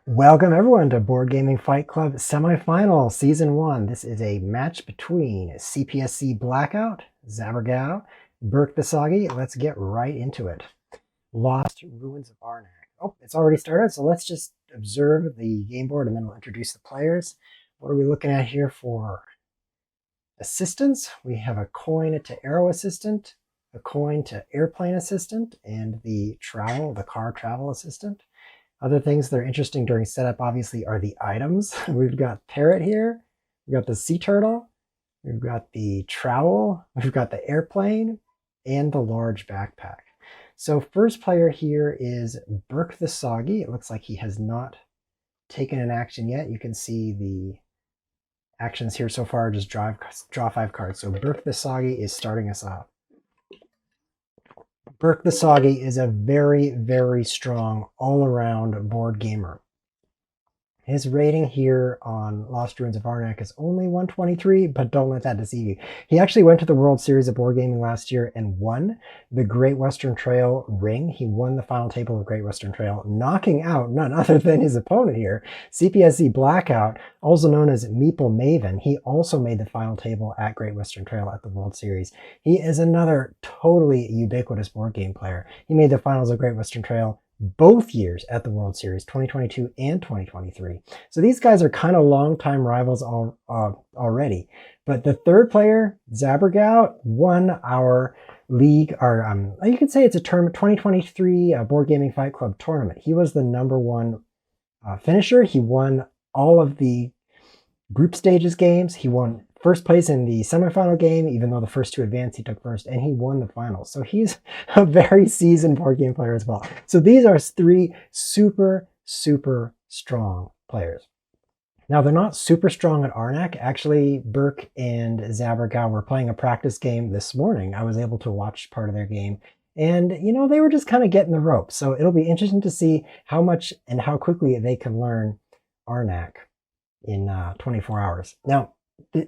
Welcome everyone to Board Gaming Fight Club Semifinal Season 1. This is a match between CPSCBlackout, Zabergau, Burke the Soggy. Let's get right into it. Lost Ruins of Arnak. Oh, it's already started, so let's just observe the game board and then we'll introduce the players. What are we looking at here for assistants? We have a coin to arrow assistant, a coin to airplane assistant, and the car travel assistant. Other things that are interesting during setup, obviously, are the items. We've got Parrot here. We've got the Sea Turtle. We've got the Trowel. We've got the Airplane and the large backpack. So first player here is Burke the Soggy. It looks like he has not taken an action yet. You can see the actions here so far. Just draw 5 cards. So Burke the Soggy is starting us off. Burke the Soggy is a very, very strong all-around board gamer. His rating here on Lost Ruins of Arnak is only 123, but don't let that deceive you. He actually went to the World Series of Board Gaming last year and won the Great Western Trail ring. He won the final table of Great Western Trail, knocking out none other than his opponent here, CPSCBlackout, also known as Meeple Maven. He also made the final table at Great Western Trail at the World Series. He is another totally ubiquitous board game player. He made the finals of Great Western Trail both years at the World Series, 2022 and 2023. So these guys are kind of longtime rivals already. But the third player, Zabergau, won our league, or you could say it's a 2023 Board Gaming Fight Club tournament. He was the #1 finisher. He won all of the group stages games. He won first place in the semifinal game, even though the first 2 advanced, he took first, and he won the finals. So he's a very seasoned board game player as well. So these are 3 super, super strong players. Now, they're not super strong at Arnak. Actually, Burke and Zabergau were playing a practice game this morning. I was able to watch part of their game. And, you know, they were just kind of getting the ropes. So it'll be interesting to see how much and how quickly they can learn Arnak in 24 hours. Now,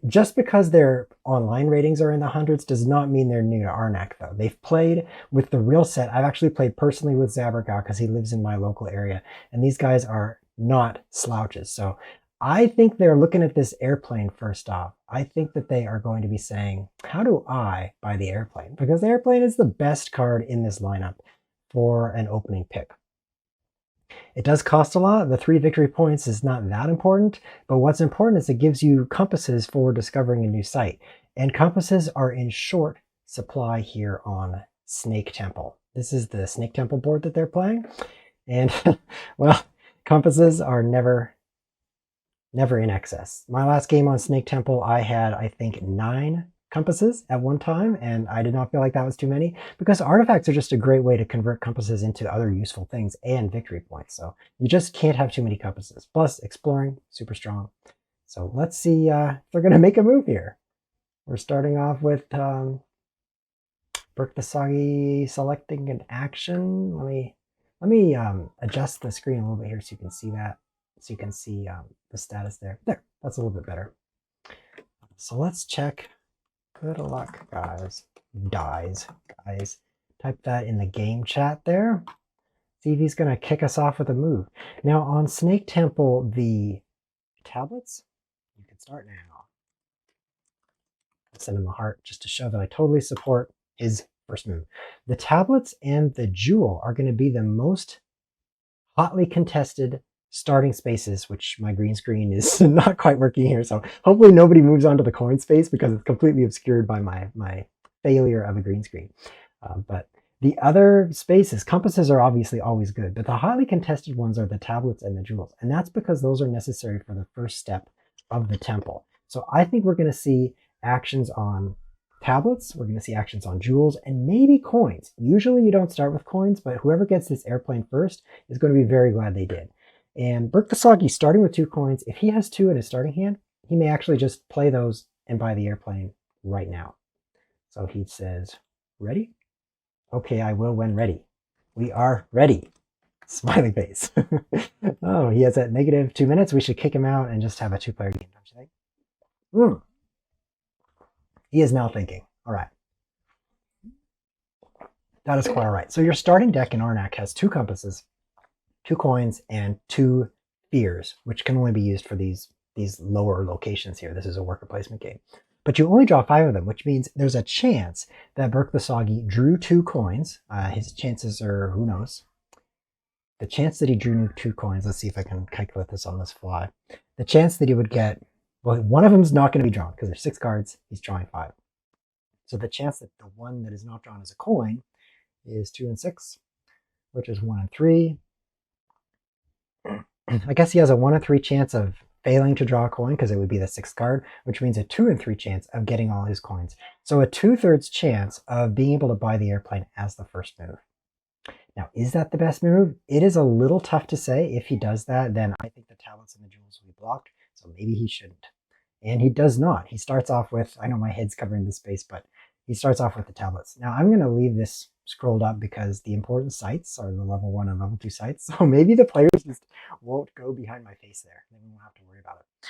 just because their online ratings are in the hundreds does not mean they're new to Arnak, though. They've played with the real set. I've actually played personally with Zabergau because he lives in my local area, and these guys are not slouches. So I think they're looking at this airplane first off. I think that they are going to be saying, how do I buy the airplane? Because the airplane is the best card in this lineup for an opening pick. It does cost a lot. The 3 victory points is not that important, but what's important is it gives you compasses for discovering a new site. And compasses are in short supply here on Snake Temple. This is the Snake Temple board that they're playing. And, well, compasses are never in excess. My last game on Snake Temple, I had, I think, 9 compasses at one time, and I did not feel like that was too many, because artifacts are just a great way to convert compasses into other useful things and victory points. So you just can't have too many compasses. Plus, exploring, super strong. So let's see if they're going to make a move here. We're starting off with Burke the Soggy selecting an action. Let me adjust the screen a little bit here so you can see that. So you can see the status there. There, that's a little bit better. So let's check. Good luck, guys. Guys. Type that in the game chat there. See if he's going to kick us off with a move. Now, on Snake Temple, the tablets, you can start now. I'll send him a heart just to show that I totally support his first move. The tablets and the jewel are going to be the most hotly contested starting spaces, which my green screen is not quite working here. So hopefully nobody moves on to the coin space because it's completely obscured by my failure of a green screen. But the other spaces, compasses are obviously always good, but the highly contested ones are the tablets and the jewels. And that's because those are necessary for the first step of the temple. So I think we're going to see actions on tablets, we're going to see actions on jewels, and maybe coins. Usually you don't start with coins, but whoever gets this airplane first is going to be very glad they did. And Burke the Soggy, starting with 2 coins, if he has 2 in his starting hand, he may actually just play those and buy the airplane right now. So he says, ready? Okay, I will when ready. We are ready. Smiley face. Oh, he has that -2 minutes. We should kick him out and just have a 2-player game, don't you think? He is now thinking. All right. That is quite all right. So your starting deck in Arnak has 2 compasses, 2 coins, and 2 fears, which can only be used for these lower locations here. This is a worker placement game. But you only draw 5 of them, which means there's a chance that Burke the Soggy drew 2 coins. His chances are, who knows? The chance that he drew 2 coins, let's see if I can calculate this on this fly. The chance that he would get, well, one of them is not going to be drawn because there's 6 cards, he's drawing 5. So the chance that the one that is not drawn as a coin is 2 and 6, which is 1 and 3. I guess he has a 1 in 3 chance of failing to draw a coin because it would be the 6th card, which means a 2 in 3 chance of getting all his coins. So a 2/3 chance of being able to buy the airplane as the first move. Now, is that the best move? It is a little tough to say. If he does that, then I think the tablets and the jewels will be blocked, so maybe he shouldn't. And he does not. He starts off with, I know my head's covering the space, but he starts off with the tablets. Now, I'm going to leave this scrolled up because the important sites are the level 1 and level 2 sites, so maybe the players just won't go behind my face there. Then we won't have to worry about it.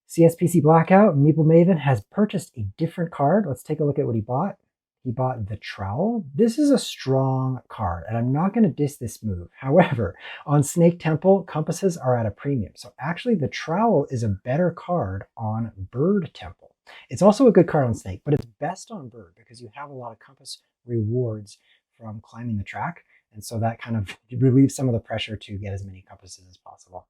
CSPC Blackout, Meeple Maven has purchased a different card. Let's take a look at what he bought. He bought the Trowel. This is a strong card, and I'm not going to diss this move. However, on Snake Temple, compasses are at a premium. So actually, the Trowel is a better card on Bird Temple. It's also a good card on Snake, but it's best on Bird because you have a lot of compass rewards from climbing the track. And so that kind of relieves some of the pressure to get as many compasses as possible.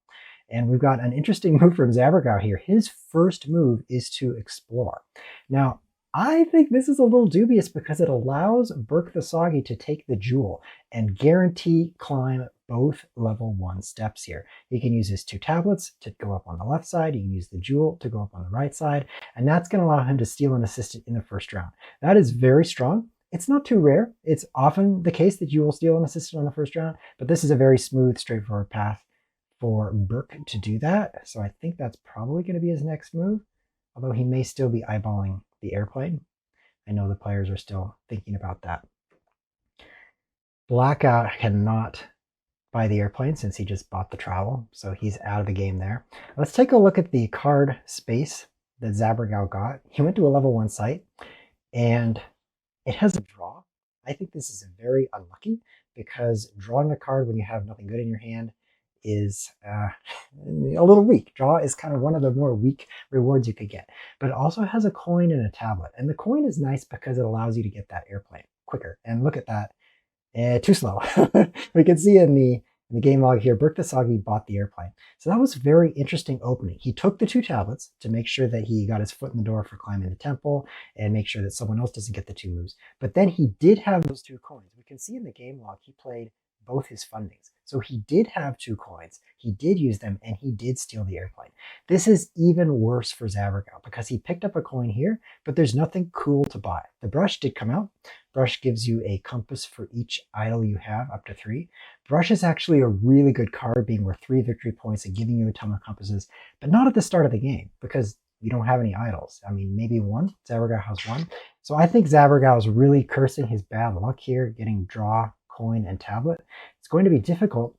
And we've got an interesting move from Zabergau here. His first move is to explore. Now, I think this is a little dubious because it allows Burke the Soggy to take the jewel and guarantee climb both level 1 steps here. He can use his 2 tablets to go up on the left side. He can use the jewel to go up on the right side. And that's going to allow him to steal an assistant in the first round. That is very strong. It's not too rare. It's often the case that you will steal an assistant on the first round, but this is a very smooth, straightforward path for Burke to do that. So I think that's probably going to be his next move, although he may still be eyeballing the airplane. I know the players are still thinking about that. Blackout cannot buy the airplane since he just bought the Trowel, so he's out of the game there. Let's take a look at the card space that Zabergau got. He went to a level 1 site, and it has a draw. I think this is very unlucky because drawing a card when you have nothing good in your hand is a little weak. Draw is kind of one of the more weak rewards you could get. But it also has a coin and a tablet. And the coin is nice because it allows you to get that airplane quicker. And look at that. Too slow. We can see in the game log here, Burke the Soggy bought the airplane. So that was very interesting opening. He took the 2 tablets to make sure that he got his foot in the door for climbing the temple and make sure that someone else doesn't get the 2 moves. But then he did have those 2 coins. We can see in the game log he played both his fundings. So he did have 2 coins, he did use them, and he did steal the airplane. This is even worse for Zabergau because he picked up a coin here, but there's nothing cool to buy. The brush did come out. Brush gives you a compass for each idol you have, up to 3. Brush is actually a really good card, being worth 3 victory points and giving you a ton of compasses, but not at the start of the game because you don't have any idols. I mean, maybe 1. Zabergau has 1. So I think Zabergau is really cursing his bad luck here, getting draw, coin, and tablet. It's going to be difficult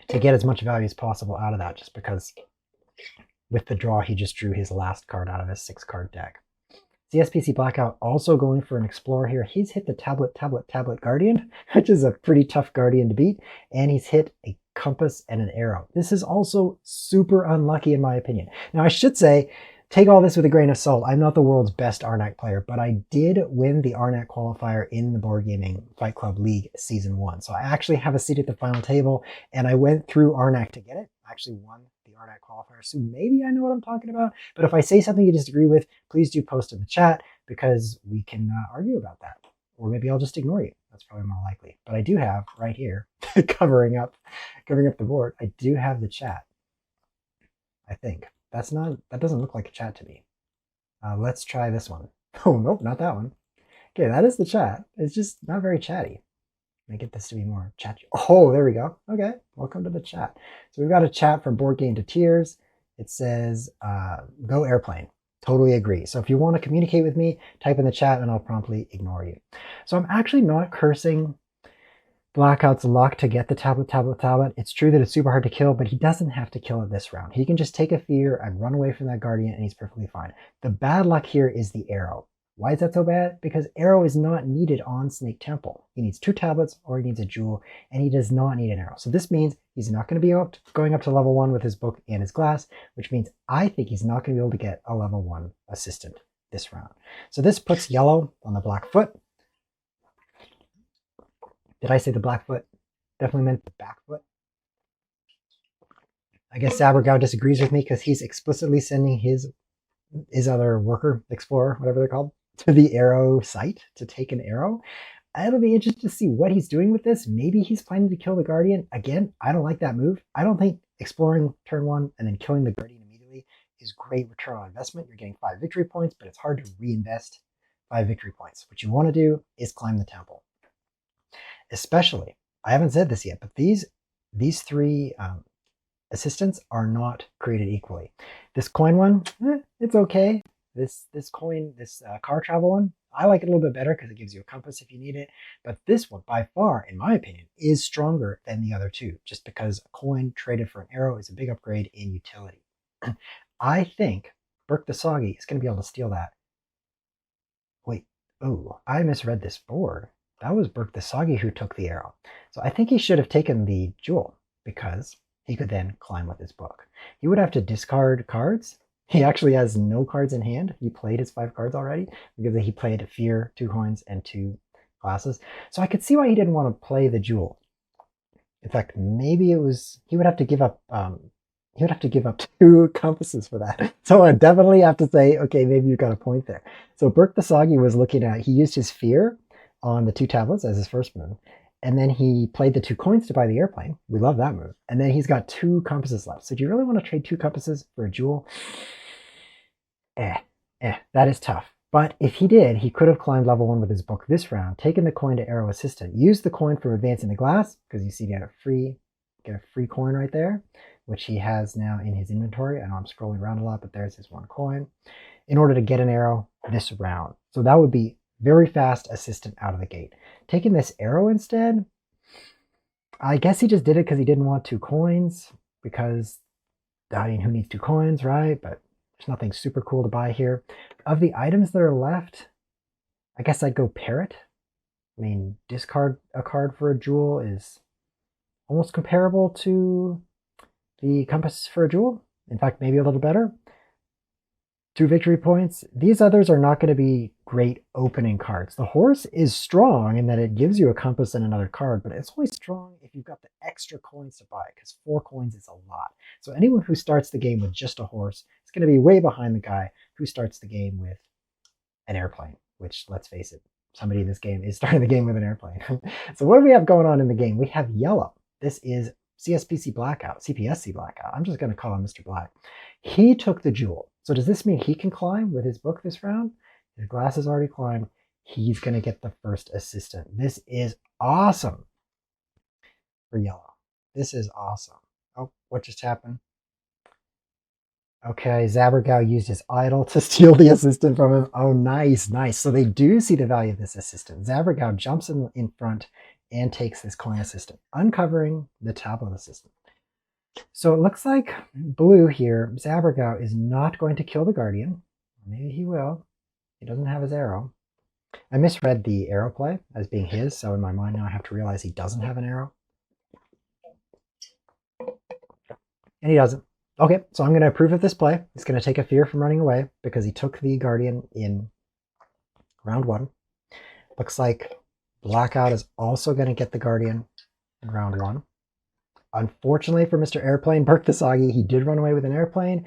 to get as much value as possible out of that just because with the draw he just drew his last card out of his 6-card deck. CSPC Blackout also going for an Explorer here. He's hit the Tablet Guardian, which is a pretty tough Guardian to beat, and he's hit a Compass and an Arrow. This is also super unlucky in my opinion. Now I should say, take all this with a grain of salt. I'm not the world's best Arnak player, but I did win the Arnak qualifier in the Board Gaming Fight Club League Season 1. So I actually have a seat at the final table, and I went through Arnak to get it. I actually won the Arnak qualifier, so maybe I know what I'm talking about. But if I say something you disagree with, please do post in the chat because we can argue about that. Or maybe I'll just ignore you. That's probably more likely. But I do have right here, covering up the board, I do have the chat, I think. That doesn't look like a chat to me. Let's try this one. Oh, nope, not that one. Okay, that is the chat. It's just not very chatty. Let me get this to be more chatty. Oh, there we go. Okay, welcome to the chat. So we've got a chat from Board Game to Tears. It says, go airplane. Totally agree. So if you want to communicate with me, type in the chat and I'll promptly ignore you. So I'm actually not cursing Blackout's luck to get the tablet. It's true that it's super hard to kill, but he doesn't have to kill it this round. He can just take a fear and run away from that Guardian and he's perfectly fine. The bad luck here is the Arrow. Why is that so bad? Because arrow is not needed on Snake Temple. He needs 2 tablets or he needs a jewel, and he does not need an arrow. So this means he's not going to be going up to level 1 with his book and his glass, which means I think he's not going to be able to get a level 1 assistant this round. So this puts yellow on the black foot. Did I say the black foot? Definitely meant the back foot. I guess Zabergau disagrees with me because he's explicitly sending his other worker, explorer, whatever they're called, to the arrow site to take an arrow. It'll be interesting to see what he's doing with this. Maybe he's planning to kill the Guardian. Again, I don't like that move. I don't think exploring turn 1 and then killing the Guardian immediately is great return on investment. You're getting 5 victory points, but it's hard to reinvest 5 victory points. What you want to do is climb the temple. Especially, I haven't said this yet, but these 3 assistants are not created equally. This coin one, it's okay. This car travel one, I like it a little bit better because it gives you a compass if you need it. But this one, by far, in my opinion, is stronger than the other 2, just because a coin traded for an arrow is a big upgrade in utility. I think Burke the Soggy is going to be able to steal that. Wait, oh, I misread this board. That was Burke the Soggy who took the arrow. So I think he should have taken the jewel because he could then climb with his book. He would have to discard cards. He actually has no cards in hand. He played his 5 cards already because he played Fear, 2 coins, and 2 glasses. So I could see why he didn't want to play the jewel. In fact, maybe it was he would have to give up. He would have to give up 2 compasses for that. So I definitely have to say, okay, maybe you got a point there. So Burke the Soggy was looking at. He used his Fear on the 2 tablets as his first move. And then he played the 2 coins to buy the airplane. We love that move. And then he's got 2 compasses left. So do you really want to trade 2 compasses for a jewel? That is tough. But if he did, he could have climbed level 1 with his book this round, taken the coin to Arrow Assistant, used the coin from advancing the glass, because you see get a free coin right there, which he has now in his inventory. I know I'm scrolling around a lot, but there's his 1 coin, in order to get an arrow this round. So that would be very fast assistant out of the gate. Taking this arrow instead, I guess he just did it because he didn't want 2 coins, because, I mean, who needs 2 coins, right? But there's nothing super cool to buy here. Of the items that are left, I guess I'd go Parrot. I mean, discard a card for a jewel is almost comparable to the compass for a jewel. In fact, maybe a little better. 2 victory points. These others are not going to be great opening cards. The horse is strong in that it gives you a compass and another card, but it's only strong if you've got the extra coins to buy, because 4 coins is a lot. So anyone who starts the game with just a horse is going to be way behind the guy who starts the game with an airplane, which, let's face it, somebody in this game is starting the game with an airplane. So what do we have going on in the game? We have yellow. This is CPSC Blackout. I'm just going to call him Mr. Black. He took the jewel. So does this mean he can climb with his book this round? His glass has already climbed. He's going to get the first assistant. This is awesome for yellow. This is awesome. Oh, what just happened? Okay, Zabergau used his idol to steal the assistant from him. Oh, nice, nice. So they do see the value of this assistant. Zabergau jumps in front and takes this coin assistant, uncovering the tablet assistant. So it looks like blue here, Zabergau is not going to kill the Guardian. Maybe he will. He doesn't have his arrow. I misread the arrow play as being his, so in my mind now I have to realize he doesn't have an arrow. And he doesn't. Okay, so I'm going to approve of this play. He's going to take a Fear from running away because he took the Guardian in round 1. Looks like Blackout is also going to get the Guardian in round 1. Unfortunately for Mr. Airplane, Burke the Soggy, he did run away with an airplane,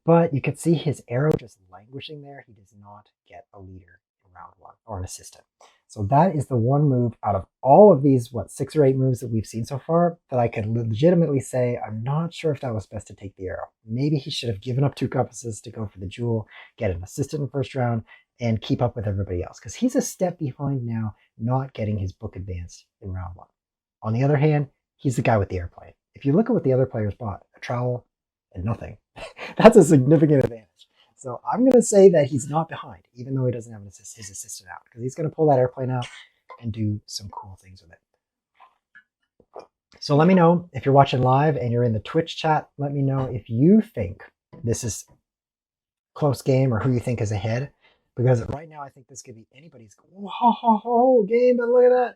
but you could see his arrow just languishing there. He does not get a leader in round 1, or an assistant. So that is the one move out of all of these, 6 or 8 moves that we've seen so far, that I could legitimately say, I'm not sure if that was best to take the arrow. Maybe he should have given up 2 compasses to go for the jewel, get an assistant in the first round, and keep up with everybody else, because he's a step behind now, not getting his book advanced in round 1. On the other hand, he's the guy with the airplane. If you look at what the other players bought, a trowel and nothing, that's a significant advantage. So I'm going to say that he's not behind, even though he doesn't have his assistant out, because he's going to pull that airplane out and do some cool things with it. So let me know if you're watching live and you're in the Twitch chat. Let me know if you think this is close game or who you think is ahead Because right now I think this could be anybody's. Whoa, game, but look at that.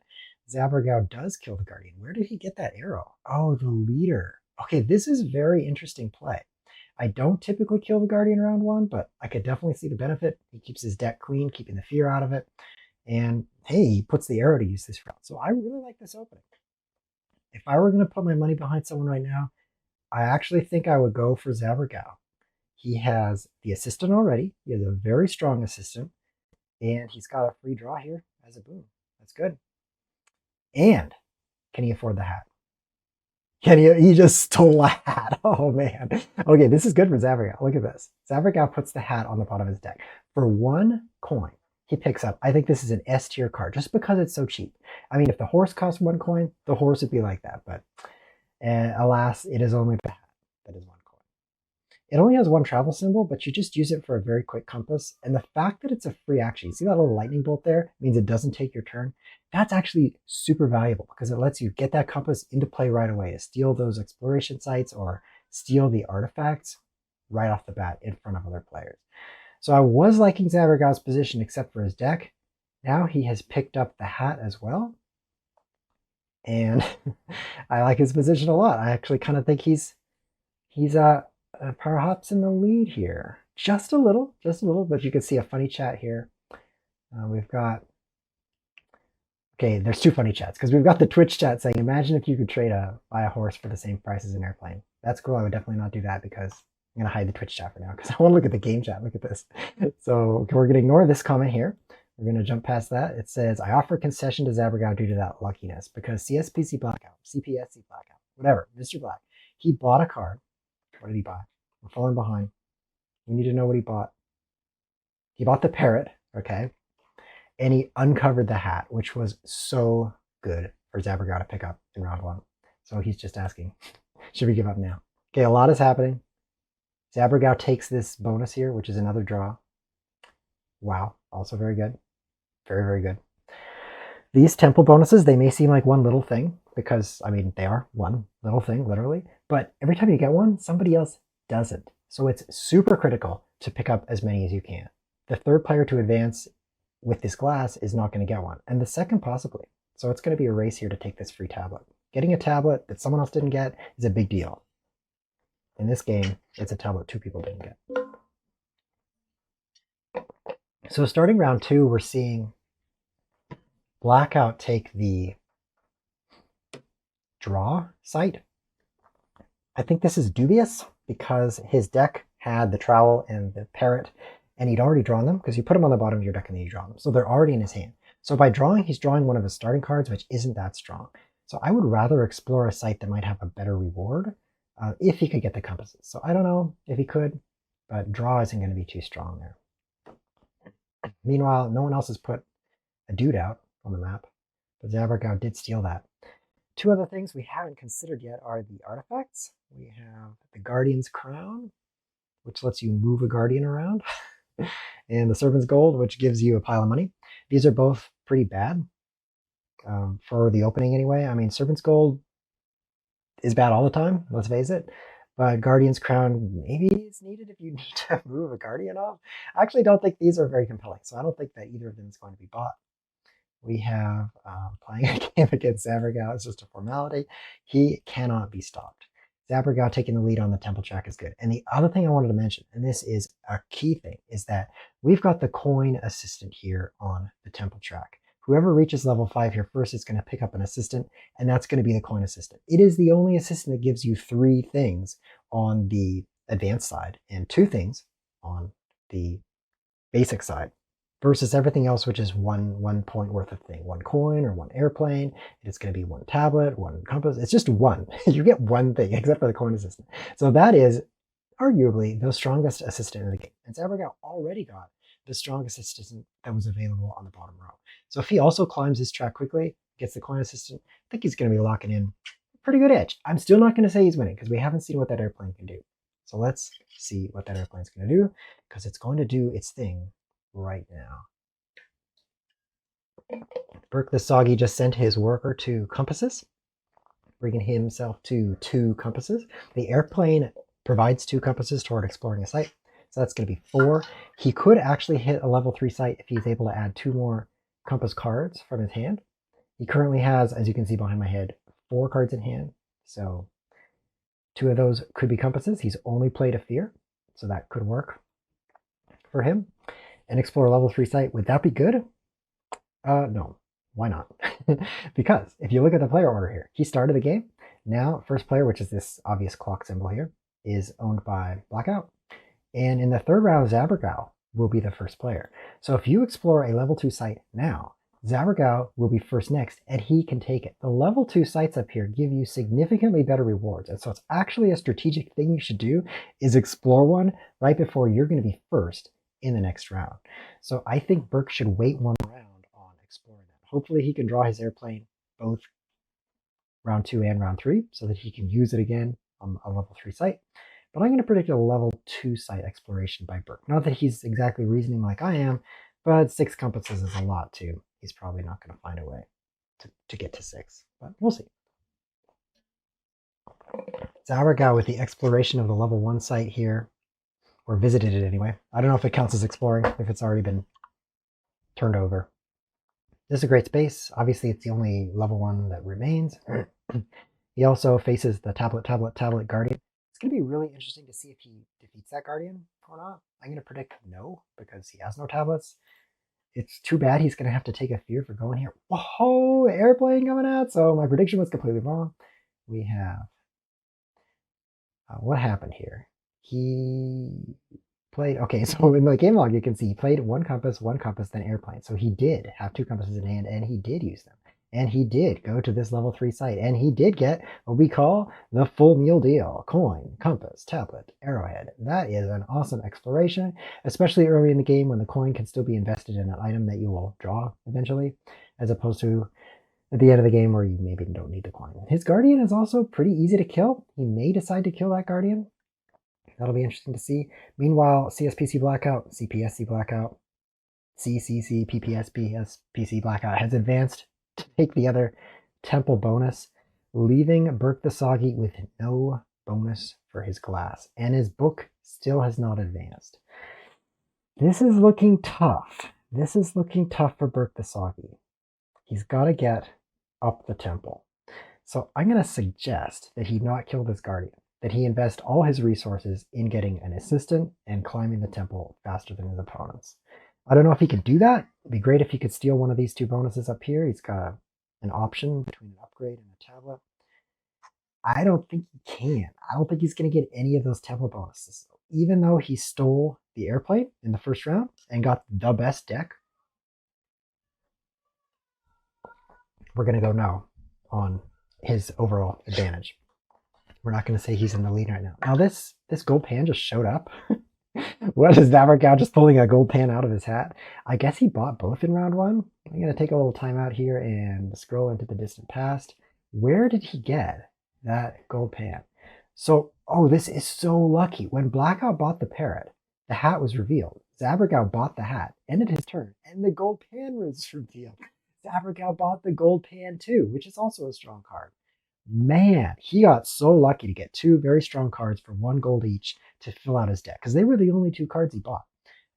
Zabergau does kill the Guardian. Where did he get that arrow? Oh, the leader. Okay, this is very interesting play. I don't typically kill the Guardian round one, but I could definitely see the benefit. He keeps his deck clean, keeping the fear out of it. And hey, he puts the arrow to use this round. So I really like this opening. If I were going to put my money behind someone right now, I actually think I would go for Zabergau. He has the assistant already. He has a very strong assistant. And he's got a free draw here as a boon. That's good. And can he afford the hat? Can he just stole a hat. Oh man. Okay, this is good for Zabergau. Look at this. Zabergau puts the hat on the bottom of his deck. For 1 coin, he picks up. I think this is an S tier card just because it's so cheap. I mean, if the horse cost 1 coin, the horse would be like that. But alas, it is only the hat that is 1 coin. It only has 1 travel symbol, but you just use it for a very quick compass. And the fact that it's a free action, you see that little lightning bolt there? It means it doesn't take your turn. That's actually super valuable because it lets you get that compass into play right away to steal those exploration sites or steal the artifacts right off the bat in front of other players. So I was liking Zabergau's position except for his deck. Now he has picked up the hat as well. And I like his position a lot. I actually kind of think he's perhaps in the lead here. Just a little, but you can see a funny chat here. We've got, okay, there's 2 funny chats because we've got the Twitch chat saying, imagine if you could buy a horse for the same price as an airplane. That's cool. I would definitely not do that because I'm going to hide the Twitch chat for now because I want to look at the game chat. Look at this. So we're going to ignore this comment here. We're going to jump past that. It says, I offer concession to Zabergau due to that luckiness because CPSCBlackout, whatever, Mr. Black, he bought a card. What did he buy? We're falling behind. We need to know what he bought. He bought the parrot, okay? And he uncovered the hat, which was so good for Zabergau to pick up in round 1. So he's just asking, should we give up now? Okay, a lot is happening. Zabergau takes this bonus here, which is another draw. Wow, also very good. Very, very good. These temple bonuses, they may seem like one little thing because, I mean, they are one little thing, literally. But every time you get one, somebody else doesn't. So it's super critical to pick up as many as you can. The 3rd player to advance with this glass is not going to get one. And the 2nd possibly. So it's going to be a race here to take this free tablet. Getting a tablet that someone else didn't get is a big deal. In this game, it's a tablet 2 people didn't get. So starting round 2, we're seeing Blackout take the draw site. I think this is dubious because his deck had the trowel and the parrot, and he'd already drawn them because you put them on the bottom of your deck and then you draw them. So they're already in his hand. So by drawing, he's drawing one of his starting cards, which isn't that strong. So I would rather explore a site that might have a better reward if he could get the compasses. So I don't know if he could, but draw isn't going to be too strong there. Meanwhile, no one else has put a dude out on the map, but Zabergau did steal that. 2 other things we haven't considered yet are the artifacts. We have the Guardian's Crown, which lets you move a Guardian around, and the Servant's Gold, which gives you a pile of money. These are both pretty bad for the opening anyway. I mean, Servant's Gold is bad all the time, let's face it. But Guardian's Crown, maybe it's needed if you need to move a Guardian off. I actually don't think these are very compelling, so I don't think that either of them is going to be bought. We have playing a game against Zabergau. It's just a formality. He cannot be stopped. Zabergau taking the lead on the temple track is good. And the other thing I wanted to mention, and this is a key thing, is that we've got the coin assistant here on the temple track. Whoever reaches level 5 here first is going to pick up an assistant, and that's going to be the coin assistant. It is the only assistant that gives you 3 things on the advanced side and 2 things on the basic side, versus everything else, which is one point worth of thing. 1 coin or 1 airplane. It's going to be 1 tablet, 1 compass. It's just 1. You get 1 thing, except for the coin assistant. So that is arguably the strongest assistant in the game. And Zabergau already got the strongest assistant that was available on the bottom row. So if he also climbs this track quickly, gets the coin assistant, I think he's going to be locking in a pretty good edge. I'm still not going to say he's winning because we haven't seen what that airplane can do. So let's see what that airplane's going to do, because it's going to do its thing right now. Burke the Soggy just sent his worker to compasses, bringing himself to 2 compasses. The airplane provides 2 compasses toward exploring a site. So that's going to be 4. He could actually hit a level 3 site if he's able to add 2 more compass cards from his hand. He currently has, as you can see behind my head, 4 cards in hand. So 2 of those could be compasses. He's only played a fear, so that could work for him. And explore a level 3 site. Would that be good? No. Why not? Because if you look at the player order here, he started the game. Now, first player, which is this obvious clock symbol here, is owned by Blackout. And in the third round, Zabergau will be the first player. So if you explore a level 2 site now, Zabergau will be first next, and he can take it. The level 2 sites up here give you significantly better rewards. And so it's actually a strategic thing you should do is explore one right before you're going to be first in the next round. So I think Burke should wait one round on exploring that. Hopefully he can draw his airplane both round 2 and round 3 so that he can use it again on a level 3 site. But I'm going to predict a level 2 site exploration by Burke. Not that he's exactly reasoning like I am, but 6 compasses is a lot too. He's probably not going to find a way to get to 6, but we'll see. Zabergau with the exploration of the level 1 site here, or visited it anyway. I don't know if it counts as exploring, if it's already been turned over. This is a great space. Obviously, it's the only level 1 that remains. He also faces the tablet guardian. It's going to be really interesting to see if he defeats that guardian or not. I'm going to predict no, because he has no tablets. It's too bad he's going to have to take a fear for going here. Whoa, airplane coming out. So my prediction was completely wrong. We have, what happened here? He played, okay, so in the game log, you can see he played 1 compass, then airplane. So he did have 2 compasses in hand, and he did use them. And he did go to this level 3 site, and he did get what we call the full meal deal. Coin, compass, tablet, arrowhead. That is an awesome exploration, especially early in the game when the coin can still be invested in an item that you will draw eventually, as opposed to at the end of the game where you maybe don't need the coin. His guardian is also pretty easy to kill. He may decide to kill that guardian. That'll be interesting to see. Meanwhile, CPSCBlackout, CPSCBlackout, PPSCBlackout has advanced to take the other temple bonus, leaving Burke the Soggy with no bonus for his glass. And his book still has not advanced. This is looking tough. This is looking tough for Burke the Soggy. He's got to get up the temple. So I'm going to suggest that he not kill this guardian, that he invest all his resources in getting an assistant and climbing the temple faster than his opponents. I don't know if he could do that. It'd be great if he could steal one of these 2 bonuses up here. He's got an option between an upgrade and a tablet. I don't think he can. I don't think he's going to get any of those temple bonuses. Even though he stole the airplane in the first round and got the best deck, we're going to go no on his overall advantage. We're not going to say he's in the lead right now. Now this gold pan just showed up. What is Zabergau just pulling a gold pan out of his hat? I guess he bought both in round 1. I'm going to take a little time out here and scroll into the distant past. Where did he get that gold pan? So, oh, this is so lucky. When Blackout bought the parrot, the hat was revealed. Zabergau bought the hat, ended his turn, and the gold pan was revealed. Zabergau bought the gold pan too, which is also a strong card. Man, he got so lucky to get 2 very strong cards for 1 gold each to fill out his deck, because they were the only 2 cards he bought,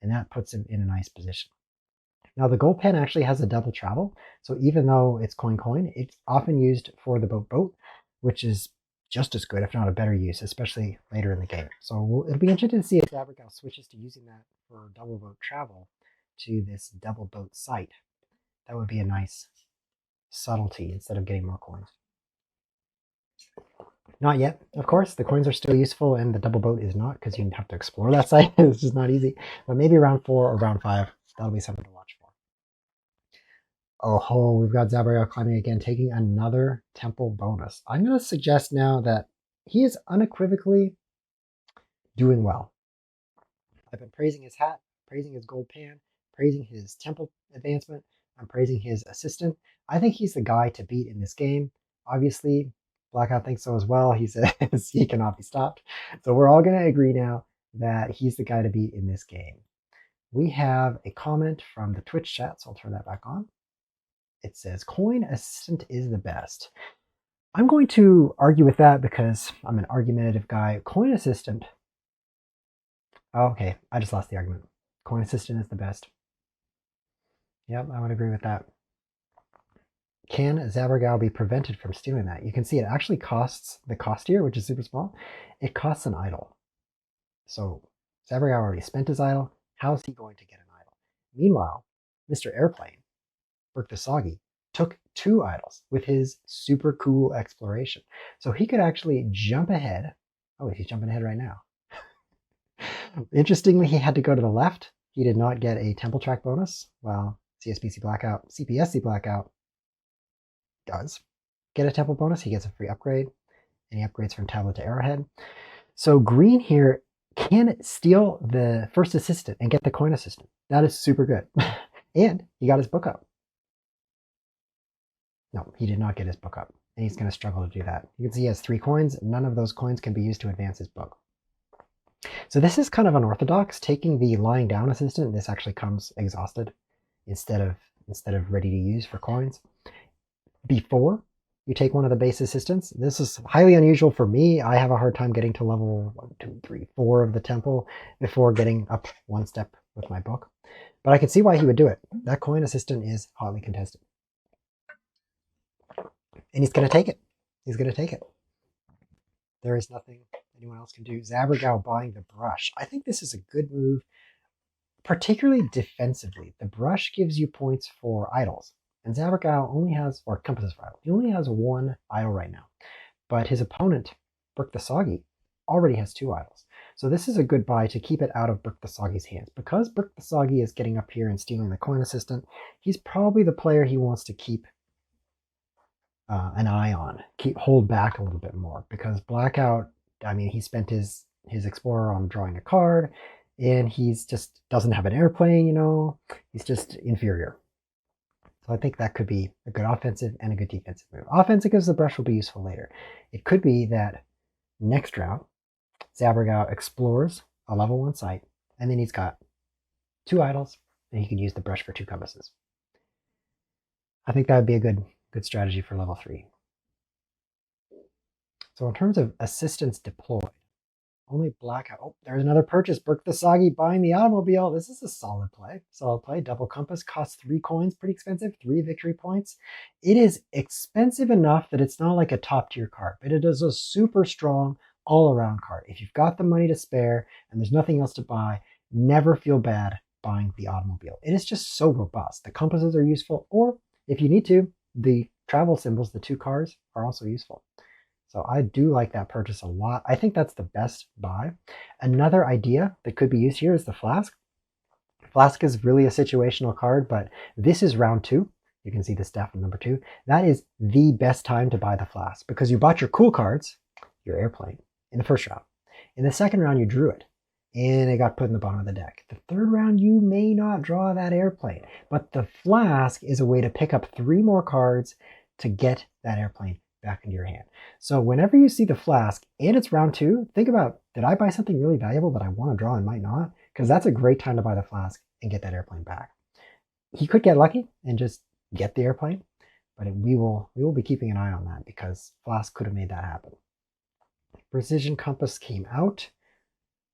and that puts him in a nice position. Now the gold pen actually has a double travel, so even though it's coin, it's often used for the boat, which is just as good, if not a better use, especially later in the game. So it'll be interesting to see if Zabergau switches to using that for double boat travel to this double boat site. That would be a nice subtlety instead of getting more coins. Not yet, of course. The coins are still useful, and the double boat is not, because you have to explore that site. It's just not easy. But maybe round 4 or round 5, that'll be something to watch for. Oh, we've got Zabergau climbing again, taking another temple bonus. I'm going to suggest now that he is unequivocally doing well. I've been praising his hat, praising his gold pan, praising his temple advancement. I'm praising his assistant. I think he's the guy to beat in this game. Obviously, Blackout thinks so as well. He says he cannot be stopped. So we're all going to agree now that he's the guy to beat in this game. We have a comment from the Twitch chat, so I'll turn that back on. It says, coin assistant is the best. I'm going to argue with that because I'm an argumentative guy. Coin assistant Oh, okay, I just lost the argument. Coin assistant is the best. Yep, I would agree with that. Can Zabergau be prevented from stealing that? You can see it actually costs the cost here, which is super small. It costs an idol. So Zabergau already spent his idol. How's he going to get an idol? Meanwhile, Mr. Airplane, Burke the Soggy, took 2 idols with his super cool exploration. So he could actually jump ahead. Oh, he's jumping ahead right now. Interestingly, he had to go to the left. He did not get a temple track bonus. Well, CPSC Blackout does get a temple bonus. He gets a free upgrade, and he upgrades from tablet to arrowhead. So green here can steal the first assistant and get the coin assistant. That is super good. And he got his book up. No, he did not get his book up, and he's going to struggle to do that. You can see he has 3 coins. None of those coins can be used to advance his book. So this is kind of unorthodox. Taking the lying down assistant, this actually comes exhausted instead of ready to use for coins. Before you take one of the base assistants, this is highly unusual for me. I have a hard time getting to level 1, 2, 3, 4 of the temple before getting up 1 step with my book. But I can see why he would do it. That coin assistant is hotly contested. And he's going to take it. He's going to take it. There is nothing anyone else can do. Zabergau buying the brush. I think this is a good move, particularly defensively. The brush gives you points for idols. And Zabergau only has, or compasses for idol, he only has 1 idol right now. But his opponent, Burke the Soggy, already has 2 idols. So this is a good buy to keep it out of Burke the Soggy's hands. Because Burke the Soggy is getting up here and stealing the coin assistant, he's probably the player he wants to keep an eye on, hold back a little bit more, because Blackout, I mean, he spent his Explorer on drawing a card, and he's just doesn't have an airplane, you know, he's just inferior. So I think that could be a good offensive and a good defensive move. Offensive because the brush will be useful later. It could be that next round, Zabergau explores a level 1 site, and then he's got 2 idols, and he can use the brush for 2 compasses. I think that would be a good strategy for level 3. So in terms of assistants deployed, only Blackout. Oh, there's another purchase. Burke the Soggy buying the automobile. This is a solid play. Solid play. Double compass costs 3 coins. Pretty expensive. 3 victory points. It is expensive enough that it's not like a top tier card, but it is a super strong all around card. If you've got the money to spare and there's nothing else to buy, never feel bad buying the automobile. It is just so robust. The compasses are useful, or if you need to, the travel symbols, the 2 cars, are also useful. So I do like that purchase a lot. I think that's the best buy. Another idea that could be used here is the Flask. Flask is really a situational card, but this is round 2. You can see the staff in number 2. That is the best time to buy the Flask, because you bought your cool cards, your airplane, in the first round. In the second round, you drew it, and it got put in the bottom of the deck. The third round, you may not draw that airplane, but the Flask is a way to pick up 3 more cards to get that airplane back into your hand. So whenever you see the Flask and it's round 2, think about, did I buy something really valuable that I want to draw and might not? Because that's a great time to buy the Flask and get that airplane back. He could get lucky and just get the airplane, but we will be keeping an eye on that, because Flask could have made that happen. Precision Compass came out.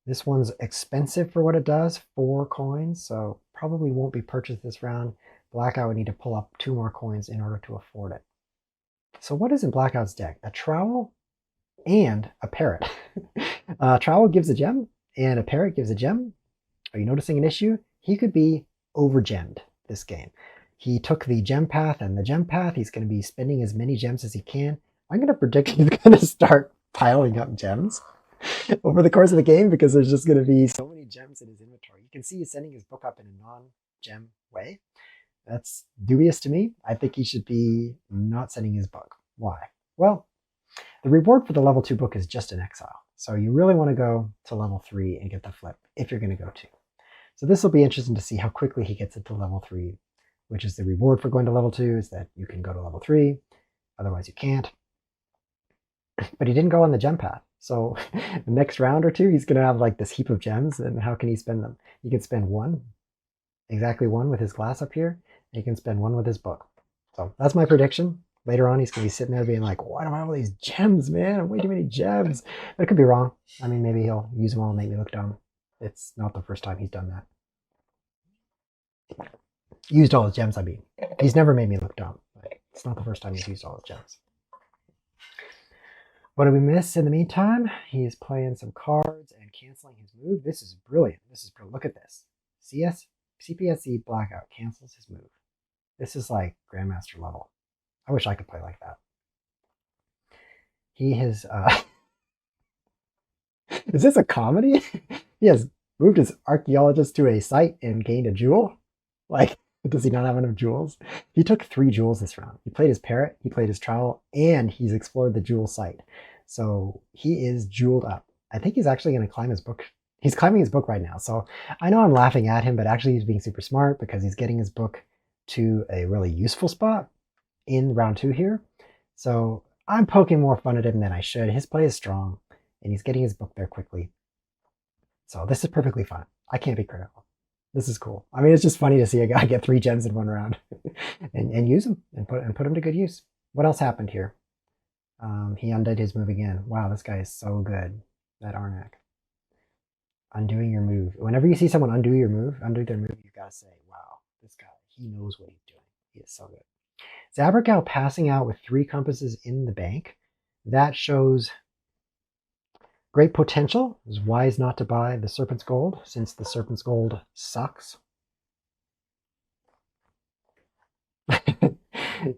This one's expensive for what it does, 4 coins, so probably won't be purchased this round. Blackout would need to pull up 2 more coins in order to afford it. So what is in Blackout's deck? A trowel and a parrot. Trowel gives a gem, and a parrot gives a gem. Are you noticing an issue? He could be over-gemmed this game. He took the gem path and the gem path. He's going to be spending as many gems as he can. I'm going to predict he's going to start piling up gems over the course of the game, because there's just going to be so many gems in his inventory. You can see he's sending his book up in a non-gem way. That's dubious to me. I think he should be not sending his book. Why? Well, the reward for the level 2 book is just an exile. So you really want to go to level 3 and get the flip if you're going to go 2. So this will be interesting to see how quickly he gets into level 3, which is the reward for going to level 2, is that you can go to level 3. Otherwise you can't. But he didn't go on the gem path. So the next round or 2, he's going to have like this heap of gems, and how can he spend them? He can spend 1, exactly 1 with his glass up here. He can spend 1 with his book. So that's my prediction. Later on, he's going to be sitting there being like, why do I have all these gems, man? Way too many gems. But it could be wrong. I mean, maybe he'll use them all and make me look dumb. It's not the first time he's done that. Used all his gems, I mean. He's never made me look dumb. But it's not the first time he's used all his gems. What did we miss in the meantime? He's playing some cards and canceling his move. This is brilliant. This is brilliant. Look at this. CPSCBlackout cancels his move. This is like Grandmaster level. I wish I could play like that. He has... Is this a comedy? He has moved his archaeologist to a site and gained a jewel? Like, does he not have enough jewels? He took 3 jewels this round. He played his parrot, he played his trowel, and he's explored the jewel site. So he is jeweled up. I think he's actually going to climb his book. He's climbing his book right now. So I know I'm laughing at him, but actually he's being super smart because he's getting his book to a really useful spot in round 2 here. So I'm poking more fun at him than I should. His play is strong, and he's getting his book there quickly. So this is perfectly fine. I can't be critical. This is cool. I mean, it's just funny to see a guy get 3 gems in 1 round and use them and put them to good use. What else happened here? He undid his move again. Wow, this guy is so good, that Arnak. Undoing your move. Whenever you see someone undo their move, you've got to say, wow, this guy, he knows what he's doing. He is so good. Zabergau passing out with 3 compasses in the bank. That shows great potential. It was wise not to buy the Serpent's Gold, since the Serpent's Gold sucks.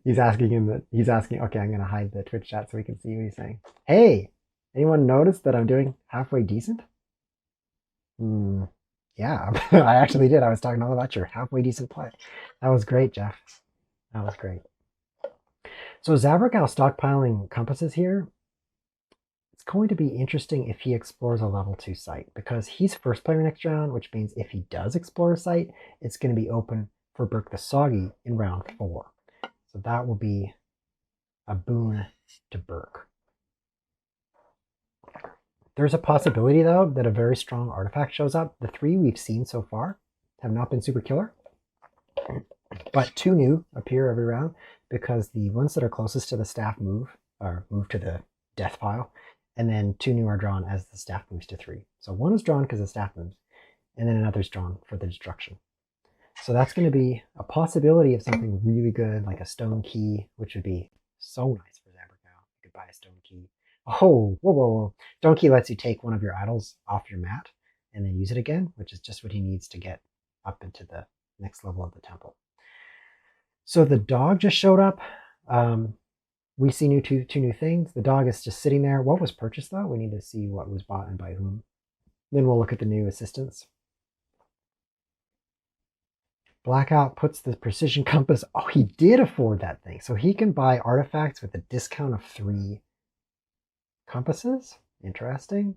He's asking, okay, I'm going to hide the Twitch chat so we can see what he's saying. Hey, anyone notice that I'm doing halfway decent? Yeah, I actually did. I was talking all about your halfway decent play. That was great, Jeff. That was great. So Zabergau stockpiling compasses here. It's going to be interesting if he explores a level 2 site, because he's first player next round, which means if he does explore a site, it's going to be open for Burke the Soggy in round 4. So that will be a boon to Burke. There's a possibility, though, that a very strong artifact shows up. The 3 we've seen so far have not been super killer, but 2 new appear every round, because the ones that are closest to the staff move to the death pile, and then 2 new are drawn as the staff moves to 3. So 1 is drawn because the staff moves, and then another is drawn for the destruction. So that's going to be a possibility of something really good, like a stone key, which would be so nice for Zabergau. You could buy a stone key. Oh, whoa. Stone key lets you take one of your idols off your mat and then use it again, which is just what he needs to get up into the next level of the temple. So the dog just showed up. We see two new things. The dog is just sitting there. What was purchased, though? We need to see what was bought and by whom. Then we'll look at the new assistants. Blackout puts the precision compass. Oh, he did afford that thing. So he can buy artifacts with a discount of 3 compasses. Interesting.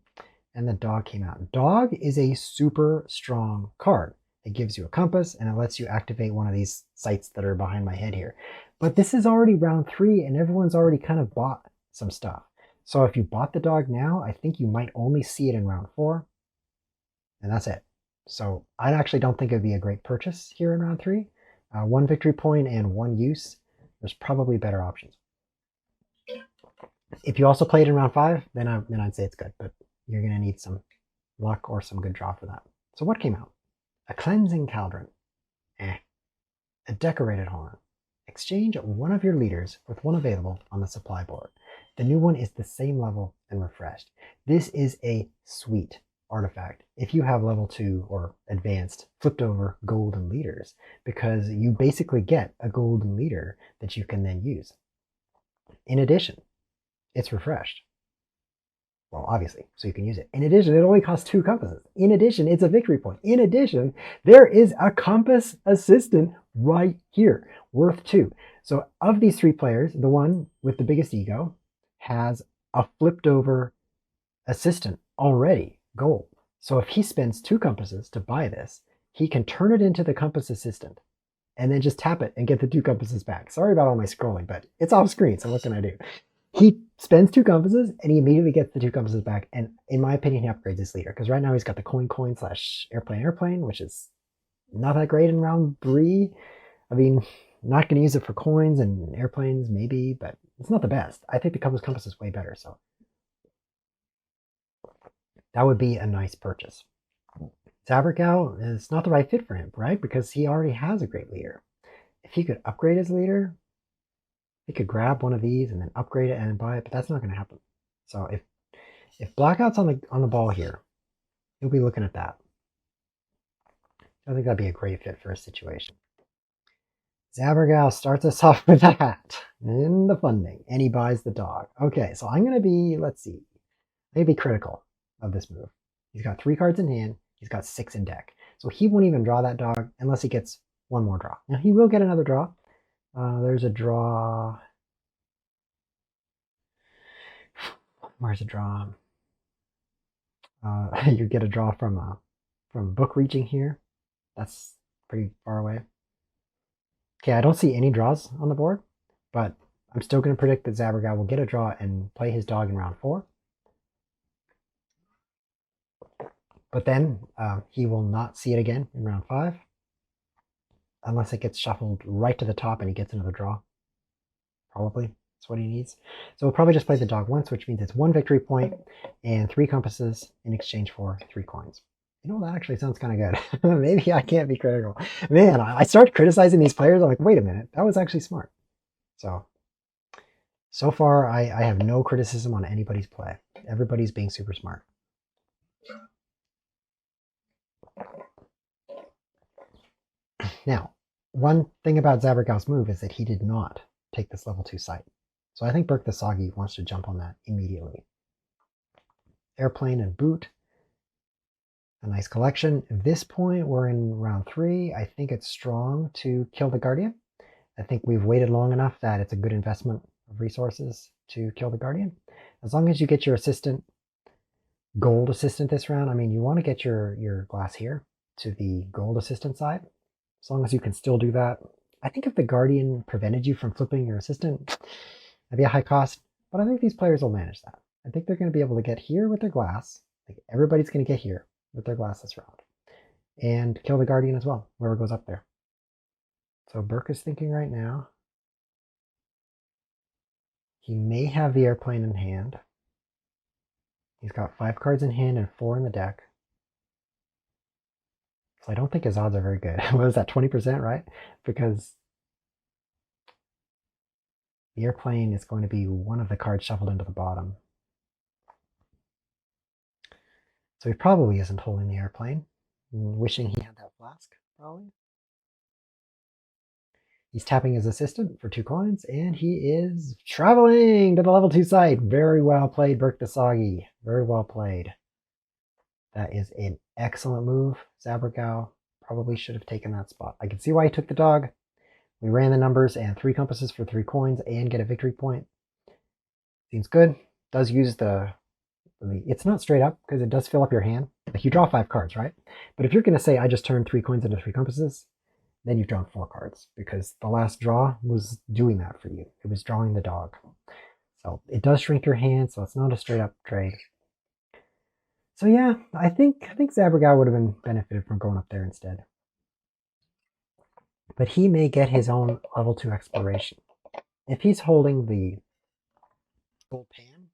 And the dog came out. Dog is a super strong card. It gives you a compass and it lets you activate one of these sites that are behind my head here. But this is already round 3 and everyone's already kind of bought some stuff. So if you bought the dog now, I think you might only see it in round 4. And that's it. So I actually don't think it would be a great purchase here in round 3. 1 victory point and 1 use. There's probably better options. If you also played in round 5, then I'd say it's good. But you're going to need some luck or some good draw for that. So what came out? A cleansing cauldron. A decorated horn. Exchange one of your leaders with one available on the supply board. The new one is the same level and refreshed. This is a sweet artifact if you have level 2 or advanced flipped over golden leaders, because you basically get a golden leader that you can then use. In addition, it's refreshed. Well, obviously, so you can use it. In addition, it only costs 2 compasses. In addition, it's a victory point. In addition, there is a compass assistant right here, worth 2. So of these 3 players, the one with the biggest ego has a flipped over assistant already, gold. So if he spends 2 compasses to buy this, he can turn it into the compass assistant and then just tap it and get the 2 compasses back. Sorry about all my scrolling, but it's off screen, so what can I do? He spends 2 compasses and he immediately gets the 2 compasses back. And in my opinion, he upgrades his leader, because right now he's got the coin / airplane, which is not that great in round 3. I mean, not going to use it for coins and airplanes, maybe, but it's not the best. I think the compass is way better. So that would be a nice purchase. Zabergau is not the right fit for him, right? Because he already has a great leader. If he could upgrade his leader, he could grab one of these and then upgrade it and buy it, but that's not going to happen. So if Blackout's on the ball here, he'll be looking at that. I think that'd be a great fit for a situation. Zabergau starts us off with a hat in the funding, and he buys the dog. Okay, so I'm going to be, let's see, maybe critical of this move. He's got 3 cards in hand. He's got 6 in deck. So he won't even draw that dog unless he gets one more draw. Now, he will get another draw. There's a draw. Where's a draw? You get a draw from book reaching here. That's pretty far away. Okay, I don't see any draws on the board, but I'm still going to predict that Zabergau will get a draw and play his dog in round 4. But then he will not see it again in round 5 unless it gets shuffled right to the top and he gets another draw. Probably that's what he needs. So we'll probably just play the dog once, which means it's 1 victory point and 3 compasses in exchange for 3 coins. You know, that actually sounds kind of good. Maybe I can't be critical. Man, I start criticizing these players. I'm like, wait a minute, that was actually smart. So far, I have no criticism on anybody's play. Everybody's being super smart. Now, one thing about Zabergau's move is that he did not take this level 2 site. So I think Burke the Soggy wants to jump on that immediately. Airplane and boot. A nice collection. At this point, we're in round 3. I think it's strong to kill the Guardian. I think we've waited long enough that it's a good investment of resources to kill the Guardian. As long as you get your assistant, gold assistant this round, I mean, you want to get your glass here to the gold assistant side. As long as you can still do that. I think if the Guardian prevented you from flipping your assistant, that'd be a high cost, but I think these players will manage that. I think they're going to be able to get here with their glass. Like everybody's going to get here with their glass this round. And kill the Guardian as well, whoever goes up there. So Burke is thinking right now. He may have the airplane in hand. He's got 5 cards in hand and 4 in the deck. So I don't think his odds are very good. What was that, 20%, right? Because the airplane is going to be one of the cards shuffled into the bottom. So he probably isn't holding the airplane. Wishing he had that flask, probably. He's tapping his assistant for 2 coins, and he is traveling to the level 2 site. Very well played, Burke the Soggy. Very well played. That is an excellent move. Zabergau probably should have taken that spot. I can see why he took the dog. We ran the numbers and 3 compasses for 3 coins and get a victory point. Seems good. Does use it's not straight up because it does fill up your hand. Like you draw 5 cards, right? But if you're going to say, I just turned 3 coins into 3 compasses, then you've drawn 4 cards because the last draw was doing that for you. It was drawing the dog. So it does shrink your hand, so it's not a straight up trade. So yeah, I think Zabergau would have been benefited from going up there instead. But he may get his own level 2 exploration. If he's holding the gold pan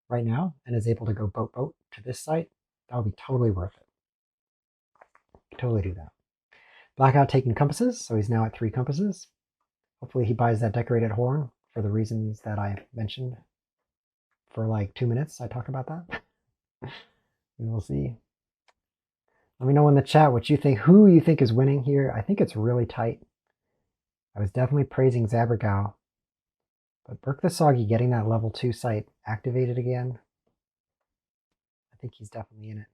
right now and is able to go boat to this site, that would be totally worth it. Totally do that. Blackout taking compasses, so he's now at 3 compasses. Hopefully he buys that decorated horn for the reasons that I mentioned. For like 2 minutes, I talked about that. We will see. Let me know in the chat what you think, who you think is winning here. I think it's really tight. I was definitely praising Zabergau. But Burke the Soggy getting that level 2 site activated again, I think he's definitely in it.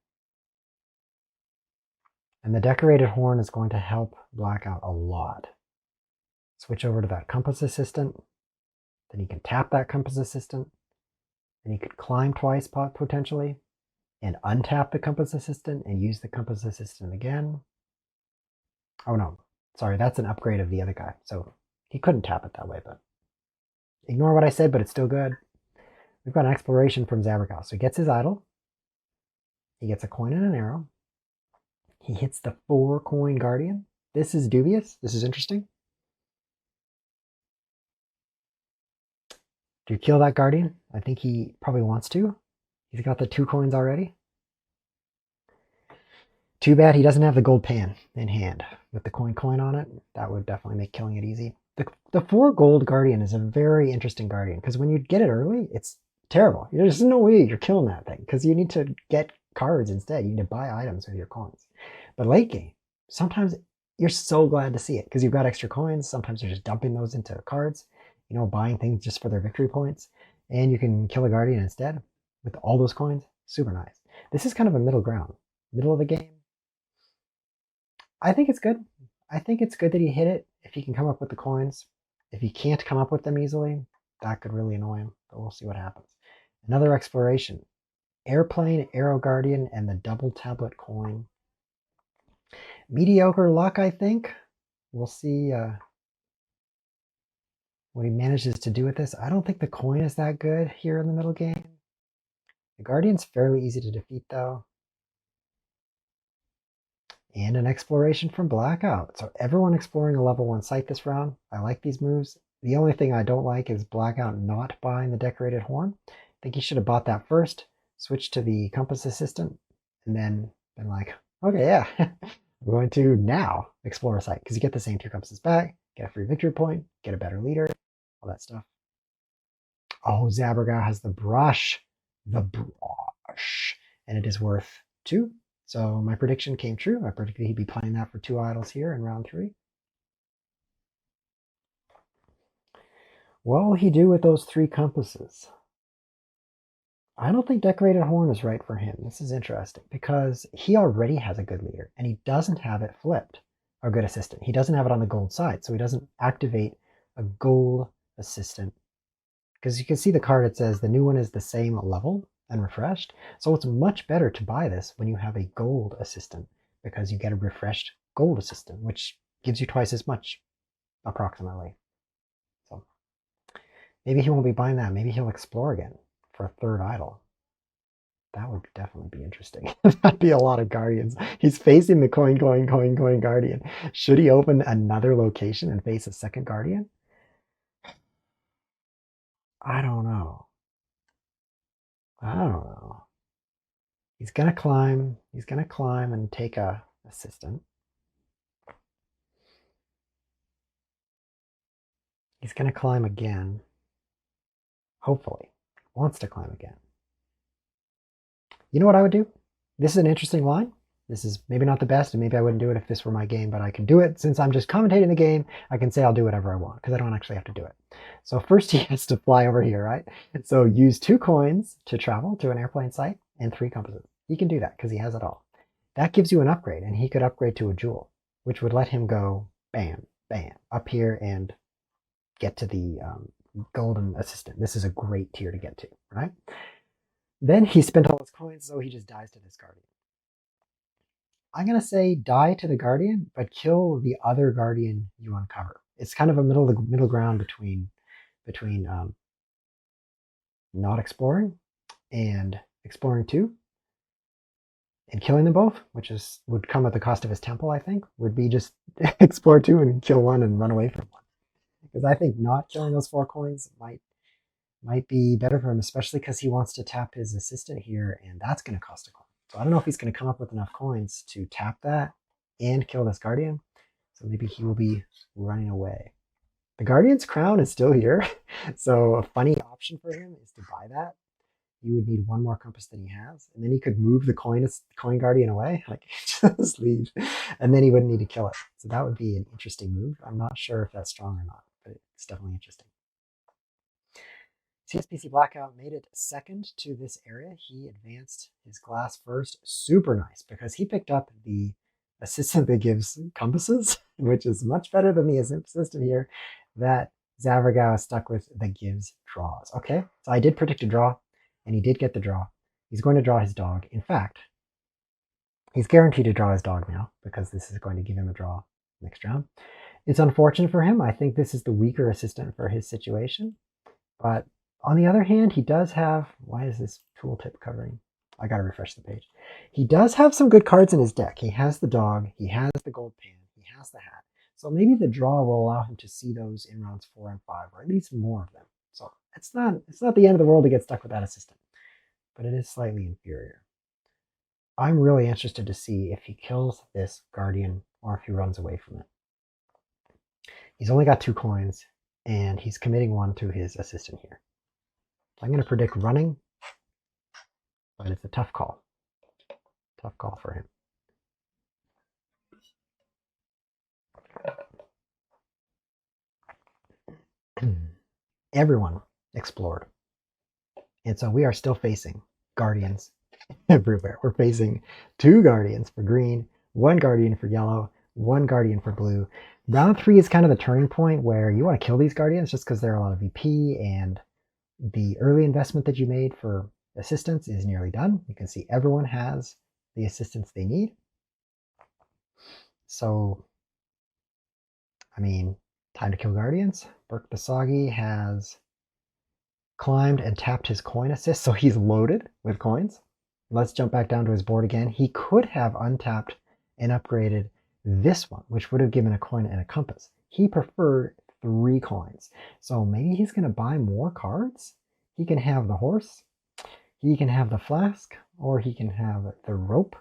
And the decorated horn is going to help Blackout a lot. Switch over to that compass assistant. Then he can tap that compass assistant. Then he could climb twice potentially. And untap the compass assistant and use the compass assistant again. Oh no, sorry, that's an upgrade of the other guy. So he couldn't tap it that way, but ignore what I said, but it's still good. We've got an exploration from Zabergau. So he gets his idol. He gets a coin and an arrow. He hits the 4 coin Guardian. This is dubious. This is interesting. Do you kill that Guardian? I think he probably wants to. He's got the 2 coins already. Too bad he doesn't have the gold pan in hand with the coin on it. That would definitely make killing it easy. The 4 gold guardian is a very interesting guardian because when you get it early, it's terrible. There's no way you're killing that thing because you need to get cards instead. You need to buy items with your coins. But late game, sometimes you're so glad to see it because you've got extra coins. Sometimes you're just dumping those into cards, buying things just for their victory points. And you can kill a guardian instead with all those coins. Super nice. This is kind of a middle ground. Middle of the game. I think it's good. I think it's good that he hit it if he can come up with the coins. If he can't come up with them easily, that could really annoy him, but we'll see what happens. Another exploration. Airplane, Arrow Guardian, and the double tablet coin. Mediocre luck, I think. We'll see what he manages to do with this. I don't think the coin is that good here in the middle game. The Guardian's fairly easy to defeat, though. And an exploration from Blackout. So everyone exploring a level 1 site this round. I like these moves. The only thing I don't like is Blackout not buying the decorated horn. I think he should have bought that first, switched to the compass assistant, and then been like, okay, yeah, I'm going to now explore a site because you get the same 2 compasses back, get a free victory point, get a better leader, all that stuff. Oh, Zabergau has the brush. The brush. And it is worth 2. So my prediction came true. I predicted he'd be playing that for 2 idols here in round 3. What will he do with those 3 compasses? I don't think Decorated Horn is right for him. This is interesting because he already has a good leader and he doesn't have it flipped, a good assistant. He doesn't have it on the gold side, so he doesn't activate a gold assistant. Because you can see the card, it says the new one is the same level and refreshed. So it's much better to buy this when you have a gold assistant because you get a refreshed gold assistant, which gives you twice as much, approximately. So maybe he won't be buying that. Maybe he'll explore again for a 3rd idol. That would definitely be interesting. That'd be a lot of guardians. He's facing the coin guardian. Should he open another location and face a 2nd guardian? I don't know. I don't know. He's gonna climb. He's gonna climb and take a assistant. He's gonna climb again. Hopefully. Wants to climb again. You know what I would do? This is an interesting line. This is maybe not the best, and maybe I wouldn't do it if this were my game, but I can do it. Since I'm just commentating the game, I can say I'll do whatever I want, because I don't actually have to do it. So first he has to fly over here, right? So use 2 coins to travel to an airplane site and 3 compasses. He can do that, because he has it all. That gives you an upgrade, and he could upgrade to a jewel, which would let him go bam, bam, up here and get to the golden assistant. This is a great tier to get to, right? Then he spent all his coins, so he just dies to this guardian. I'm going to say die to the guardian, but kill the other guardian you uncover. It's kind of a middle ground between not exploring and exploring 2 and killing them both, which would come at the cost of his temple, I think, would be just explore 2 and kill 1 and run away from 1. Because I think not killing those 4 coins might be better for him, especially because he wants to tap his assistant here, and that's going to cost a coin. So I don't know if he's going to come up with enough coins to tap that and kill this guardian. So maybe he will be running away. The guardian's crown is still here. So a funny option for him is to buy that. He would need 1 more compass than he has. And then he could move the coin guardian away. Like, just leave. And then he wouldn't need to kill it. So that would be an interesting move. I'm not sure if that's strong or not, but it's definitely interesting. CPSCBlackout made it 2nd to this area. He advanced his glass first. Super nice, because he picked up the assistant that gives compasses, which is much better than the assistant here that Zabergau is stuck with that gives draws. Okay, so I did predict a draw, and he did get the draw. He's going to draw his dog. In fact, he's guaranteed to draw his dog now, because this is going to give him a draw next round. It's unfortunate for him. I think this is the weaker assistant for his situation, but on the other hand, he does have, why is this tooltip covering? I gotta refresh the page. He does have some good cards in his deck. He has the dog, he has the gold pan, he has the hat. So maybe the draw will allow him to see those in rounds 4 and 5, or at least more of them. So it's not the end of the world to get stuck with that assistant, but it is slightly inferior. I'm really interested to see if he kills this Guardian or if he runs away from it. He's only got 2 coins, and he's committing 1 to his assistant here. I'm going to predict running, but it's a tough call. Tough call for him. Everyone explored. And so we are still facing Guardians everywhere. We're facing 2 Guardians for green, 1 Guardian for yellow, 1 Guardian for blue. Round 3 is kind of the turning point where you want to kill these Guardians just because they're a lot of VP, and the early investment that you made for assistance is nearly done. You can see everyone has the assistance they need. So, I mean, time to kill Guardians. Burke the Soggy has climbed and tapped his coin assist, so he's loaded with coins. Let's jump back down to his board again. He could have untapped and upgraded this one, which would have given a coin and a compass. He preferred 3 coins. So maybe he's going to buy more cards. He can have the horse, he can have the flask, or he can have the rope.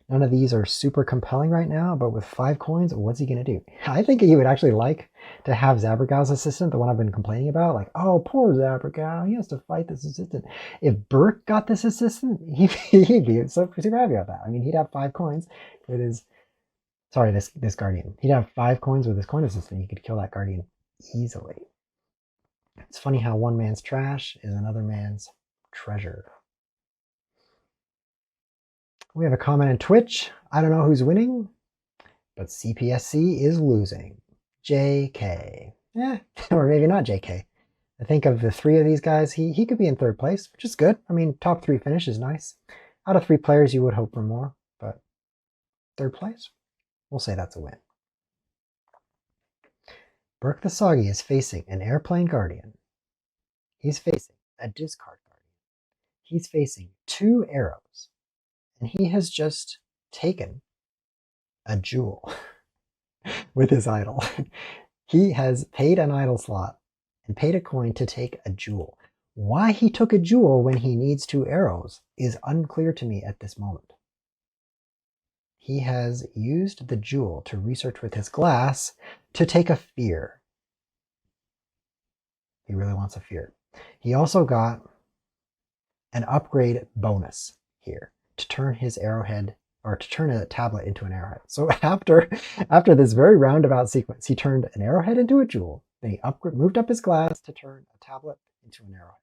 None of these are super compelling right now, but with 5 coins, what's he going to do? I think he would actually like to have Zabergau's assistant, the one I've been complaining about. Like, oh, poor Zabergau, he has to fight this assistant. If Burke got this assistant, he'd be so super happy about that. I mean, he'd have 5 coins with his, sorry, this Guardian. He'd have 5 coins with his coin assistant. He could kill that Guardian easily. It's funny how one man's trash is another man's treasure. We have a comment in Twitch. I don't know who's winning, but CPSC is losing. JK. Or maybe not JK. I think of the 3 of these guys, he could be in 3rd place, which is good. I mean, top 3 finish is nice. Out of 3 players, you would hope for more, but 3rd place, we'll say that's a win. Burke the Soggy is facing an Airplane Guardian. He's facing a Discard Guardian. He's facing 2 arrows. And he has just taken a jewel with his idol. He has paid an idol slot and paid a coin to take a jewel. Why he took a jewel when he needs 2 arrows is unclear to me at this moment. He has used the jewel to research with his glass to take a fear. He really wants a fear. He also got an upgrade bonus here to turn his arrowhead, or to turn a tablet into an arrowhead. So after this very roundabout sequence, he turned an arrowhead into a jewel. Then he moved up his glass to turn a tablet into an arrowhead.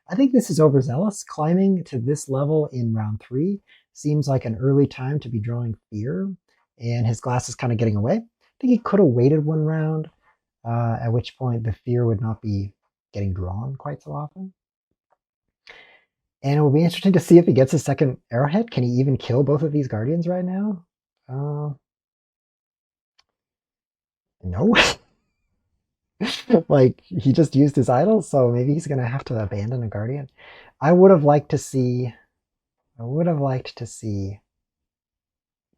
I think this is overzealous. Climbing to this level in round 3 seems like an early time to be drawing fear, and his glass is kind of getting away. I think he could have waited 1 round, at which point the fear would not be getting drawn quite so often. And it will be interesting to see if he gets his 2nd arrowhead. Can he even kill both of these Guardians right now? No. Like, he just used his idol, so maybe he's going to have to abandon a Guardian. I would have liked to see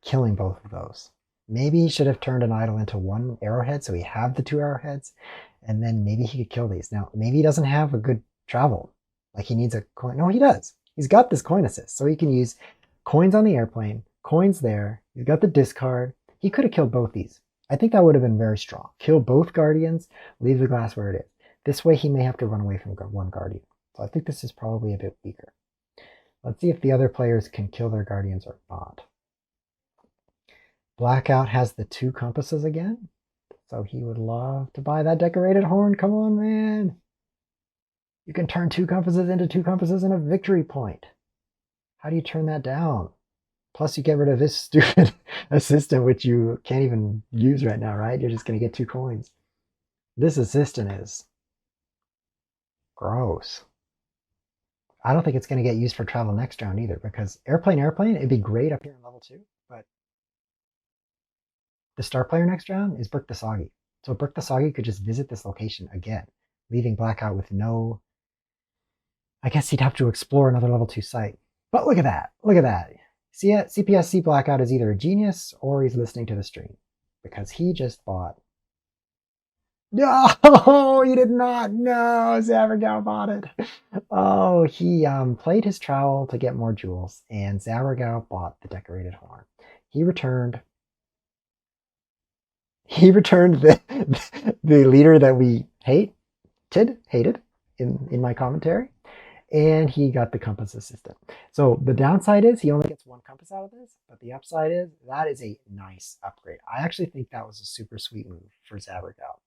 killing both of those. Maybe he should have turned an idol into 1 arrowhead, so he have the 2 arrowheads, and then maybe he could kill these. Now, maybe he doesn't have a good travel. Like, he needs a coin. No, he does. He's got this coin assist, so he can use coins on the airplane, coins there. He's got the discard. He could have killed both these. I think that would have been very strong. Kill both Guardians, leave the glass where it is. This way he may have to run away from 1 Guardian. So I think this is probably a bit weaker. Let's see if the other players can kill their Guardians or not. Blackout has the 2 compasses again. So he would love to buy that decorated horn. Come on, man. You can turn 2 compasses into 2 compasses and a victory point. How do you turn that down? Plus, you get rid of this stupid assistant, which you can't even use right now, right? You're just going to get 2 coins. This assistant is gross. I don't think it's going to get used for travel next round either, because airplane, it'd be great up here in level 2, but the star player next round is Burke the Soggy. So Burke the Soggy could just visit this location again, leaving Blackout with no... I guess he'd have to explore another level 2 site. But look at that. Look at that. See, CPSCBlackout is either a genius or he's listening to the stream, because he just bought No, he did not. No, Zabergau bought it. Oh, he played his trowel to get more jewels, and Zabergau bought the decorated horn. He returned. He returned the leader that we hated in my commentary, and he got the compass assistant. So the downside is he only gets one compass out of this, but the upside is that is a nice upgrade. I actually think that was a super sweet move for Zabergau.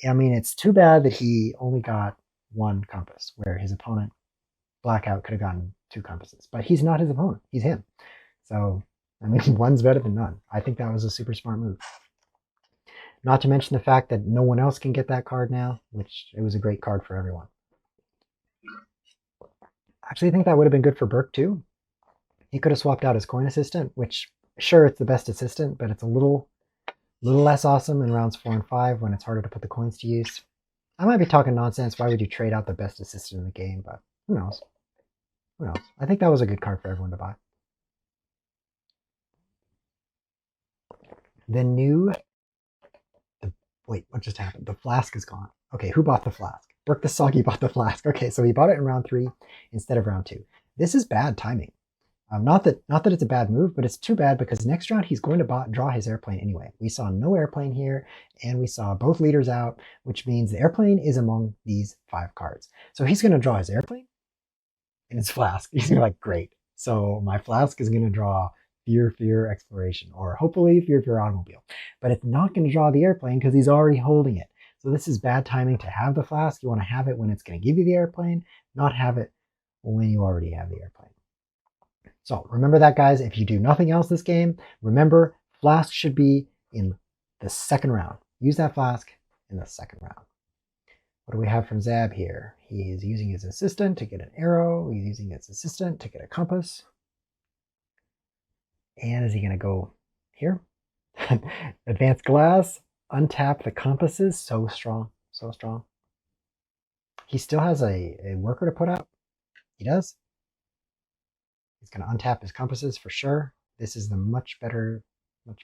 I mean, it's too bad that he only got one compass, where his opponent, Blackout, could have gotten two compasses. But he's not his opponent, he's him. So, I mean, one's better than none. I think that was a super smart move. Not to mention the fact that no one else can get that card now, which it was a great card for everyone. Actually, I think that would have been good for Burke too. He could have swapped out his coin assistant, which, sure, it's the best assistant, but it's a little less awesome in rounds 4 and 5 when it's harder to put the coins to use. I might be talking nonsense. Why would you trade out the best assistant in the game? But who knows? Who knows? I think that was a good card for everyone to buy. The new... Wait, what just happened? The flask is gone. Okay, who bought the flask? Burke the Soggy bought the flask. Okay, so he bought it in round 3 instead of round 2. This is bad timing. Not that it's a bad move, but it's too bad because next round he's going to draw his airplane anyway. We saw no airplane here, and we saw both leaders out, which means the airplane is among these 5 cards. So he's going to draw his airplane and his flask. He's going to be like, great. So my flask is going to draw Fear, Fear, Exploration, or hopefully Fear, Fear, Automobile. But it's not going to draw the airplane because he's already holding it. So this is bad timing to have the flask. You want to have it when it's going to give you the airplane, not have it when you already have the airplane. So remember that, guys. If you do nothing else this game, remember flask should be in the second round. Use that flask in the second round. What do we have from Zab here? He is using his assistant to get an arrow. He's using his assistant to get a compass. And is he going to go here? Advanced glass. Untap the compasses. So strong. So strong. He still has a worker to put out. He does. He's going to untap his compasses for sure. This is the much better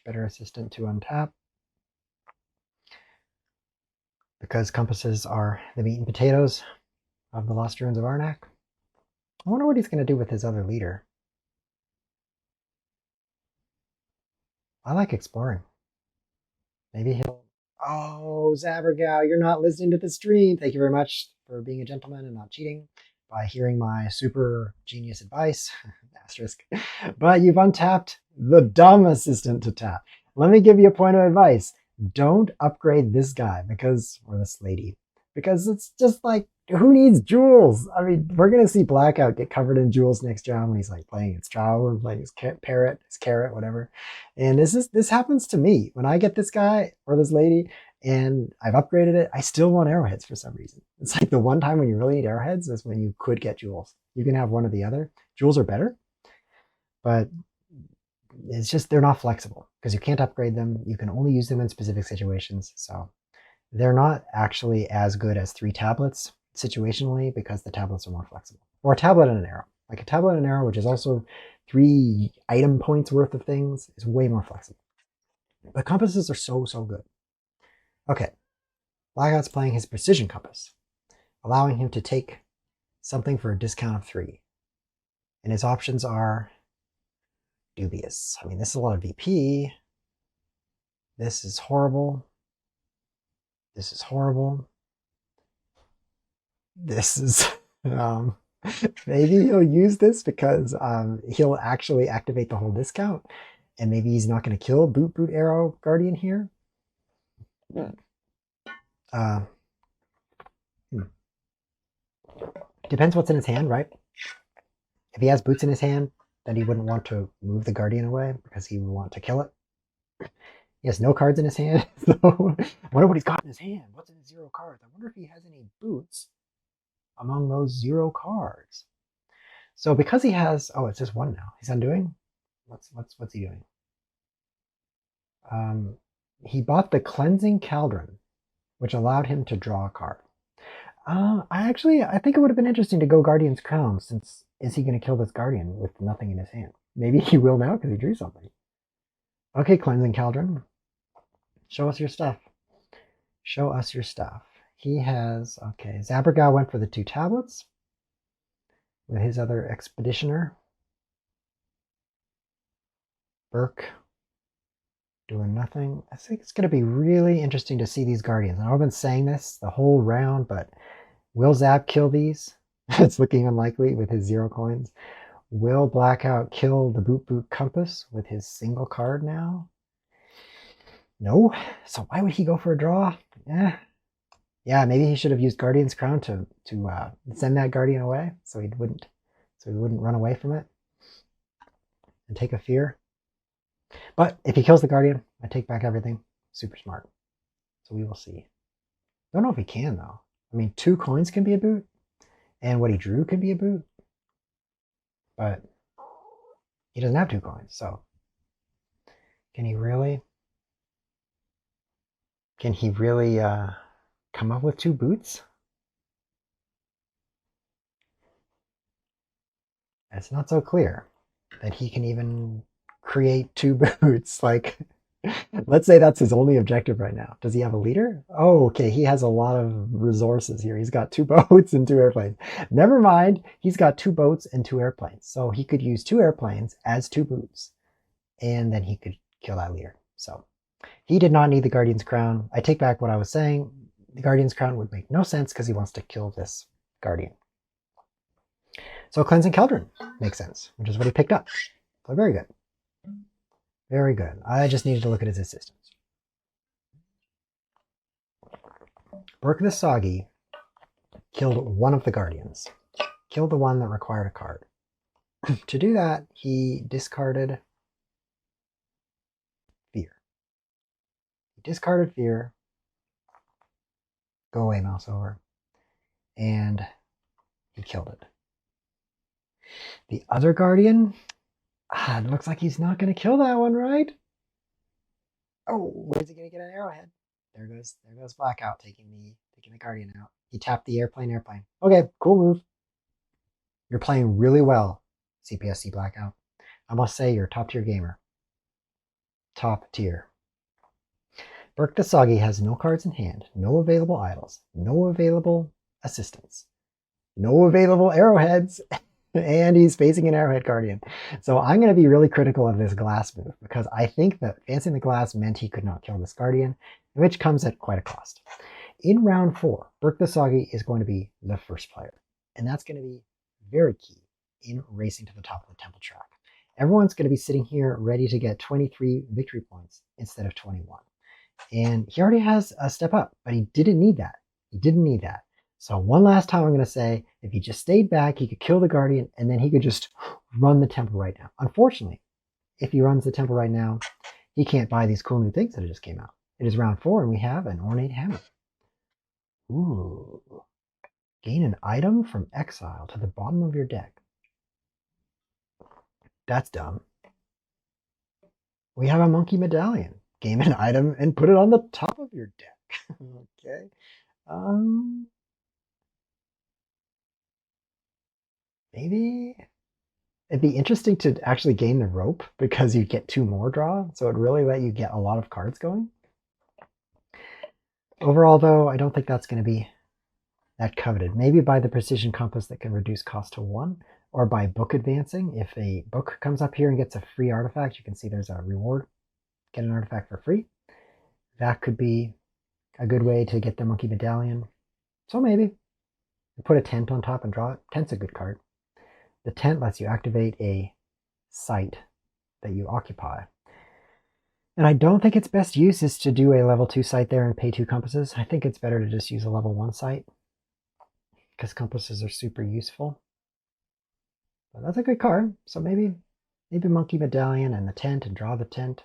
assistant to untap, because compasses are the meat and potatoes of the Lost Ruins of Arnak. I wonder what he's going to do with his other leader. I like exploring. Maybe he'll... Oh, Zabergau, you're not listening to the stream. Thank you very much for being a gentleman and not cheating by hearing my super genius advice. Asterisk. But you've untapped the dumb assistant to tap. Let me give you a point of advice. Don't upgrade this guy or this lady, because it's just like, who needs jewels? I mean, we're going to see Blackout get covered in jewels next round when he's like playing his trowel and playing his parrot, his carrot, whatever. And this happens to me. When I get this guy or this lady and I've upgraded it, I still want arrowheads for some reason. It's like the one time when you really need arrowheads is when you could get jewels. You can have one or the other. Jewels are better, but it's just they're not flexible because you can't upgrade them. You can only use them in specific situations. So they're not actually as good as 3 tablets situationally, because the tablets are more flexible. Or a tablet and an arrow. Like a tablet and an arrow, which is also 3 item points worth of things, is way more flexible. But compasses are so good. Okay, Blackout's playing his precision compass, allowing him to take something for a discount of 3. And his options are dubious. I mean, this is a lot of VP. This is horrible. This is horrible. This is... maybe he'll use this because he'll actually activate the whole discount, and maybe he's not going to kill Boot Arrow Guardian here. Depends what's in his hand, right? If he has boots in his hand, then he wouldn't want to move the Guardian away because he would want to kill it. He has no cards in his hand, so I wonder what he's got in his hand. What's in his 0 cards? I wonder if he has any boots among those 0 cards. So because he has... Oh, it's just 1 now. He's undoing? What's he doing? He bought the Cleansing Cauldron, which allowed him to draw a card. I think it would have been interesting to go Guardian's Crown, since is he going to kill this Guardian with nothing in his hand? Maybe he will now because he drew something. Okay, Cleansing Cauldron. Show us your stuff. Show us your stuff. He has, okay, Zabergau went for the 2 tablets with his other expeditioner. Burke doing nothing. I think it's going to be really interesting to see these Guardians. I've been saying this the whole round, but will Zap kill these? It's looking unlikely with his 0 coins. Will Blackout kill the Boot Compass with his single card now? No. So why would he go for a draw? Yeah, maybe he should have used Guardian's Crown to send that Guardian away so he wouldn't run away from it and take a fear. But if he kills the Guardian, I take back everything. Super smart. So we will see. Don't know if he can, though. I mean, 2 coins can be a boot, and what he drew can be a boot. But he doesn't have 2 coins, so can he really come up with 2 boots? It's not so clear that he can even create 2 boots. Like, let's say that's his only objective right now. Does he have a leader? Oh, okay. He has a lot of resources here. He's got 2 boats and 2 airplanes. Never mind. He's got 2 boats and 2 airplanes. So he could use 2 airplanes as 2 boots. And then he could kill that leader. So he did not need the Guardian's Crown. I take back what I was saying. The Guardian's Crown would make no sense because he wants to kill this Guardian. So Cleansing Cauldron makes sense, which is what he picked up. So very good. Very good. I just needed to look at his assistants. Burke the Soggy killed one of the Guardians. Killed the one that required a card. To do that, he discarded Fear. He discarded Fear. Go away, mouse over. And he killed it. The other Guardian, it looks like he's not going to kill that one, right? Oh, where's he going to get an arrowhead? There goes Blackout taking the Guardian out. He tapped the airplane. Okay, cool move. You're playing really well, CPSCBlackout. I must say, you're a top tier gamer. Top tier. Burke the Soggy has no cards in hand, no available idols, no available assistants, no available arrowheads, and he's facing an arrowhead Guardian. So I'm going to be really critical of this glass move because I think that fancying the glass meant he could not kill this Guardian, which comes at quite a cost. In round 4, Burke the Soggy is going to be the first player, and that's going to be very key in racing to the top of the temple track. Everyone's going to be sitting here ready to get 23 victory points instead of 21. And he already has a step up, but he didn't need that. So one last time I'm going to say, if he just stayed back, he could kill the Guardian, and then he could just run the temple right now. Unfortunately, if he runs the temple right now, he can't buy these cool new things that just came out. It is round 4, and we have an ornate hammer. Ooh. Gain an item from exile to the bottom of your deck. That's dumb. We have a monkey medallion. Gain an item and put it on the top of your deck. Okay. Maybe it'd be interesting to actually gain the rope because you get 2 more draw. So it really let you get a lot of cards going. Overall, though, I don't think that's going to be that coveted. Maybe by the precision compass that can reduce cost to 1, or by book advancing. If a book comes up here and gets a free artifact, you can see there's a reward. Get an artifact for free. That could be a good way to get the monkey medallion. So maybe put a tent on top and draw it. Tent's a good card. The tent lets you activate a site that you occupy. And I don't think its best use is to do a level 2 site there and pay 2 compasses. I think it's better to just use a level 1 site because compasses are super useful. But that's a good card. So maybe monkey medallion and the tent and draw the tent.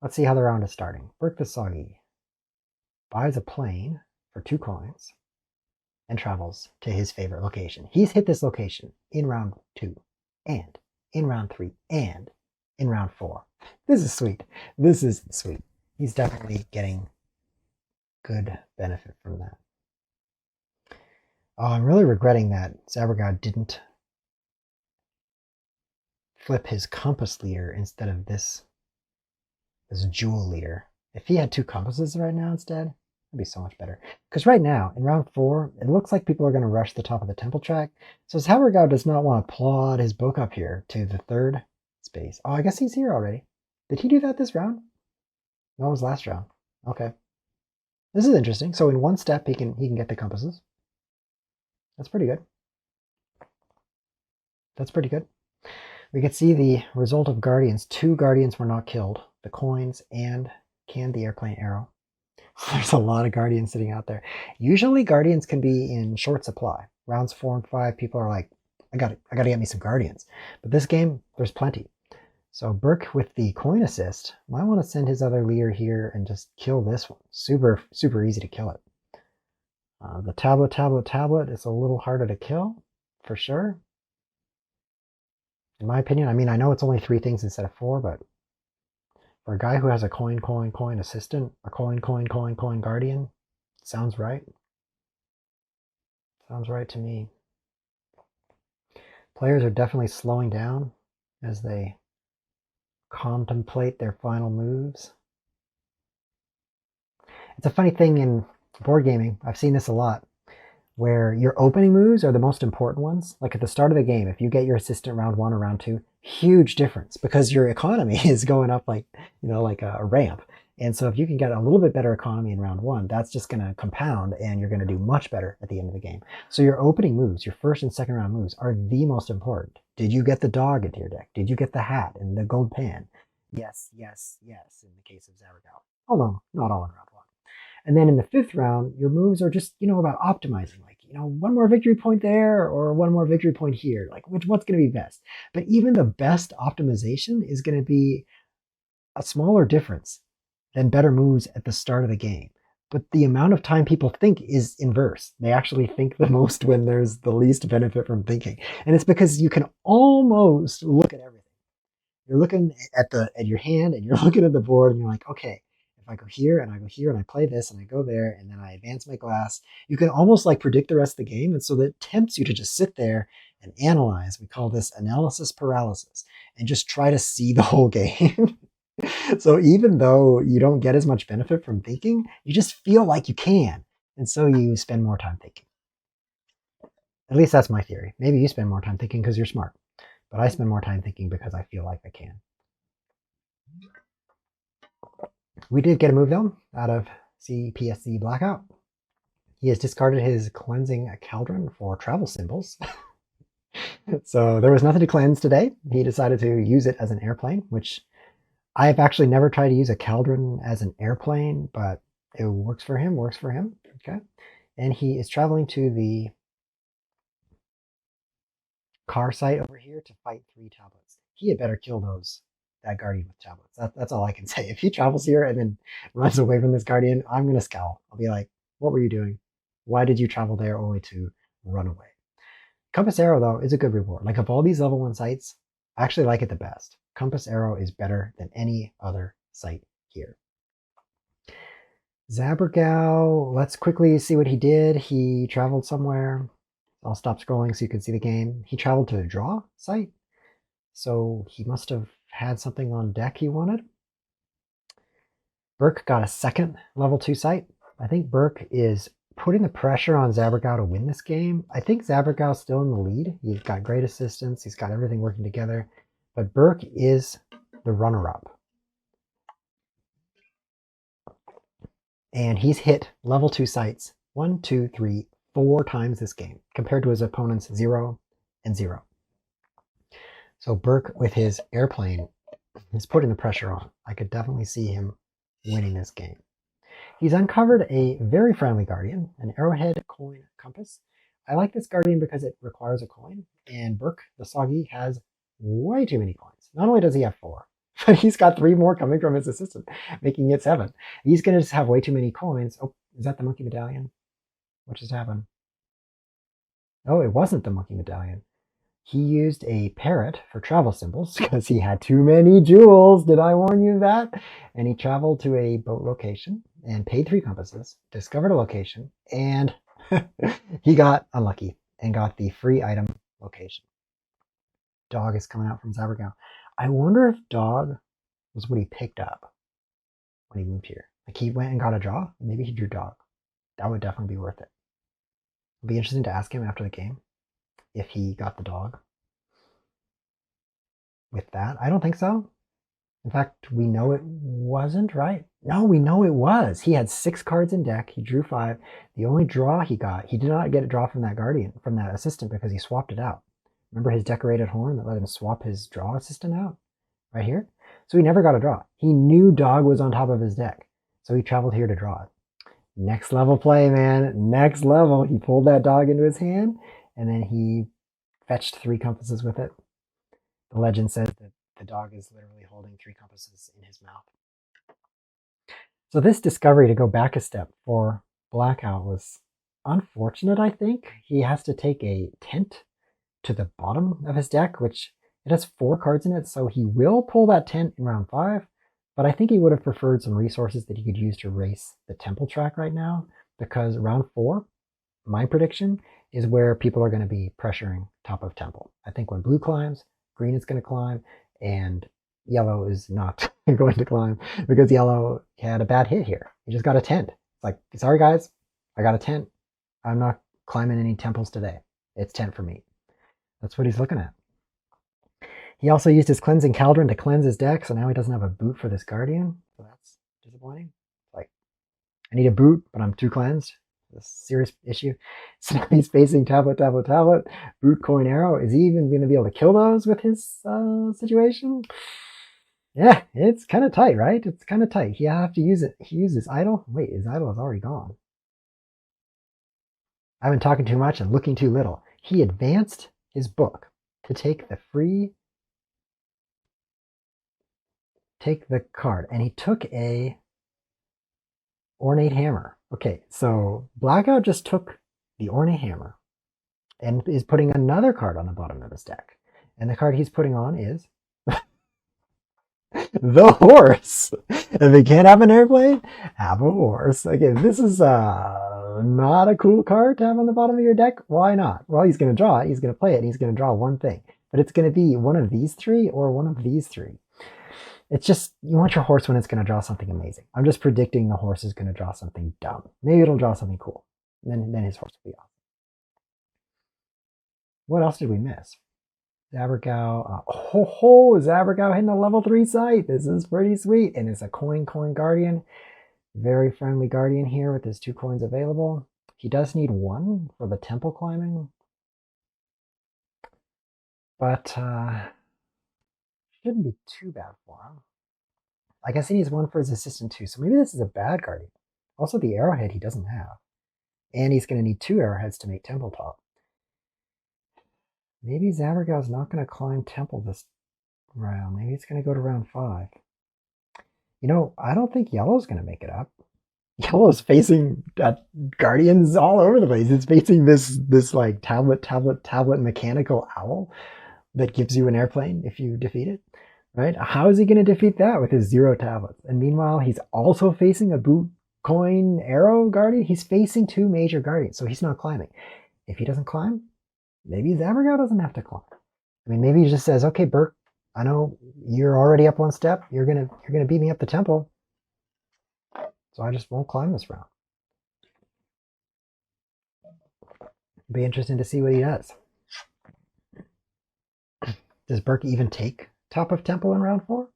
Let's see how the round is starting. Burke the Soggy buys a plane for 2 coins and travels to his favorite location. He's hit this location in round 2 and in round 3 and in round 4. This is sweet. He's definitely getting good benefit from that. Oh, I'm really regretting that Zabergau didn't flip his compass leader instead of this jewel leader. If he had 2 compasses right now instead, that'd be so much better. Because right now, in round 4, it looks like people are going to rush the top of the temple track. So Zabergau does not want to plod his book up here to the 3rd space. Oh, I guess he's here already. Did he do that this round? No, it was last round. Okay. This is interesting. So in 1 step, he can get the compasses. That's pretty good. That's pretty good. We can see the result of Guardians. 2 Guardians were not killed. The coins and the airplane arrow. There's a lot of Guardians sitting out there. Usually Guardians can be in short supply. Rounds 4 and 5, people are like, I gotta get me some Guardians. But this game, there's plenty. So Burke with the coin assist might want to send his other leader here and just kill this one. Super, super easy to kill it. The tablet is a little harder to kill, for sure. In my opinion, I mean, I know it's only 3 things instead of 4, but for a guy who has a coin assistant, a coin guardian, sounds right. Sounds right to me. Players are definitely slowing down as they contemplate their final moves. It's a funny thing in board gaming. I've seen this a lot, where your opening moves are the most important ones. Like at the start of the game, if you get your assistant round 1 or round 2, huge difference because your economy is going up like, like a ramp. And so if you can get a little bit better economy in round 1, that's just going to compound and you're going to do much better at the end of the game. So your opening moves, your first and second round moves are the most important. Did you get the dog into your deck? Did you get the hat and the gold pan? Yes, yes, yes, in the case of Zabergau. Although not all in round 1. And then in the 5th round, your moves are just, about optimizing. Like, 1 more victory point there or 1 more victory point here. Like, what's going to be best? But even the best optimization is going to be a smaller difference than better moves at the start of the game. But the amount of time people think is inverse. They actually think the most when there's the least benefit from thinking. And it's because you can almost look at everything. You're looking at your hand and you're looking at the board and you're like, okay, if I go here and I go here and I play this and I go there and then I advance my glass, you can almost like predict the rest of the game. And so that tempts you to just sit there and analyze. We call this analysis paralysis and just try to see the whole game. So even though you don't get as much benefit from thinking, you just feel like you can. And so you spend more time thinking. At least that's my theory. Maybe you spend more time thinking because you're smart. But I spend more time thinking because I feel like I can. We did get a move though out of CPSCBlackout. He has discarded his cleansing cauldron for travel symbols. So there was nothing to cleanse today. He decided to use it as an airplane, which I have actually never tried to use a cauldron as an airplane, but it works for him, Okay. And he is traveling to the car site over here to fight 3 tablets. He had better kill that guardian with tablets. That's all I can say. If he travels here and then runs away from this guardian, I'm going to scowl. I'll be like, what were you doing? Why did you travel there only to run away? Compass Arrow, though, is a good reward. Like, of all these level 1 sites, I actually like it the best. Compass Arrow is better than any other site here. Zabergau, let's quickly see what he did. He traveled somewhere. I'll stop scrolling so you can see the game. He traveled to the draw site. So he must have had something on deck he wanted. Burke got a second level 2 site. I think Burke is putting the pressure on Zabergau to win this game. I think Zabergau's still in the lead. He's got great assistance. He's got everything working together. But Burke is the runner-up. And he's hit level 2 sites 1, 2, 3, 4 times this game, compared to his opponent's 0 and 0. So Burke, with his airplane, is putting the pressure on. I could definitely see him winning this game. He's uncovered a very friendly guardian, an arrowhead coin compass. I like this guardian because it requires a coin, and Burke, the soggy, has way too many coins. Not only does he have 4, but he's got 3 more coming from his assistant, making it 7. He's going to just have way too many coins. Oh, is that the monkey medallion? What just happened? Oh, it wasn't the monkey medallion. He used a parrot for travel symbols because he had too many jewels. Did I warn you that? And he traveled to a boat location and paid 3 compasses, discovered a location, and he got unlucky and got the free item location. Dog is coming out from Zabergau. I wonder if dog was what he picked up when he moved here. Like he went and got a draw. Maybe he drew dog. That would definitely be worth it. It'll be interesting to ask him after the game if he got the dog with that. I don't think so. In fact, we know it wasn't, right? No, we know it was. He had 6 cards in deck. He drew 5. The only draw he got, he did not get a draw from that guardian, from that assistant, because he swapped it out. Remember his decorated horn that let him swap his draw assistant out? Right here? So he never got a draw. He knew dog was on top of his deck. So he traveled here to draw it. Next level play, man. Next level. He pulled that dog into his hand, and then he fetched 3 compasses with it. The legend says that the dog is literally holding 3 compasses in his mouth. So this discovery to go back a step for Blackout was unfortunate, I think. He has to take a tent to the bottom of his deck, which it has 4 cards in it, so he will pull that tent in round 5, but I think he would have preferred some resources that he could use to race the temple track right now, because round 4, my prediction, is where people are going to be pressuring top of temple. I think when blue climbs, green is going to climb, and yellow is not going to climb, because yellow had a bad hit here. He just got a tent. It's like, sorry guys, I got a tent. I'm not climbing any temples today. It's tent for me. That's what he's looking at. He also used his cleansing cauldron to cleanse his deck, so now he doesn't have a boot for this guardian. So that's disappointing. Like, I need a boot, but I'm too cleansed. It's a serious issue. So now he's facing tablet, boot, coin, arrow. Is he even going to be able to kill those with his situation? Yeah, it's kind of tight, right? It's kind of tight. He have to use it. He uses idol. Wait, his idol is already gone. I've been talking too much and looking too little. He advanced his book to take the card, and he took a ornate hammer. Okay, so Blackout just took the ornate hammer and is putting another card on the bottom of his deck. And the card he's putting on is the horse. If you can't have an airplane, have a horse. Okay, this is not a cool card to have on the bottom of your deck. Why not? Well, he's going to draw it, he's going to play it, and he's going to draw one thing. But it's going to be one of these 3 or one of these 3. It's just, you want your horse when it's going to draw something amazing. I'm just predicting the horse is going to draw something dumb. Maybe it'll draw something cool. Then his horse will be off. What else did we miss? Zabergau. Zabergau hitting a level 3 site. This is pretty sweet. And it's a coin guardian. Very friendly guardian here with his 2 coins available. He does need 1 for the temple climbing. But shouldn't be too bad for him. I guess he needs 1 for his assistant too. So maybe this is a bad guardian. Also, the arrowhead he doesn't have. And he's going to need 2 arrowheads to make temple top. Maybe Zabergau's not going to climb temple this round. Maybe it's going to go to round 5. You know, I don't think yellow's going to make it up. Yellow's facing guardians all over the place. It's facing this like tablet mechanical owl that gives you an airplane if you defeat it, right? How is he going to defeat that with his 0 tablets? And meanwhile, he's also facing a boot, coin, arrow guardian. He's facing 2 major guardians, so he's not climbing. If he doesn't climb, maybe Zabergau doesn't have to climb. I mean, maybe he just says, okay, Burke, I know you're already up 1 step. You're gonna beat me up the temple, so I just won't climb this round. It'll be interesting to see what he does. Does Burke even take top of temple in round 4?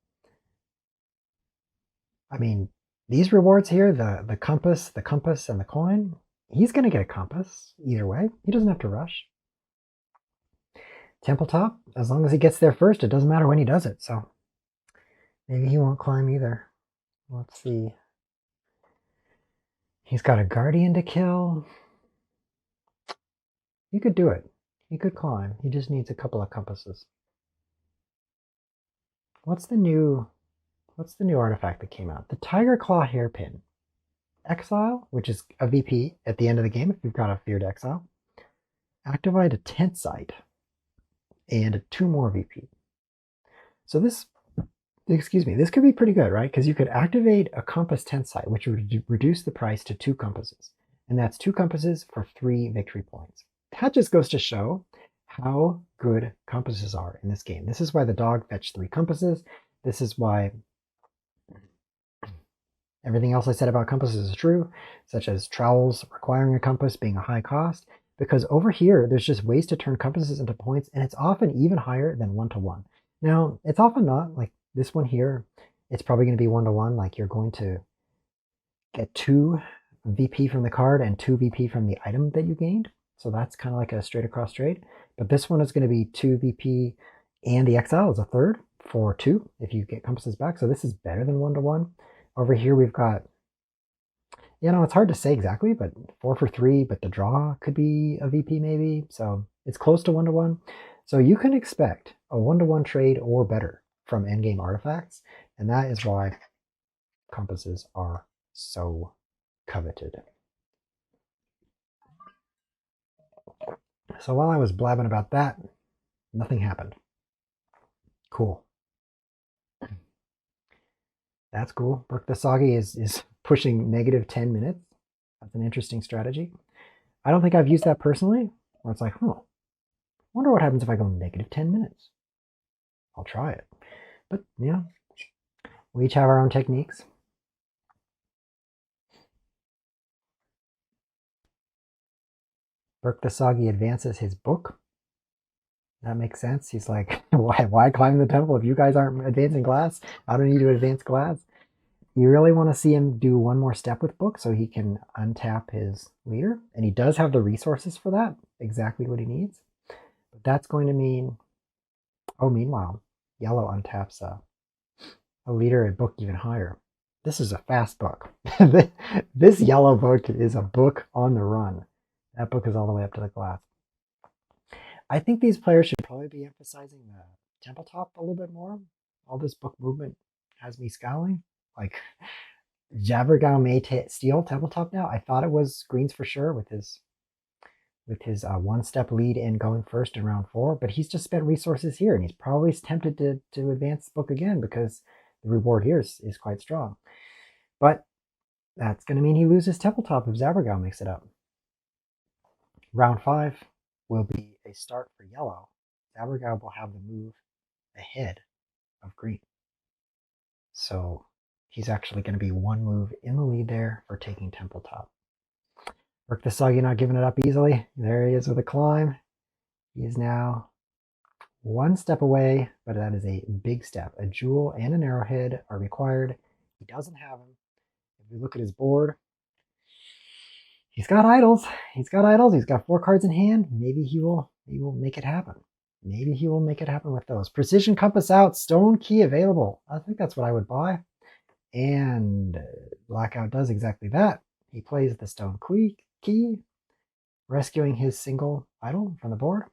I mean, these rewards here, the compass, and the coin, he's going to get a compass either way. He doesn't have to rush. Temple top, as long as he gets there first, it doesn't matter when he does it. So maybe he won't climb either. Let's see. He's got a guardian to kill. He could do it. He could climb. He just needs a couple of compasses. What's the new artifact that came out? The Tiger Claw Hairpin. Exile, which is a VP at the end of the game if you've got a feared exile. Activate a tent site. And 2 more VP. So this could be pretty good, right? Because you could activate a compass tent site, which would reduce the price to 2 compasses. And that's 2 compasses for 3 victory points. That just goes to show how good compasses are in this game. This is why the dog fetched 3 compasses. This is why Everything else I said about compasses is true, such as trowels requiring a compass being a high cost, because over here, there's just ways to turn compasses into points, and it's often even higher than 1-to-1. Now, it's often not, like this one here, it's probably going to be 1-to-1, like you're going to get 2 VP from the card and 2 VP from the item that you gained. So that's kind of like a straight across trade. But this one is going to be 2 VP and the exile is a third for 2 if you get compasses back. So this is better than 1-to-1. Over here we've got, it's hard to say exactly, but 4 for 3, but the draw could be a VP maybe. So it's close to 1-to-1. So you can expect a 1-to-1 trade or better from endgame artifacts. And that is why compasses are so coveted. So while I was blabbing about that, nothing happened. Cool. That's cool. Brook the Soggy is pushing negative 10 minutes. That's an interesting strategy. I don't think I've used that personally, where it's like, wonder what happens if I go negative 10 minutes. I'll try it. But yeah, we each have our own techniques. Brook the Soggy advances his book. That makes sense. He's like, why climb the temple if you guys aren't advancing glass? I don't need to advance glass. You really want to see him do one more step with book so he can untap his leader. And he does have the resources for that, exactly what he needs. But that's going to mean, meanwhile, yellow untaps a leader and book even higher. This is a fast book. This yellow book is a book on the run. That book is all the way up to the glass. I think these players should probably be emphasizing the temple top a little bit more. All this book movement has me scowling. Like, Zabergau may steal temple top now. I thought it was greens for sure with his one-step lead in going first in round 4, but he's just spent resources here, and he's probably tempted to advance the book again because the reward here is quite strong. But that's going to mean he loses temple top if Zabergau makes it up. Round 5 will be a start for yellow. Zabergau will have the move ahead of green. So he's actually going to be 1 move in the lead there for taking temple top. Brook the Soggy not giving it up easily. There he is with a climb. He is now 1 step away, but that is a big step. A jewel and an arrowhead are required. He doesn't have them. If we look at his board, he's got idols. He's got 4 cards in hand. Maybe he will make it happen. Maybe he will make it happen with those. Precision compass out. Stone key available. I think that's what I would buy. And Blackout does exactly that. He plays the stone key, rescuing his single idol from the board.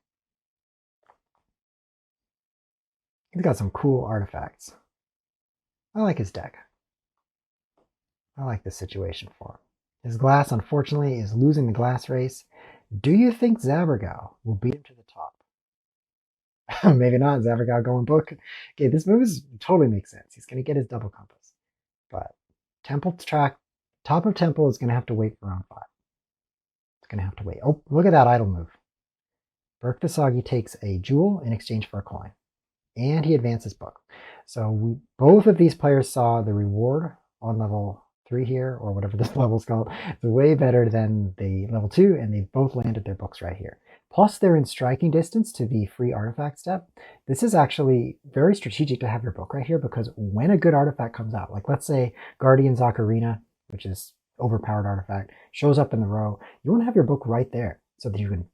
He's got some cool artifacts. I like his deck. I like this situation for him. His glass, unfortunately, is losing the glass race. Do you think Zabergau will beat him to the top? Maybe not. Zabergau going book. Okay, this move totally makes sense. He's going to get his double compass. But temple track, top of temple is going to have to wait for round 5. It's going to have to wait. Oh, look at that idol move. Brook the Soggy takes a jewel in exchange for a coin. And he advances book. So both of these players saw the reward on level 3 here, or whatever this level is called. It's way better than the level 2, and they both landed their books right here. Plus, they're in striking distance to the free artifact step. This is actually very strategic to have your book right here, because when a good artifact comes out, like let's say Guardian's Ocarina, which is overpowered artifact, shows up in the row, you want to have your book right there so that you can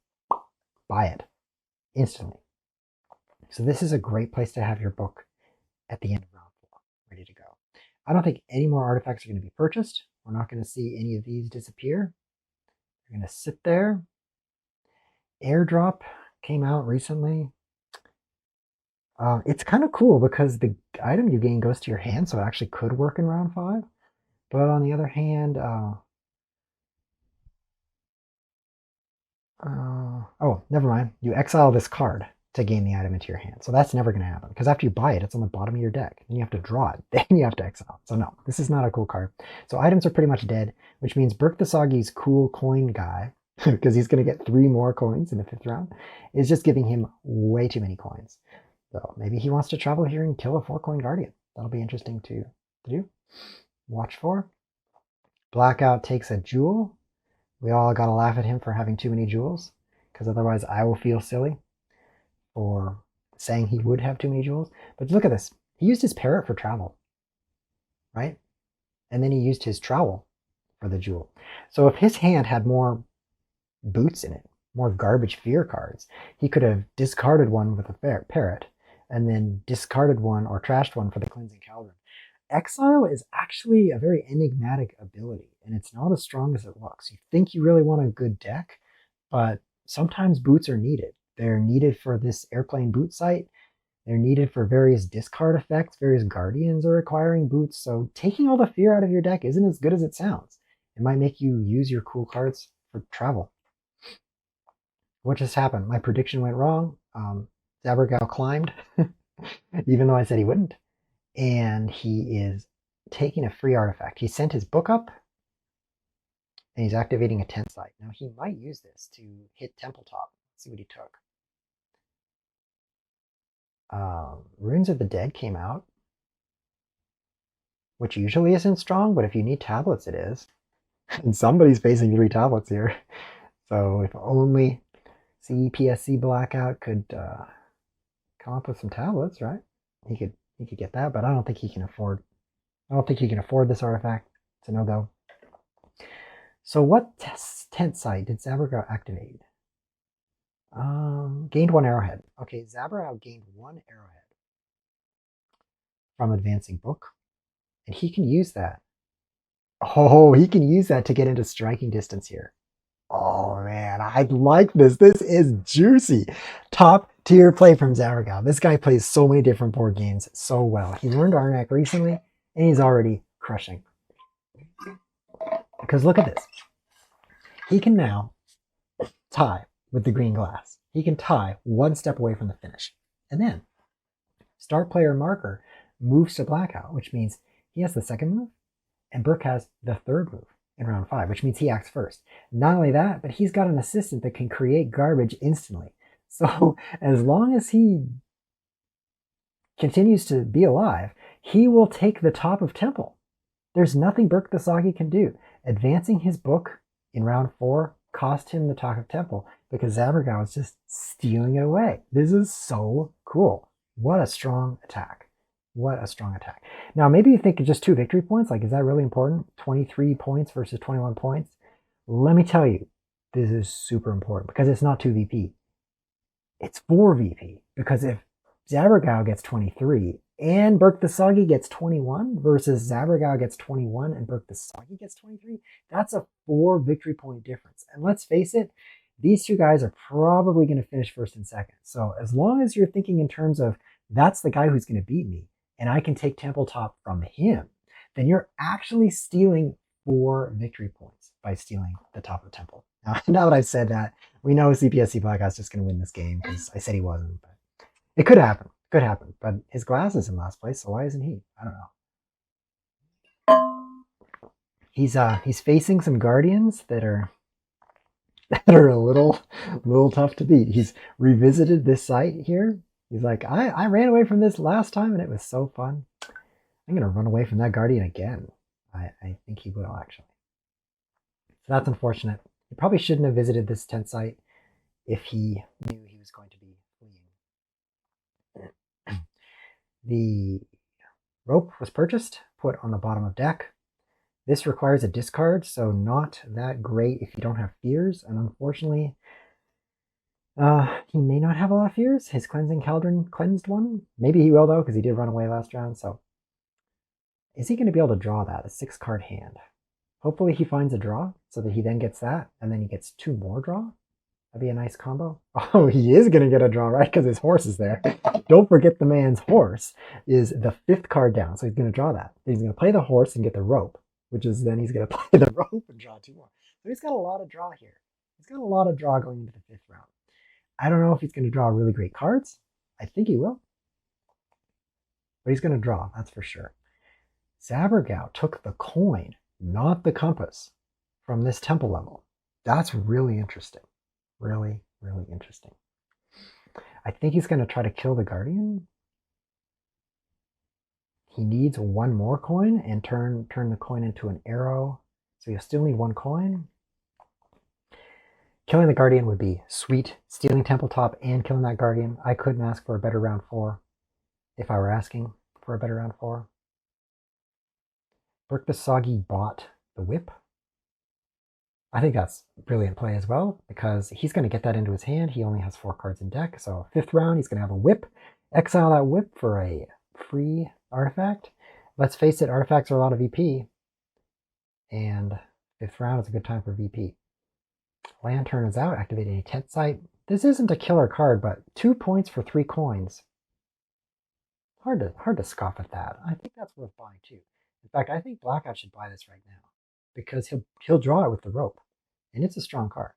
buy it instantly. So this is a great place to have your book at the end of round 4, ready to go. I don't think any more artifacts are going to be purchased. We're not going to see any of these disappear. They're going to sit there. Airdrop came out recently. It's kind of cool because the item you gain goes to your hand, so it actually could work in round 5. But on the other hand, never mind. You exile this card to gain the item into your hand. So that's never going to happen, because after you buy it, it's on the bottom of your deck. Then you have to draw it. Then you have to exile. So no, this is not a cool card. So items are pretty much dead, which means Brook the Soggy's cool coin guy, because he's going to get 3 more coins in the 5th round, is just giving him way too many coins. So maybe he wants to travel here and kill a 4-coin guardian. That'll be interesting to do. Watch for. Blackout takes a jewel. We all gotta laugh at him for having too many jewels, because otherwise I will feel silly for saying he would have too many jewels. But look at this. He used his parrot for travel, right? And then he used his trowel for the jewel. So if his hand had more boots in it, more garbage fear cards, he could have discarded one with a parrot and then discarded one or trashed one for the cleansing cauldron. Exile is actually a very enigmatic ability, and it's not as strong as it looks. You think you really want a good deck, but sometimes boots are needed. They're needed for this airplane boot site. They're needed for various discard effects. Various guardians are requiring boots. So taking all the fear out of your deck isn't as good as it sounds. It might make you use your cool cards for travel. What just happened? My prediction went wrong. Zabergau climbed, even though I said he wouldn't. And he is taking a free artifact. He sent his book up, and he's activating a tent site. Now he might use this to hit Temple Top. Let's see what he took. Runes of the Dead came out, which usually isn't strong, but if you need tablets, it is. And somebody's facing 3 tablets here. So if only CPSCBlackout could come up with some tablets, right? He could get that, but I don't think he can afford. I don't think he can afford this artifact. It's a no-go. So what tent site did Zabergau activate? Gained 1 arrowhead. Okay, Zabergau gained 1 arrowhead from advancing book, and he can use that. Oh, he can use that to get into striking distance here. Oh man, I like this. This is juicy. Top tier play from Zabergau. This guy plays so many different board games so well. He learned Arnak recently, and he's already crushing. Because look at this. He can now tie with the green glass. He can tie 1 step away from the finish. And then start player marker moves to Blackout, which means he has the 2nd move, and Burke has the 3rd move in round 5, which means he acts first. Not only that, but he's got an assistant that can create garbage instantly. So as long as he continues to be alive, he will take the top of Temple. There's nothing Burke the Soggy can do. Advancing his book in round 4 cost him the top of Temple because Zabergau is just stealing it away. This is so cool. What a strong attack. What a strong attack. Now, maybe you think just 2 victory points. Like, is that really important? 23 points versus 21 points? Let me tell you, this is super important because it's not 2 VP. It's 4 VP. Because if Zabergau gets 23 and Burke the Soggy gets 21 versus Zabergau gets 21 and Burke the Soggy gets 23, that's a 4 victory point difference. And let's face it, these 2 guys are probably going to finish 1st and 2nd. So as long as you're thinking in terms of that's the guy who's going to beat me and I can take Temple Top from him, then you're actually stealing 4 victory points by stealing the top of Temple. Now that I've said that, we know CPSCBlackout's just going to win this game because I said he wasn't. But it could happen. Could happen. But his glass is in last place, so why isn't he? I don't know. He's facing some guardians that are a little tough to beat. He's revisited this site here. He's like, I ran away from this last time and it was so fun. I'm gonna run away from that guardian again. I think he will actually. So that's unfortunate. He probably shouldn't have visited this tent site if he knew he was going to be fleeing. The rope was purchased, put on the bottom of deck. This requires a discard, so not that great if you don't have fears, and unfortunately, he may not have a lot of fears. His cleansing cauldron cleansed one. Maybe he will, though, because he did run away last round, so is he going to be able to draw that? A 6-card hand. Hopefully he finds a draw so that he then gets that, and then he gets 2 more draw. That'd be a nice combo. Oh, he is going to get a draw, right? Because his horse is there. Don't forget the man's horse is the 5th card down, so he's going to draw that. He's going to play the horse and get the rope, which is then he's going to play the rope and draw 2 more. So he's got a lot of draw here. He's got a lot of draw going into the 5th round. I don't know if he's going to draw really great cards. I think he will. But he's going to draw, that's for sure. Zabergau took the coin, not the compass, from this temple level. That's really interesting. Really, really interesting. I think he's going to try to kill the guardian. He needs 1 more coin and turn the coin into an arrow So you still need 1 coin. Killing the Guardian would be sweet. Stealing Temple Top and killing that Guardian. I couldn't ask for a better round 4 if I were asking for a better round 4. Burke the Soggy bought the Whip. I think that's brilliant play as well, because he's going to get that into his hand. He only has 4 cards in deck, so 5th round he's going to have a Whip. Exile that Whip for a free artifact. Let's face it, artifacts are a lot of VP, and 5th round is a good time for VP. Lantern is out, activating a tent site. This isn't a killer card, but 2 points for 3 coins. Hard to scoff at that. I think that's worth buying too. In fact, I think Blackout should buy this right now, because he'll draw it with the rope, and it's a strong card.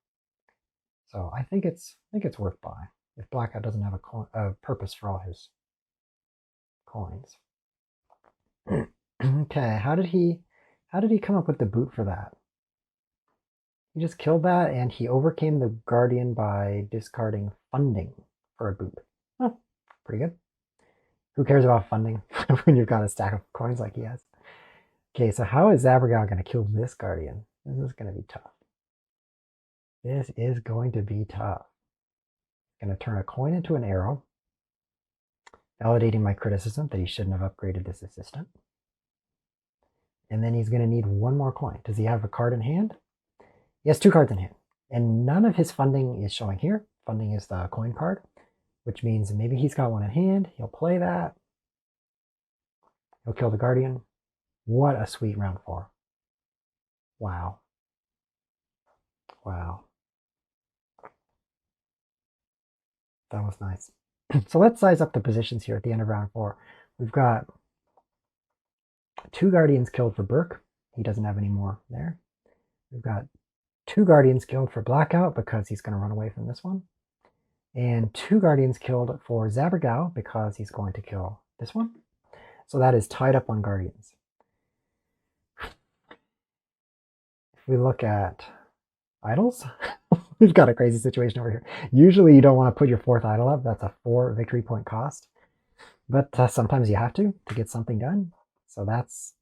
So I think it's worth buying if Blackout doesn't have a purpose for all his coins. Okay, how did he come up with the boot for that? He just killed that, and he overcame the Guardian by discarding funding for a boot. Oh, pretty good. Who cares about funding when you've got a stack of coins like he has? Okay, so how is Zabergau going to kill this Guardian? This is going to be tough. This is going to be tough. Going to turn a coin into an arrow, validating my criticism that he shouldn't have upgraded this assistant. And then he's going to need 1 more coin. Does he have a card in hand? He has 2 cards in hand, and none of his funding is showing here. Funding is the coin card, which means maybe he's got 1 in hand. He'll play that. He'll kill the Guardian. What a sweet round 4. Wow. Wow. That was nice. So let's size up the positions here at the end of round 4. We've got 2 Guardians killed for Burke. He doesn't have any more there. We've got 2 Guardians killed for Blackout because he's going to run away from this one. And 2 Guardians killed for Zabergau because he's going to kill this one. So that is tied up on Guardians. If we look at idols, we've got a crazy situation over here. Usually you don't want to put your 4th idol up. That's a 4 victory point cost. But sometimes you have to get something done. So that's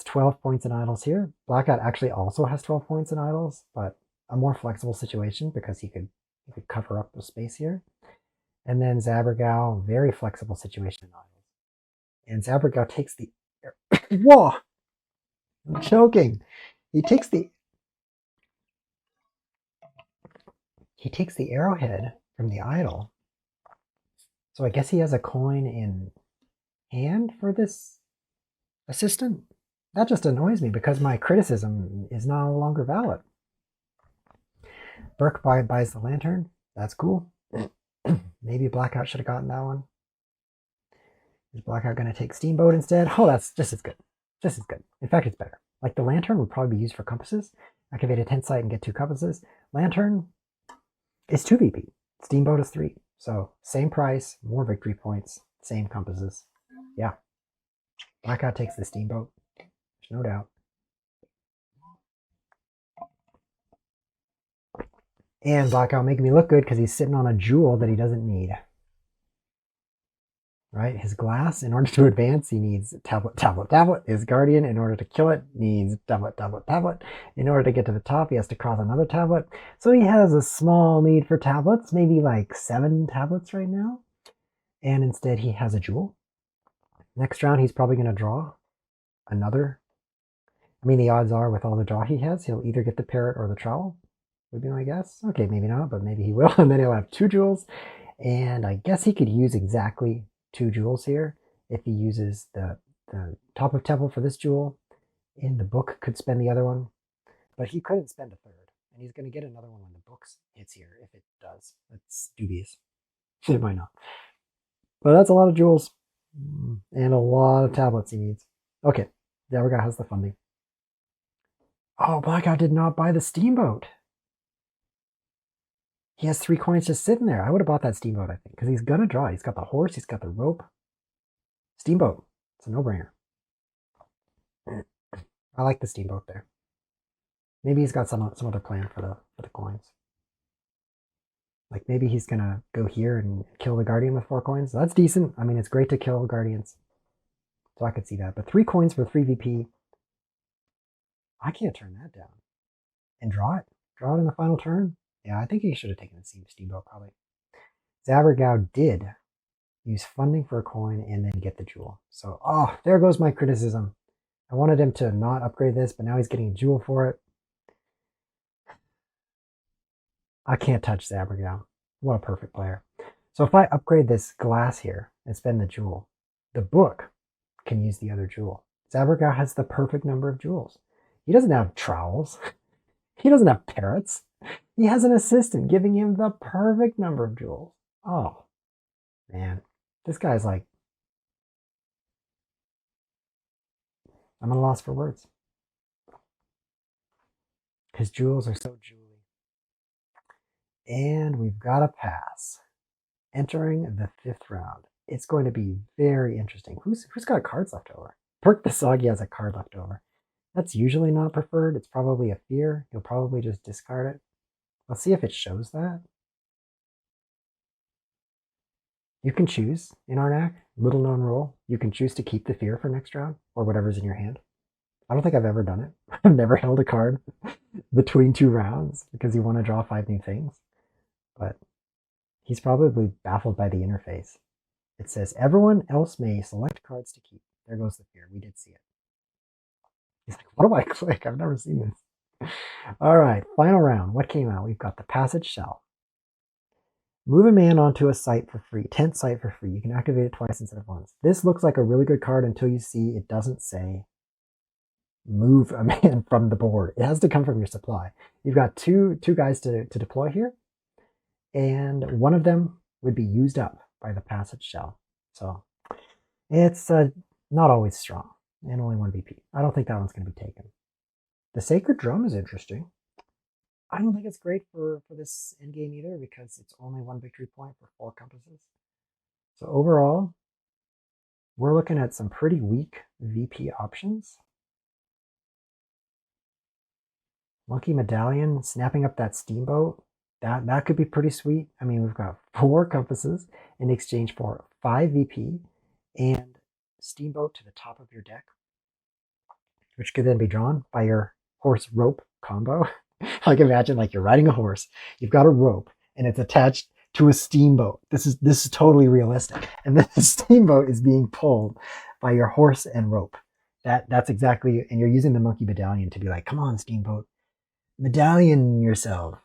12 points in idols here. Blackout actually also has 12 points in idols, but a more flexible situation because he could cover up the space here. And then Zabergau, very flexible situation in idols. And Zabergau takes the... Whoa! I'm choking. He takes the arrowhead from the idol. So I guess he has a coin in hand for this assistant. That just annoys me because my criticism is no longer valid. Burke buys the lantern. That's cool. Maybe Blackout should have gotten that one. Is Blackout going to take Steamboat instead? Oh, that's just as good. Just as good. In fact, it's better. Like the lantern would probably be used for compasses. Activate a tent site and get 2 compasses. Lantern is 2 VP. Steamboat is 3. So same price, more victory points, same compasses. Yeah. Blackout takes the Steamboat. There's no doubt. And Blackout making me look good because he's sitting on a jewel that he doesn't need. Right? His glass, in order to advance, he needs tablet, tablet, tablet. His Guardian, in order to kill it, needs tablet, tablet, tablet. In order to get to the top, he has to cross another tablet. So he has a small need for tablets, maybe like 7 tablets right now. And instead, he has a jewel. Next round, he's probably going to draw another. I mean, the odds are with all the draw he has, he'll either get the parrot or the trowel, would be my guess. Okay, maybe not, but maybe he will. And then he'll have 2 jewels. And I guess he could use exactly 2 jewels here if he uses the top of temple for this jewel. In the book could spend the other one, but he couldn't spend a 3rd, and he's going to get another one when the book hits here if it does. That's dubious. It might not, but that's a lot of jewels and a lot of tablets he needs. Okay, Zabergau has the funding. Oh, Blackout did not buy the Steamboat. He has 3 coins just sitting there. I would have bought that Steamboat, I think, because he's going to draw. He's got the horse. He's got the rope. Steamboat. It's a no-brainer. I like the Steamboat there. Maybe he's got some other plan for the coins. Like maybe he's going to go here and kill the Guardian with 4 coins. That's decent. I mean, it's great to kill Guardians. So I could see that. But 3 coins for 3 VP. I can't turn that down. And draw it. Draw it in the final turn. Yeah, I think he should have taken the Steamboat probably. Zabergau did use funding for a coin and then get the jewel. So, oh, there goes my criticism. I wanted him to not upgrade this, but now he's getting a jewel for it. I can't touch Zabergau. What a perfect player. So if I upgrade this glass here and spend the jewel, the book can use the other jewel. Zabergau has the perfect number of jewels. He doesn't have trowels. He doesn't have parrots. He has an assistant giving him the perfect number of jewels. Oh, man. This guy's like, I'm at a loss for words. His jewels are so jewelly. And we've got a pass. Entering the 5th round. It's going to be very interesting. Who's got cards left over? Perk the Soggy has a card left over. That's usually not preferred. It's probably a fear. He'll probably just discard it. Let's see if it shows that. You can choose in Arnak, little known rule, you can choose to keep the fear for next round or whatever's in your hand. I don't think I've ever done it. I've never held a card between 2 rounds because you want to draw 5 new things. But he's probably baffled by the interface. It says everyone else may select cards to keep. There goes the fear. We did see it. He's like, what do I click? I've never seen this. All right, final round. What came out? We've got the Passage Shell. Move a man onto a site for free. Tent site for free. You can activate it twice instead of once. This looks like a really good card until you see it doesn't say move a man from the board. It has to come from your supply. You've got two guys to deploy here, and one of them would be used up by the Passage Shell. So it's not always strong, and only 1 VP. I don't think that one's going to be taken. The Sacred Drum is interesting. I don't think it's great for this endgame either because it's only 1 victory point for 4 compasses. So overall, we're looking at some pretty weak VP options. Monkey Medallion, snapping up that Steamboat, that could be pretty sweet. I mean, we've got 4 compasses in exchange for 5 VP and Steamboat to the top of your deck, which could then be drawn by your horse rope combo. Like imagine like you're riding a horse, you've got a rope, and it's attached to a steamboat. This is totally realistic. And then the steamboat is being pulled by your horse and rope. That's exactly, and you're using the Monkey Medallion to be like, come on, steamboat, medallion yourself.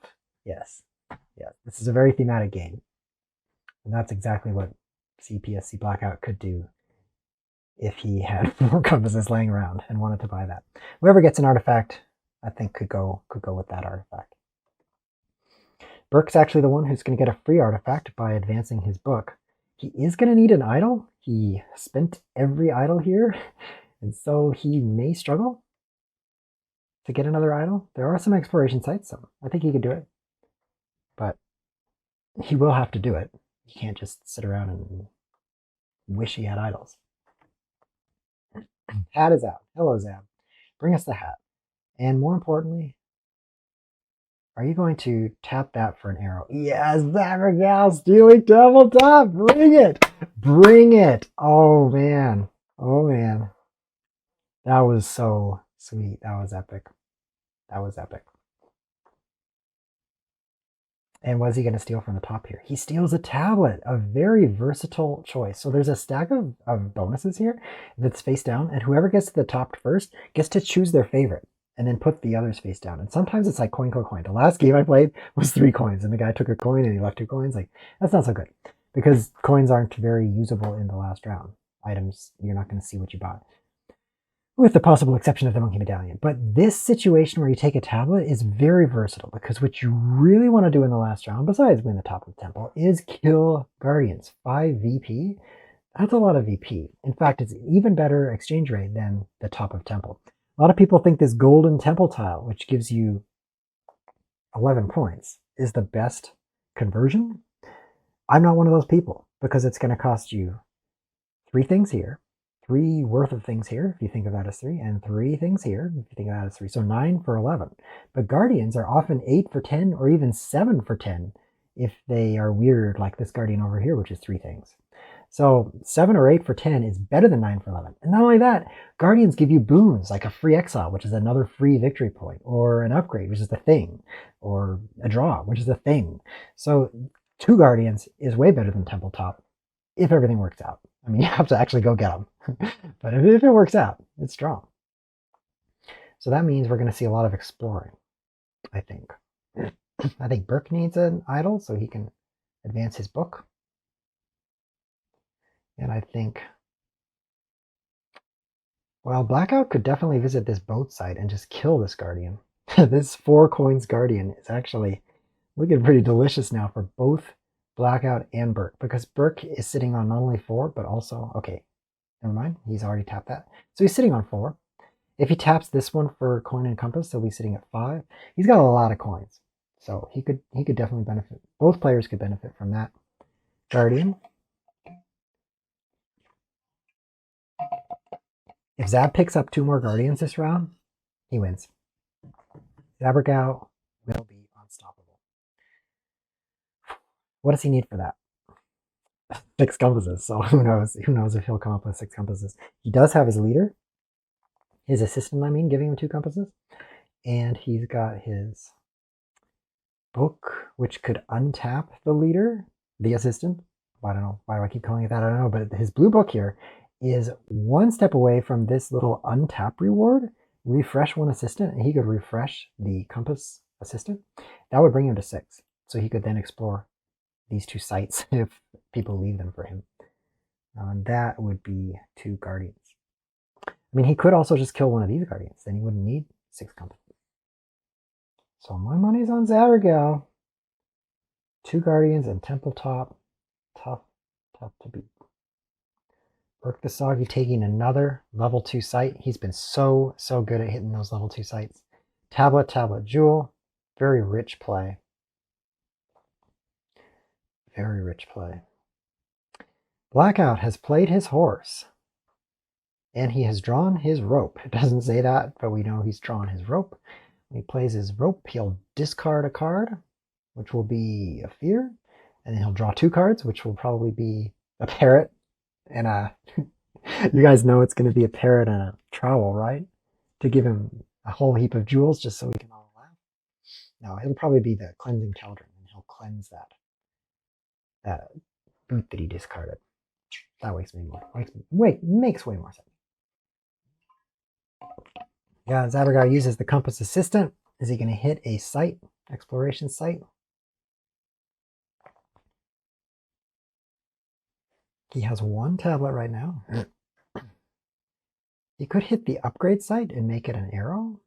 Yes. Yeah. This is a very thematic game. And that's exactly what CPSCBlackout could do if he had 4 compasses laying around and wanted to buy that. Whoever gets an artifact, I think could go with that artifact. Burke's actually the one who's going to get a free artifact by advancing his book. He is going to need an idol. He spent every idol here, and so he may struggle to get another idol. There are some exploration sites, so I think he could do it. But he will have to do it. He can't just sit around and wish he had idols. Hat is out. Hello, Zab. Bring us the hat. And more importantly, are you going to tap that for an arrow? Yes, Zabergau stealing tabletop. Bring it. Bring it. Oh, man. Oh, man. That was so sweet. That was epic. That was epic. And what is he going to steal from the top here? He steals a tablet, a very versatile choice. So there's a stack of bonuses here that's face down, and whoever gets to the top first gets to choose their favorite and then put the others face down. And sometimes it's like coin, coin, coin. The last game I played was 3 coins, and the guy took a coin and he left 2 coins. Like, that's not so good because coins aren't very usable in the last round. Items, you're not going to see what you bought, with the possible exception of the Monkey Medallion. But this situation where you take a tablet is very versatile because what you really want to do in the last round, besides win the top of the temple, is kill Guardians. 5 VP, that's a lot of VP. In fact, it's an even better exchange rate than the top of temple. A lot of people think this golden temple tile, which gives you 11 points, is the best conversion. I'm not one of those people because it's going to cost you 3 things here, 3 worth of things here, if you think of that as 3, and 3 things here, if you think of that as 3. So 9 for 11. But Guardians are often 8 for 10 or even 7 for 10 if they are weird, like this Guardian over here, which is 3 things. So 7 or 8 for 10 is better than 9 for 11. And not only that, Guardians give you boons like a free exile, which is another free victory point, or an upgrade, which is the thing, or a draw, which is the thing. So 2 Guardians is way better than Temple Top if everything works out. I mean, you have to actually go get them. But if it works out, it's strong. So that means we're going to see a lot of exploring, I think. I think Burke needs an idol so he can advance his book. And I think, well, Blackout could definitely visit this boat site and just kill this Guardian. This 4 coins Guardian is actually looking pretty delicious now for both Blackout and Burke, because Burke is sitting on not only 4, but also, okay, never mind, he's already tapped that. So he's sitting on 4. If he taps this one for coin and compass, he'll be sitting at 5. He's got a lot of coins. So he could definitely benefit. Both players could benefit from that. Guardian. If Zab picks up 2 more Guardians this round, he wins. Zabergau will be unstoppable. What does he need for that? 6 compasses. So who knows? Who knows if he'll come up with 6 compasses? He does have his leader. His assistant, I mean, giving him 2 compasses. And he's got his book, which could untap the leader, the assistant. I don't know. Why do I keep calling it that? I don't know. But his blue book here is 1 step away from this little untap reward. Refresh 1 assistant, and he could refresh the compass assistant. That would bring him to 6. So he could then explore these 2 sites if people leave them for him. That would be 2 Guardians. I mean, he could also just kill one of these Guardians. Then he wouldn't need 6 compasses. So my money's on Zabergau. 2 Guardians and Temple Top. Tough to beat. Burke the Soggy taking another level 2 site. He's been so good at hitting those level 2 sites. Tablet, Jewel. Very rich play. Very rich play. Blackout has played his horse. And he has drawn his rope. It doesn't say that, but we know he's drawn his rope. When he plays his rope, he'll discard a card, which will be a fear. And then he'll draw 2 cards, which will probably be a parrot and a... you guys know it's going to be a parrot and a trowel, right? To give him a whole heap of jewels just so we can all laugh. No, it'll probably be the cleansing cauldron, and he'll cleanse that boot that he discarded. That makes way more sense. Yeah, Zabergau uses the compass assistant. Is he going to hit a site, exploration site? He has 1 tablet right now. He could hit the upgrade site and make it an arrow.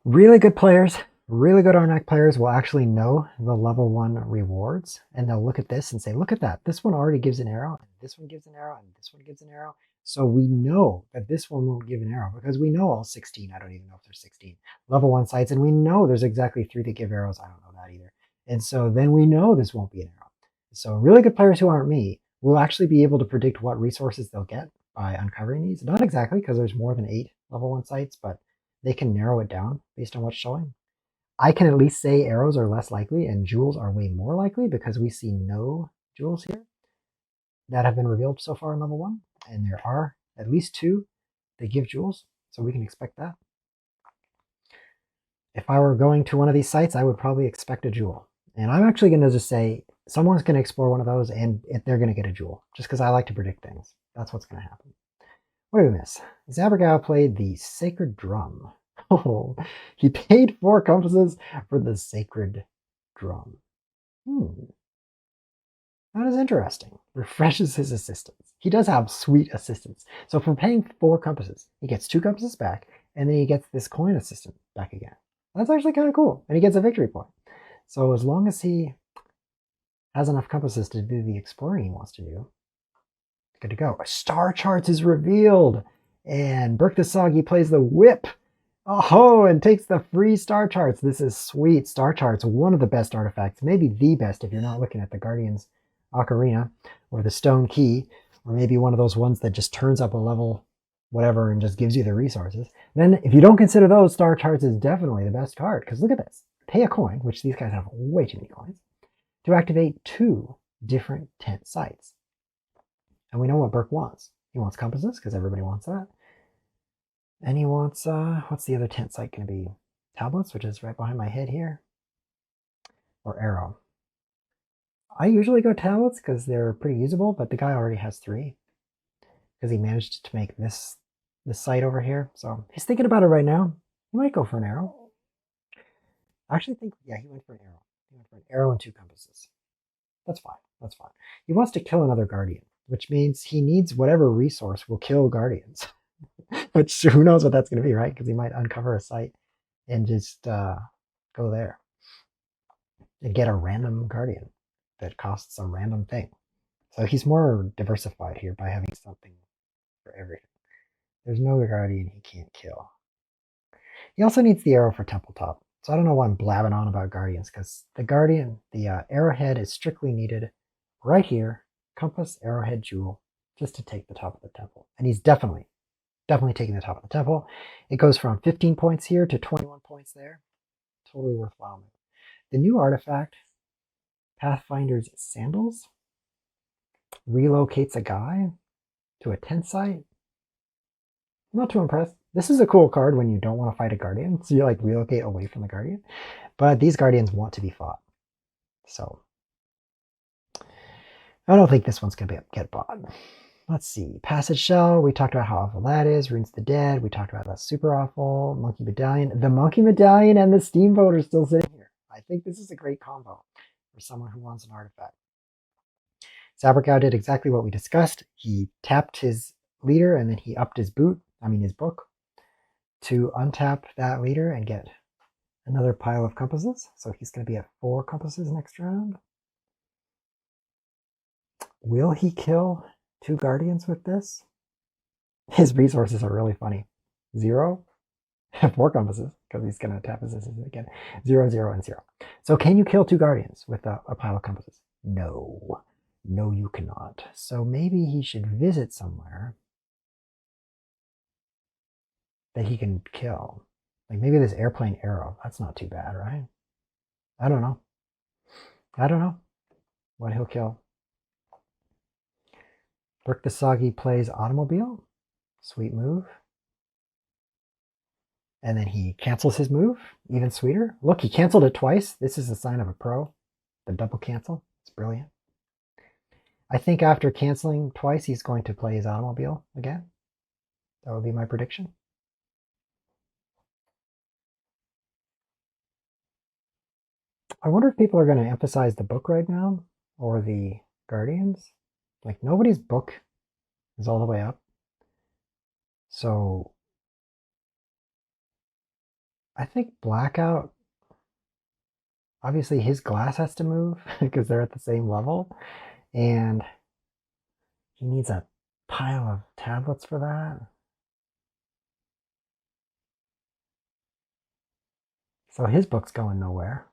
Really good players, really good Arnak players will actually know the level 1 rewards, and they'll look at this and say, look at that. This one already gives an arrow, and this one gives an arrow, and this one gives an arrow. So we know that this one won't give an arrow because we know all 16. I don't even know if there's 16 level 1 sites, and we know there's exactly 3 that give arrows. I don't know that either. And so then we know this won't be an arrow. So really good players who aren't me will actually be able to predict what resources they'll get by uncovering these. Not exactly, because there's more than 8 level 1 sites, but they can narrow it down based on what's showing. I can at least say arrows are less likely and jewels are way more likely because we see no jewels here that have been revealed so far in level 1. And there are at least 2 that give jewels, so we can expect that. If I were going to one of these sites, I would probably expect a jewel. And I'm actually going to just say someone's going to explore one of those and they're going to get a jewel, just because I like to predict things. That's what's going to happen. What did we miss? Zabergau played the Sacred Drum. Oh, he paid 4 compasses for the Sacred Drum. That is interesting. Refreshes his assistants. He does have sweet assistants. So for paying 4 compasses, he gets 2 compasses back, and then he gets this coin assistant back again. That's actually kind of cool. And he gets a victory point. So as long as he has enough compasses to do the exploring he wants to do, good to go. Star Charts is revealed, and Burke the Soggy plays the whip. Oh, and takes the free Star Charts. This is sweet. Star Charts, one of the best artifacts, maybe the best if you're not looking at the Guardian's Ocarina or the Stone Key, or maybe one of those ones that just turns up a level whatever and just gives you the resources. Then if you don't consider those, Star Charts is definitely the best card, because look at this. Pay a coin, which these guys have way too many coins, to activate 2 different tent sites. And we know what Burke wants. He wants compasses, because everybody wants that. And he wants, what's the other tent site going to be? Tablets, which is right behind my head here. Or arrow. I usually go tablets because they're pretty usable, but the guy already has 3. Because he managed to make this site over here. So he's thinking about it right now. He might go for an arrow. I actually think, yeah, he went for an arrow. He went for an arrow and 2 compasses. That's fine. That's fine. He wants to kill another guardian, which means he needs whatever resource will kill guardians. Which, who knows what that's going to be, right? Because he might uncover a site and just go there and get a random guardian that costs a random thing. So he's more diversified here by having something for everything. There's no guardian he can't kill. He also needs the arrow for Temple Top. So I don't know why I'm blabbing on about guardians, because the guardian, the arrowhead is strictly needed right here. Compass, arrowhead, jewel, just to take the top of the temple. And he's definitely taking the top of the temple. It goes from 15 points here to 21 points there. Totally worthwhile. The new artifact, Pathfinder's Sandals, relocates a guy to a tent site. I'm not too impressed. This is a cool card when you don't want to fight a guardian, so you like relocate away from the guardian. But these guardians want to be fought. So I don't think this one's going to get bought. Let's see. Passage Shell. We talked about how awful that is. Runes the Dead. We talked about that's super awful. Monkey Medallion. The Monkey Medallion and the Steamboat are still sitting here. I think this is a great combo for someone who wants an artifact. Zabergau did exactly what we discussed. He tapped his leader and then he upped his book, to untap that leader and get another pile of compasses. So he's going to be at 4 compasses next round. Will he kill 2 guardians with this? His resources are really funny. 0, 4 compasses, because he's going to tap his assistant again. 0, 0, and 0. So can you kill 2 guardians with a pile of compasses? No. No, you cannot. So maybe he should visit somewhere that he can kill. Like maybe this airplane arrow. That's not too bad, right? I don't know. I don't know what he'll kill. Burke the Soggy plays Automobile. Sweet move. And then he cancels his move. Even sweeter. Look, he canceled it twice. This is a sign of a pro. The double cancel. It's brilliant. I think after canceling twice, he's going to play his Automobile again. That would be my prediction. I wonder if people are going to emphasize the book right now or the Guardians. Like nobody's book is all the way up. So I think Blackout, obviously his glass has to move because they're at the same level. And he needs a pile of tablets for that. So his book's going nowhere.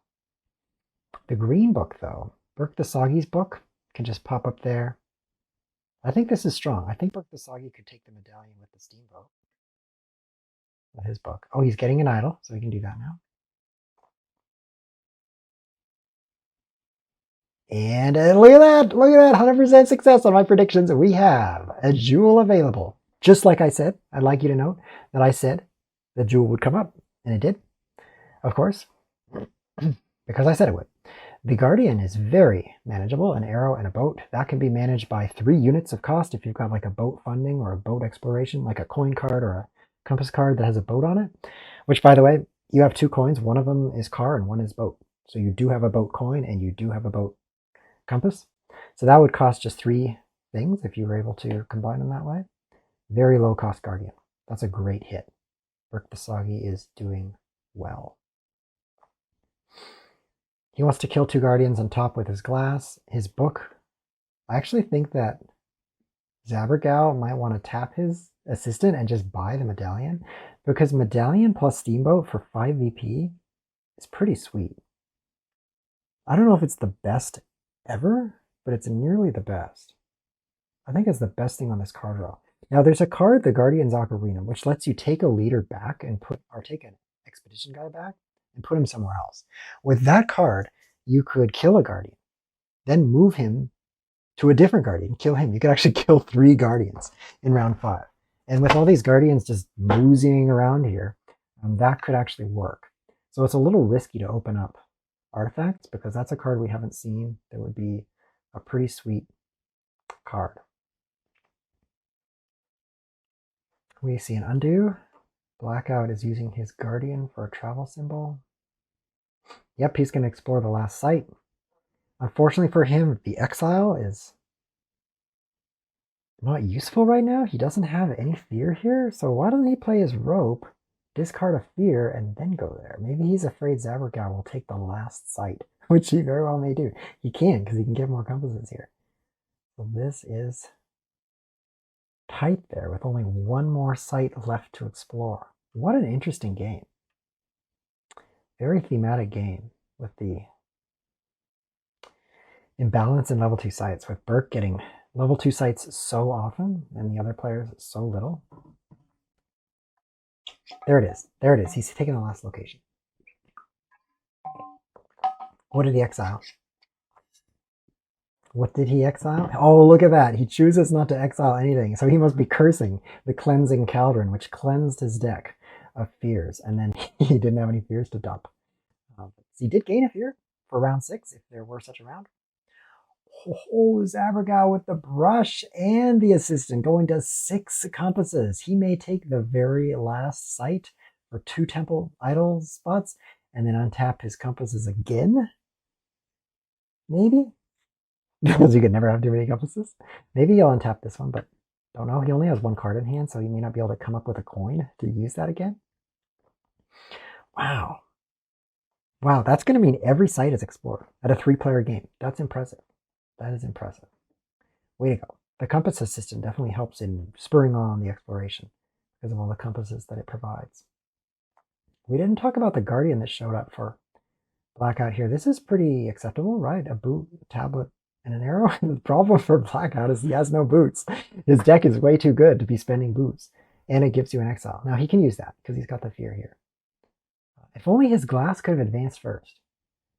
The green book, though, Burke the Soggy's book, can just pop up there. I think this is strong. I think Burke the Soggy could take the medallion with the steamboat. With his book. Oh, he's getting an idol, so he can do that now. And look at that! Look at that! 100% success on my predictions. We have a jewel available. Just like I said, I'd like you to note that I said the jewel would come up. And it did, of course, because I said it would. The Guardian is very manageable. An arrow and a boat. That can be managed by 3 units of cost if you've got like a boat funding or a boat exploration, like a coin card or a compass card that has a boat on it. Which, by the way, you have 2 coins. One of them is car and one is boat. So you do have a boat coin and you do have a boat compass. So that would cost just 3 things if you were able to combine them that way. Very low cost Guardian. That's a great hit. Burke the Soggy is doing well. He wants to kill 2 guardians on top with his glass. His book, I actually think that Zabergau might want to tap his assistant and just buy the medallion, because medallion plus steamboat for 5 VP is pretty sweet. I don't know if it's the best ever, but it's nearly the best. I think it's the best thing on this card draw. Now there's a card, the Guardian's Ocarina, which lets you take a leader back and take an expedition guy back and put him somewhere else. With that card, you could kill a Guardian, then move him to a different guardian, kill him. You could actually kill 3 guardians in round 5. And with all these guardians just boozing around here, that could actually work. So it's a little risky to open up artifacts because that's a card we haven't seen that would be a pretty sweet card. We see an undo. Blackout is using his guardian for a travel symbol. Yep, he's going to explore the last site. Unfortunately for him, the exile is not useful right now. He doesn't have any fear here, so why doesn't he play his rope, discard a fear, and then go there? Maybe he's afraid Zabergau will take the last site, which he very well may do. He can, because he can get more compasses here. So this is tight there, with only 1 more site left to explore. What an interesting game. Very thematic game with the imbalance in level 2 sites, with Burke getting level 2 sites so often and the other players so little. There it is. There it is. He's taking the last location. What did he exile? What did he exile? Oh, look at that. He chooses not to exile anything. So he must be cursing the Cleansing Cauldron, which cleansed his deck of fears. And then he didn't have any fears to dump. He did gain a fear for round 6, if there were such a round. Oh, Zabergau with the brush and the assistant going to 6 compasses. He may take the very last site for 2 temple idol spots and then untap his compasses again. Maybe? Because you could never have too many compasses. Maybe he'll untap this one, but don't know. He only has 1 card in hand, so he may not be able to come up with a coin to use that again. Wow. Wow, that's going to mean every site is explored at a 3-player game. That's impressive. That is impressive. Way to go. The compass system definitely helps in spurring on the exploration because of all the compasses that it provides. We didn't talk about the guardian that showed up for Blackout here. This is pretty acceptable, right? A boot, a tablet, and an arrow. The problem for Blackout is he has no boots. His deck is way too good to be spending boots. And it gives you an exile. Now he can use that because he's got the fear here. If only his glass could have advanced first,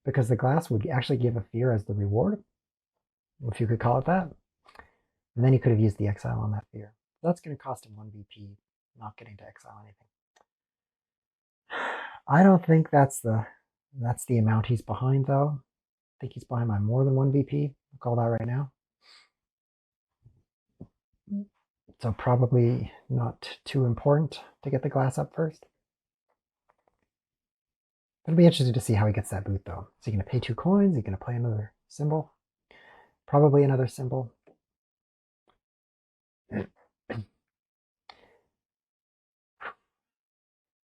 because the glass would actually give a fear as the reward, if you could call it that. And then he could have used the exile on that fear. That's going to cost him 1 VP, not getting to exile anything. I don't think that's the amount he's behind, though. I think he's behind by more than 1 VP. I'll call that right now. So probably not too important to get the glass up first. It'll be interesting to see how he gets that boot, though. Is he going to pay 2 coins? Is he going to play another symbol? Probably another symbol.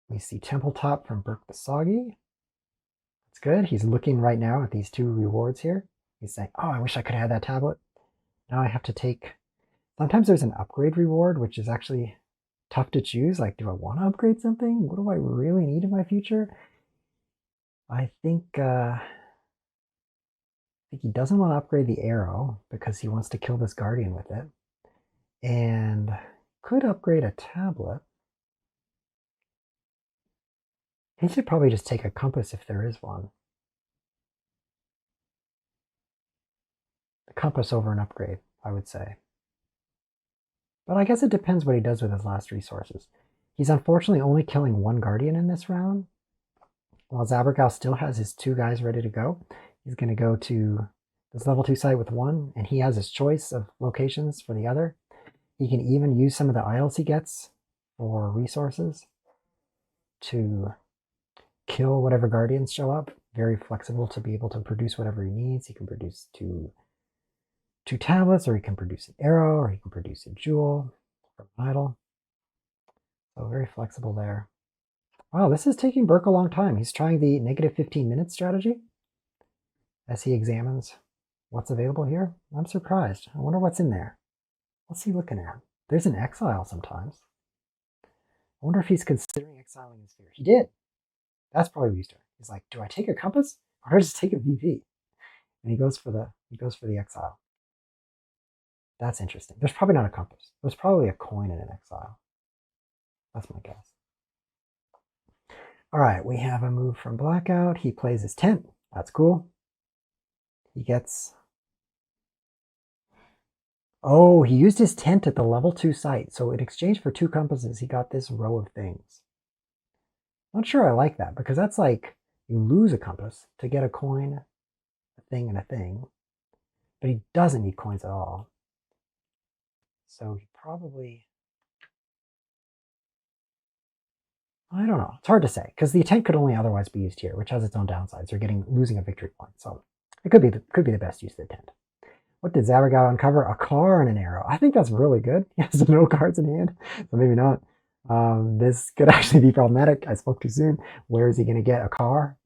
We see Temple Top from Burke the Soggy. That's good. He's looking right now at these 2 rewards here. He's saying, oh, I wish I could have had that tablet. Now I have to take... Sometimes there's an upgrade reward, which is actually tough to choose. Like, do I want to upgrade something? What do I really need in my future? I think he doesn't want to upgrade the arrow because he wants to kill this guardian with it. And could upgrade a tablet. He should probably just take a compass if there is one. A compass over an upgrade, I would say. But I guess it depends what he does with his last resources. He's unfortunately only killing 1 guardian in this round. While Zabergau still has his 2 guys ready to go. He's going to go to this level 2 site with 1, and he has his choice of locations for the other. He can even use some of the idols he gets for resources to kill whatever guardians show up. Very flexible to be able to produce whatever he needs. He can produce two tablets, or he can produce an arrow, or he can produce a jewel from an idol. So very flexible there. Wow, this is taking Burke a long time. He's trying the negative 15 minutes strategy as he examines what's available here. I'm surprised. I wonder what's in there. What's he looking at? There's an exile sometimes. I wonder if he's considering exiling his fear. He did. That's probably what he's doing. He's like, do I take a compass or do I just take a VP? And he goes for the exile. That's interesting. There's probably not a compass. There's probably a coin in an exile. That's my guess. All right, we have a move from Blackout. He plays his tent. That's cool. He gets Oh, he used his tent at the level 2 site. So in exchange for 2 compasses, he got this row of things. Not sure I like that, because that's like you lose a compass to get a coin, a thing, and a thing. But he doesn't need coins at all. So he probably... I don't know. It's hard to say, because the tent could only otherwise be used here, which has its own downsides. You're losing a victory point. So it could be the best use of the tent. What did Zabergau uncover? A car and an arrow. I think that's really good. He has no cards in hand, so maybe not. This could actually be problematic. I spoke too soon. Where is he going to get a car?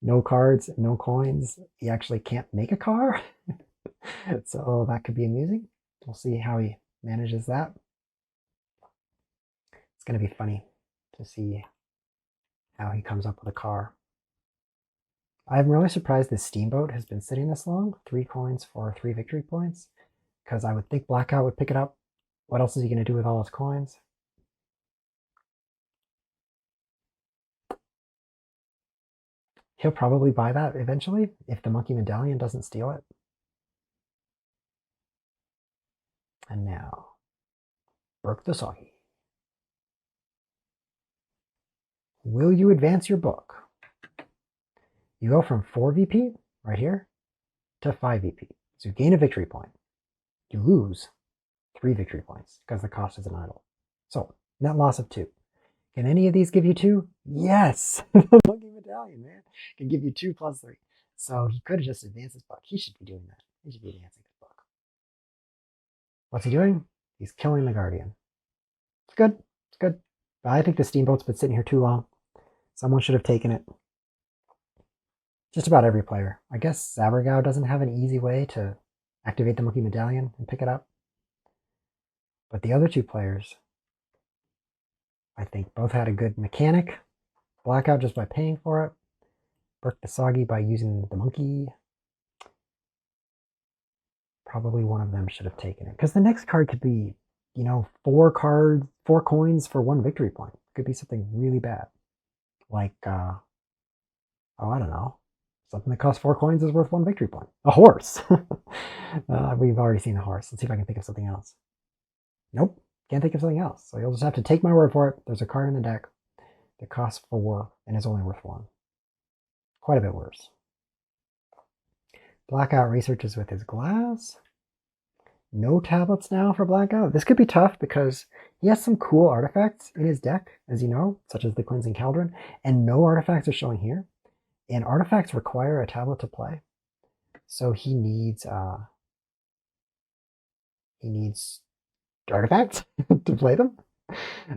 No cards, no coins. He actually can't make a car. So that could be amusing. We'll see how he manages that. It's going to be funny to see how he comes up with a car. I'm really surprised this steamboat has been sitting this long. 3 coins for 3 victory points. Because I would think Blackout would pick it up. What else is he going to do with all his coins? He'll probably buy that eventually if the monkey medallion doesn't steal it. And now, Burke the Soggy. Will you advance your book? You go from 4 VP, right here, to 5 VP. So you gain a victory point. You lose 3 victory points because the cost is an idle. So, net loss of 2. Can any of these give you 2? Yes! The monkey medallion, man, can give you 2 plus 3. So he could have just advanced his book. He should be doing that. He should be advancing his book. What's he doing? He's killing the Guardian. It's good. It's good. But I think the steamboat's been sitting here too long. Someone should have taken it. Just about every player. I guess Zabergau doesn't have an easy way to activate the monkey medallion and pick it up. But the other 2 players, I think, both had a good mechanic. Blackout just by paying for it. Burke the Soggy by using the monkey. Probably one of them should have taken it. Because the next card could be, 4 coins for 1 victory point. It could be something really bad. Like, I don't know. Something that costs 4 coins is worth 1 victory point. A horse. We've already seen a horse. Let's see if I can think of something else. Nope. Can't think of something else. So you'll just have to take my word for it. There's a card in the deck that costs 4 and is only worth 1. Quite a bit worse. Blackout researches with his glass. No tablets now for Blackout. This could be tough because he has some cool artifacts in his deck, as you know, such as the Cleansing Cauldron, and no artifacts are showing here. And artifacts require a tablet to play. So he needs artifacts to play them.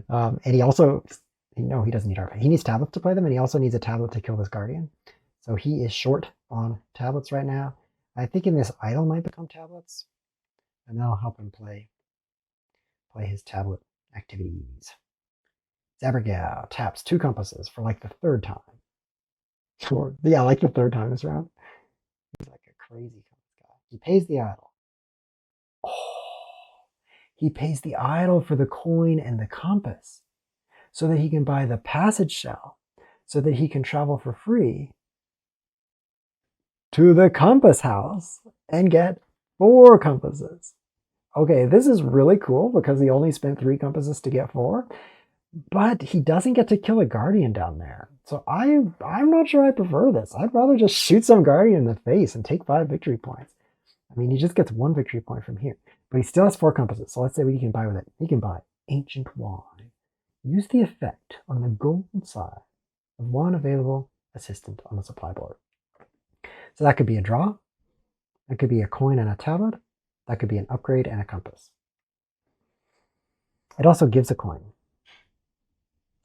And he also, no, he doesn't need artifacts. He needs tablets to play them, and he also needs a tablet to kill this Guardian. So he is short on tablets right now. I think in this idol might become tablets, and that'll help him play his tablet activities. Zabergau taps 2 compasses for like the 3rd time. Yeah, like the 3rd time this round. He's like a crazy guy. He pays the idol. Oh, he pays the idol for the coin and the compass so that he can buy the passage shell so that he can travel for free to the compass house and get 4 compasses. Okay, this is really cool because he only spent 3 compasses to get 4, but he doesn't get to kill a Guardian down there. So I'm not sure I prefer this. I'd rather just shoot some Guardian in the face and take 5 victory points. I mean, he just gets 1 victory point from here, but he still has 4 compasses. So let's say what he can buy with it. He can buy Ancient Wine. Use the effect on the golden side of one available assistant on the supply board. So that could be a draw. That could be a coin and a tablet. That could be an upgrade and a compass. It also gives a coin.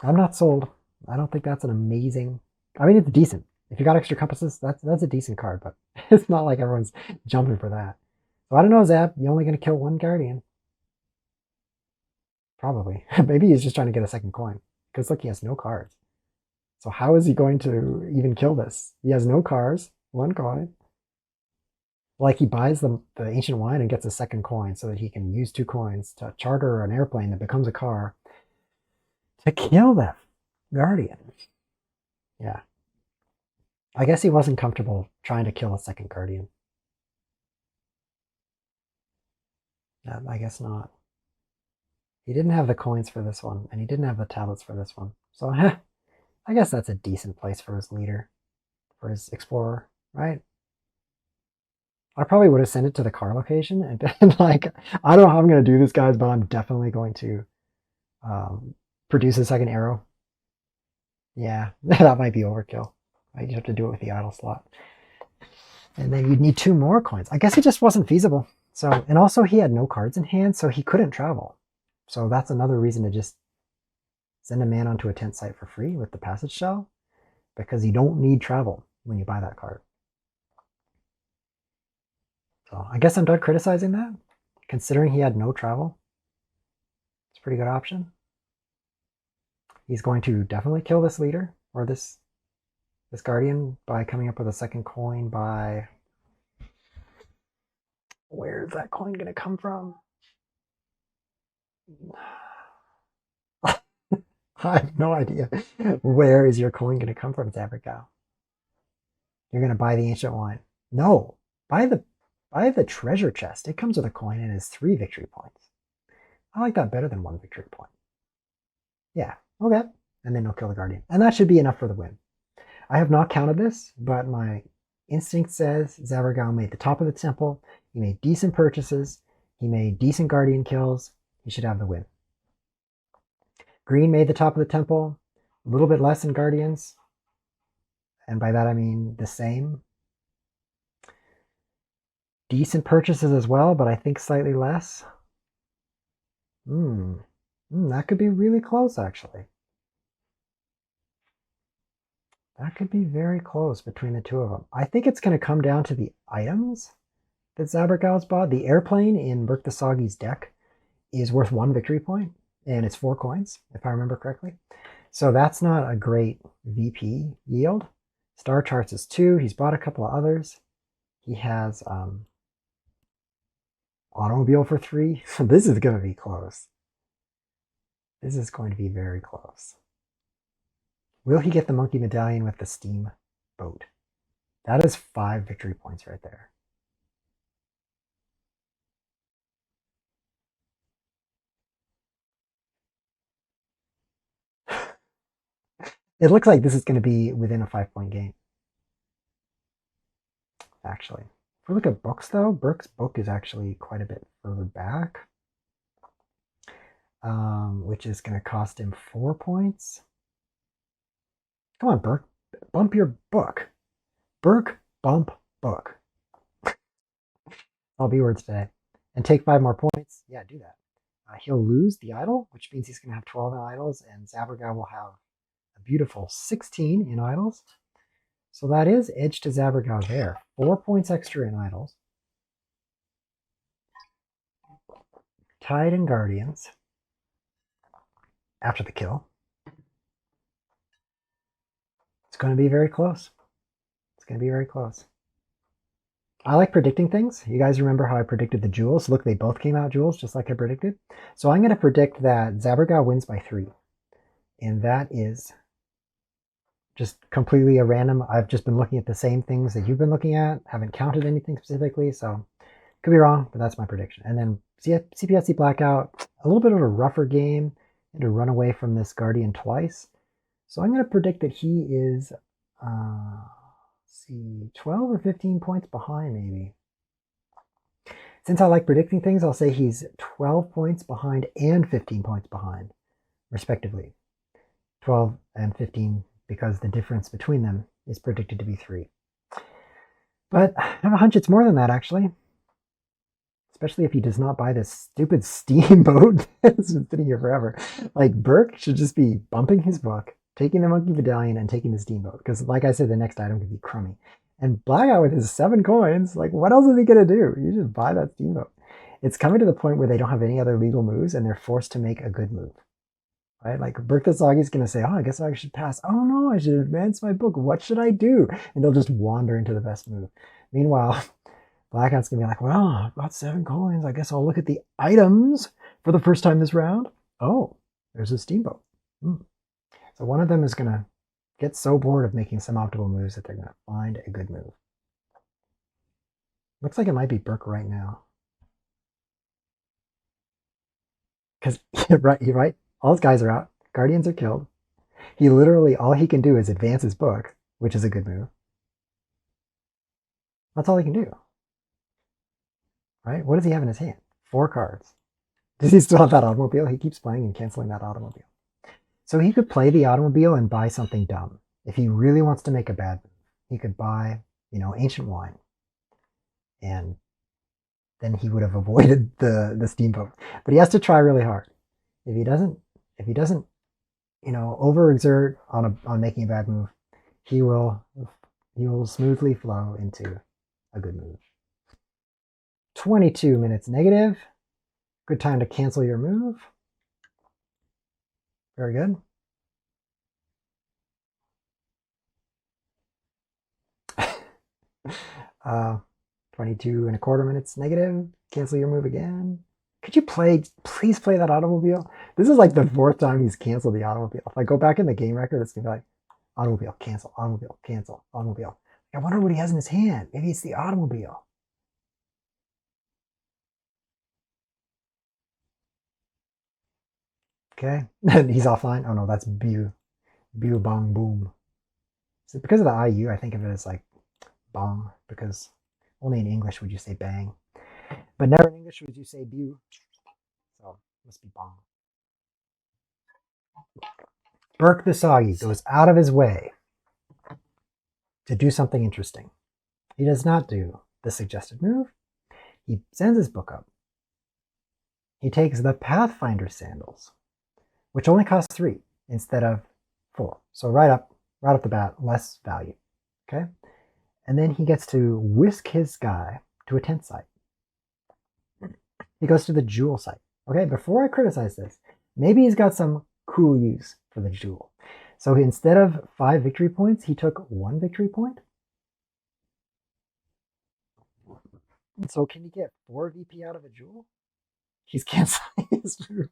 I'm not sold. I don't think that's an amazing... I mean, it's decent. If you got extra compasses, that's a decent card, but it's not like everyone's jumping for that. So I don't know, Zab. You're only going to kill 1 Guardian. Probably. Maybe he's just trying to get a 2nd coin. Because look, he has no cards. So how is he going to even kill this? He has no cards, 1 coin. Like he buys the Ancient Wine and gets a 2nd coin so that he can use 2 coins to charter an airplane that becomes a car to kill that Guardian. Yeah. I guess he wasn't comfortable trying to kill a 2nd Guardian. I guess not. He didn't have the coins for this one, and he didn't have the tablets for this one. So I guess that's a decent place for his leader, for his explorer, right? I probably would have sent it to the car location and been like, I don't know how I'm going to do this, guys, but I'm definitely going to produce a second arrow. Yeah, that might be overkill. Right? You have to do it with the idle slot. And then you'd need 2 more coins. I guess it just wasn't feasible. So, and also he had no cards in hand, so he couldn't travel. So that's another reason to just send a man onto a tent site for free with the passage shell, because you don't need travel when you buy that card. So I guess I'm done criticizing that. Considering he had no travel, it's a pretty good option. He's going to definitely kill this leader, or this guardian, by coming up with a second coin by... Where's that coin going to come from? I have no idea. Where is your coin going to come from, Zabergau? You're going to buy the ancient wine. No, buy the treasure chest. It comes with a coin and is 3 victory points. I like that better than 1 victory point. Yeah, okay. And then he'll kill the guardian. And that should be enough for the win. I have not counted this, but my instinct says Zabergau made the top of the temple. He made decent purchases. He made decent guardian kills. He should have the win. Green made the top of the temple. A little bit less in guardians. And by that I mean the same. Decent purchases as well, but I think slightly less. That could be really close, actually. That could be very close between the two of them. I think it's going to come down to the items that Zabergau's bought. The airplane in Burk the Soggy's deck is worth 1 victory point, and it's 4 coins, if I remember correctly. So that's not a great VP yield. Star Charts is 2. He's bought a couple of others. He has Automobile for 3. This is going to be close. This is going to be very close. Will he get the monkey medallion with the steam boat? That is 5 victory points right there. It looks like this is going to be within a 5-point game. Actually, if we look at books, though, Burke's book is actually quite a bit further back, which is going to cost him 4 points. Come on, Burke, bump your book. Burke, bump book. All B words today. And take 5 more points. Yeah, do that. He'll lose the idol, which means he's going to have 12 in idols, and Zabergau will have a beautiful 16 in idols. So that is edge to Zabergau there. 4 points extra in idols. Tied in guardians after the kill. It's going to be very close. It's going to be very close. I like predicting things. You guys remember how I predicted the jewels? Look, they both came out jewels, just like I predicted. So I'm going to predict that Zabergau wins by 3. And that is just completely a random. I've just been looking at the same things that you've been looking at. Haven't counted anything specifically, so could be wrong, but that's my prediction. And then CPSCBlackout, a little bit of a rougher game, and to run away from this Guardian twice. So I'm going to predict that he is, 12 or 15 points behind, maybe. Since I like predicting things, I'll say he's 12 points behind and 15 points behind, respectively. 12 and 15, because the difference between them is predicted to be 3. But I have a hunch it's more than that, actually. Especially if he does not buy this stupid steamboat that's been sitting here forever. Like, Burke should just be bumping his book, taking the monkey medallion, and taking the steamboat. Because, like I said, the next item could be crummy. And Blackout with his 7 coins, like, what else is he going to do? You should buy that steamboat. It's coming to the point where they don't have any other legal moves, and they're forced to make a good move. Right? Like, Burke the Soggy's going to say, oh, I guess I should pass. Oh, no, I should advance my book. What should I do? And they'll just wander into the best move. Meanwhile, Blackout's going to be like, well, I've got 7 coins. I guess I'll look at the items for the first time this round. Oh, there's a steamboat. So one of them is going to get so bored of making some optimal moves that they're going to find a good move. Looks like it might be Burke right now. Because right, all his guys are out. Guardians are killed. He literally, all he can do is advance his book, which is a good move. That's all he can do. Right? What does he have in his hand? 4 cards. Does he still have that automobile? He keeps playing and canceling that automobile. So he could play the automobile and buy something dumb. If he really wants to make a bad move, he could buy, ancient wine. And then he would have avoided the steamboat. But he has to try really hard. If he doesn't, overexert on making a bad move, he will smoothly flow into a good move. 22 minutes negative. Good time to cancel your move. Very good. uh, 22 and a quarter minutes negative. Cancel your move again. Could you please play that automobile? This is like the 4th time he's canceled the automobile. If I go back in the game record, it's gonna be like, automobile, cancel, automobile. I wonder what he has in his hand. Maybe it's the automobile. Okay, and he's offline. Oh no, that's Bew Bong Boom. So because of the IU, I think of it as like bong, because only in English would you say bang. But never in English would you say Bew. So it must be bong. Burke the Soggy goes out of his way to do something interesting. He does not do the suggested move. He sends his book up. He takes the Pathfinder sandals, which only cost 3 instead of 4. So right up the bat, less value. Okay? And then he gets to whisk his guy to a tent site. He goes to the jewel site. Okay, before I criticize this, maybe he's got some cool use for the jewel. So instead of 5 victory points, he took 1 victory point. So can he get 4 VP out of a jewel? He's canceling his move.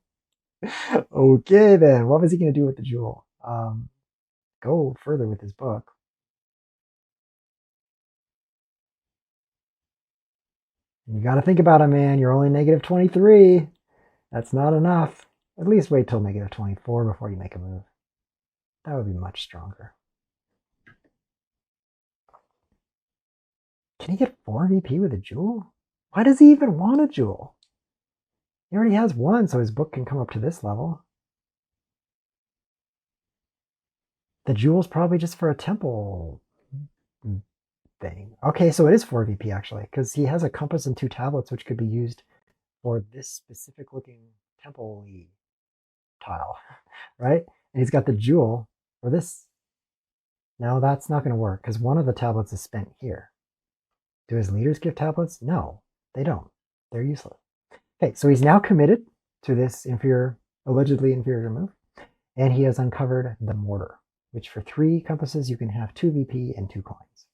Okay, then. What was he going to do with the jewel? Go further with his book. You got to think about it, man. You're only negative 23. That's not enough. At least wait till negative 24 before you make a move. That would be much stronger. Can he get 4 VP with a jewel? Why does he even want a jewel? He already has 1, so his book can come up to this level. The jewel's probably just for a temple thing. Okay, so it is 4 VP actually, because he has a compass and 2 tablets, which could be used for this specific looking temple-y tile, right? And he's got the jewel for this. Now that's not going to work because one of the tablets is spent here. Do his leaders give tablets? No, they don't. They're useless. Okay, so he's now committed to this allegedly inferior move, and he has uncovered the mortar, which for 3 compasses you can have 2 VP and 2 coins.